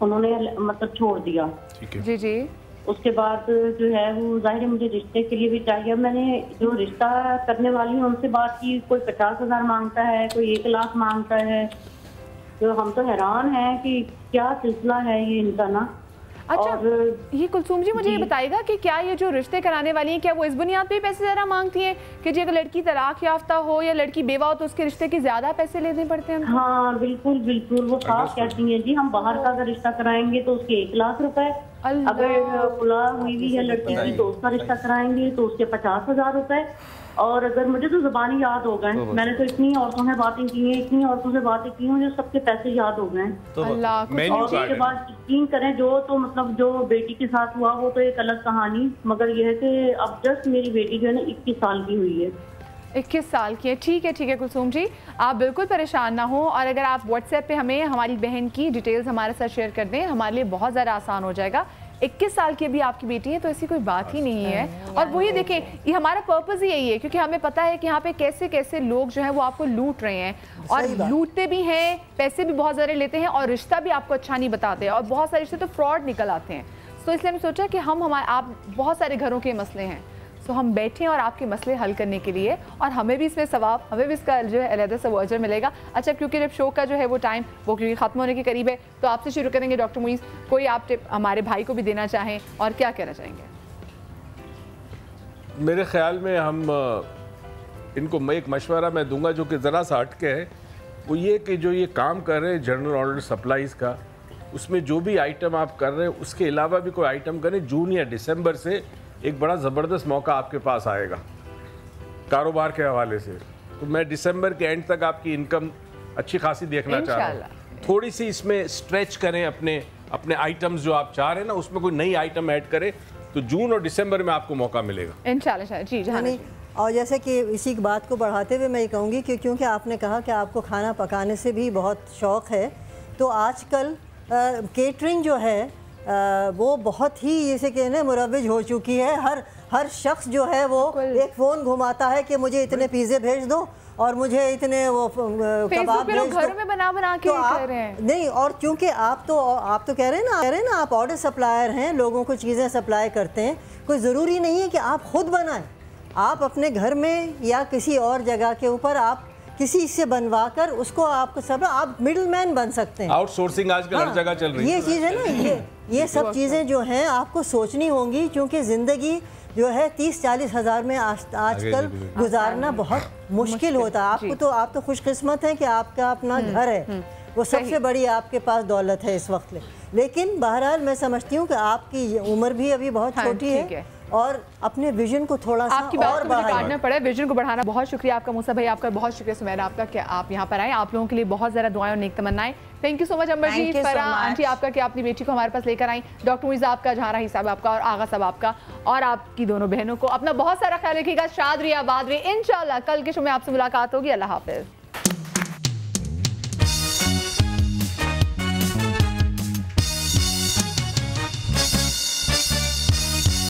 उन्होंने मतलब छोड़ दिया। जी जी। उसके बाद जो है वो जाहिर है मुझे रिश्ते के लिए भी चाहिए। मैंने जो रिश्ता करने वाली हूँ उनसे बात की, कोई 50,000 मांगता है, कोई 1 लाख मांगता है। तो हम तो हैरान हैं कि क्या सिलसिला है ये इनका ना। अच्छा ये कुलसूम जी मुझे ये बताइएगा कि क्या ये जो रिश्ते कराने वाली हैं क्या वो इस बुनियाद पे पैसे ज़्यादा मांगती हैं कि जी अगर लड़की तलाक याफ्ता हो या लड़की बेवा हो तो उसके रिश्ते के ज़्यादा पैसे लेने पड़ते हैं? हाँ बिल्कुल बिल्कुल, वो साफ कहती हैं जी हम बाहर का अगर रिश्ता कराएंगे तो उसके 1 लाख रुपए, अगर खुला हुई है लड़की की तो उसका रिश्ता कराएंगे तो उसके 50,000 रुपए। और अगर मुझे तो जुबानी याद हो गए, मैंने तो इतनी औरतों से बातें की हैं, इतनी औरतों से बातें की हैं, मुझे सबके पैसे याद हो गए। और उसके बाद यकीन करें जो तो मतलब जो बेटी के साथ हुआ वो तो एक अलग कहानी, मगर यह है कि अब जस्ट मेरी बेटी जो है ना 21 साल की हुई है। 21 साल की है, ठीक है कुलसूम जी, आप बिल्कुल परेशान ना हो। और अगर आप व्हाट्सएप पे हमें हमारी बहन की डिटेल्स हमारे साथ शेयर कर दें हमारे लिए बहुत ज़्यादा आसान हो जाएगा। 21 साल की भी आपकी बेटी है तो ऐसी कोई बात ही नहीं है। और वही देखें ये हमारा पर्पस ही यही है क्योंकि हमें पता है कि यहाँ पे कैसे कैसे लोग जो हैं वो आपको लूट रहे हैं और लूटते भी हैं, पैसे भी बहुत ज़्यादा लेते हैं और रिश्ता भी आपको अच्छा नहीं बताते और बहुत सारे रिश्ते तो फ्रॉड निकल आते हैं। तो इसलिए हमने सोचा कि आप बहुत सारे घरों के मसले हैं तो हम बैठें और आपके मसले हल करने के लिए, और हमें भी इसमें सवाब, हमें भी इसका जो है अलग से वो अजर मिलेगा। अच्छा क्योंकि जब शो का जो है वो टाइम वो क्योंकि ख़त्म होने के करीब है तो आपसे शुरू करेंगे। डॉक्टर मुईज़ कोई आप टिप हमारे भाई को भी देना चाहें और क्या कहना चाहेंगे? मेरे ख्याल में हम इनको एक मशवरा मैं दूंगा जो कि ज़रा सा हटके है, वो ये कि जो ये काम कर रहे हैं जनरल ऑर्डर सप्लाईज़ का, उसमें जो भी आइटम आप कर रहे हैं उसके अलावा भी कोई आइटम करें। जून या दिसंबर से एक बड़ा ज़बरदस्त मौका आपके पास आएगा कारोबार के हवाले से। तो मैं दिसंबर के एंड तक आपकी इनकम अच्छी खासी देखना चाह रहा हूँ। थोड़ी सी इसमें स्ट्रेच करें अपने आइटम्स जो आप चाह रहे हैं ना, उसमें कोई नई आइटम ऐड करें तो जून और दिसंबर में आपको मौका मिलेगा इंशाल्लाह। जी जानी। और जैसे कि इसी बात को बढ़ाते हुए मैं ये कहूँगी कि क्योंकि आपने कहा कि आपको खाना पकाने से भी बहुत शौक़ है, तो आजकल केटरिंग जो है वो बहुत ही जैसे कहने मुरव्वज हो चुकी है। हर शख्स जो है वो एक फ़ोन घुमाता है कि मुझे इतने पिज़्ज़े भेज दो और मुझे इतने वो कबाब भेज दो। घरों में बना के कर रहे हैं। नहीं, और क्योंकि आप तो कह रहे हैं ना आप ऑर्डर सप्लायर हैं, लोगों को चीज़ें सप्लाई करते हैं। कोई ज़रूरी नहीं है कि आप खुद बनाएं, आप अपने घर में या किसी और जगह के ऊपर आप किसी से बनवा कर उसको आपको सब आप मिडिल मैन बन सकते हैं। आउटसोर्सिंग आजकल हर जगह चल रही है। ये चीज़ है ना, ये सब चीज़ें जो हैं आपको सोचनी होंगी क्योंकि ज़िंदगी जो है 30-40 हज़ार में आजकल गुजारना बहुत मुश्किल होता है। आप तो खुशकिस्मत हैं कि आपका अपना घर है, वो सबसे बड़ी आपके पास दौलत है इस वक्त। लेकिन बहरहाल मैं समझती हूँ कि आपकी उम्र भी अभी बहुत छोटी है और अपने विजन को थोड़ा सा आपकी बात को काटना पड़ा है, विजन को बढ़ाना। बहुत शुक्रिया आपका मूसा भाई, आपका बहुत शुक्रिया सुमैरा आपका कि आप यहाँ पर आए। आप लोगों के लिए बहुत ज़्यादा दुआएं और नेक तमन्नाएं। Thank you so much Amarjeet, Farah aunty आपका कि अपनी बेटी को हमारे पास लेकर आई, डॉक्टर मुईज़ा आपका, जहां रही साहब आपका और आगा साहब आपका, और आपकी दोनों बहनों को। अपना बहुत सारा ख्याल रखिएगा। शाद रहिए, आबाद रहिए। इंशाल्लाह कल के शो में आपसे मुलाकात होगी। अल्लाह हाफिज़।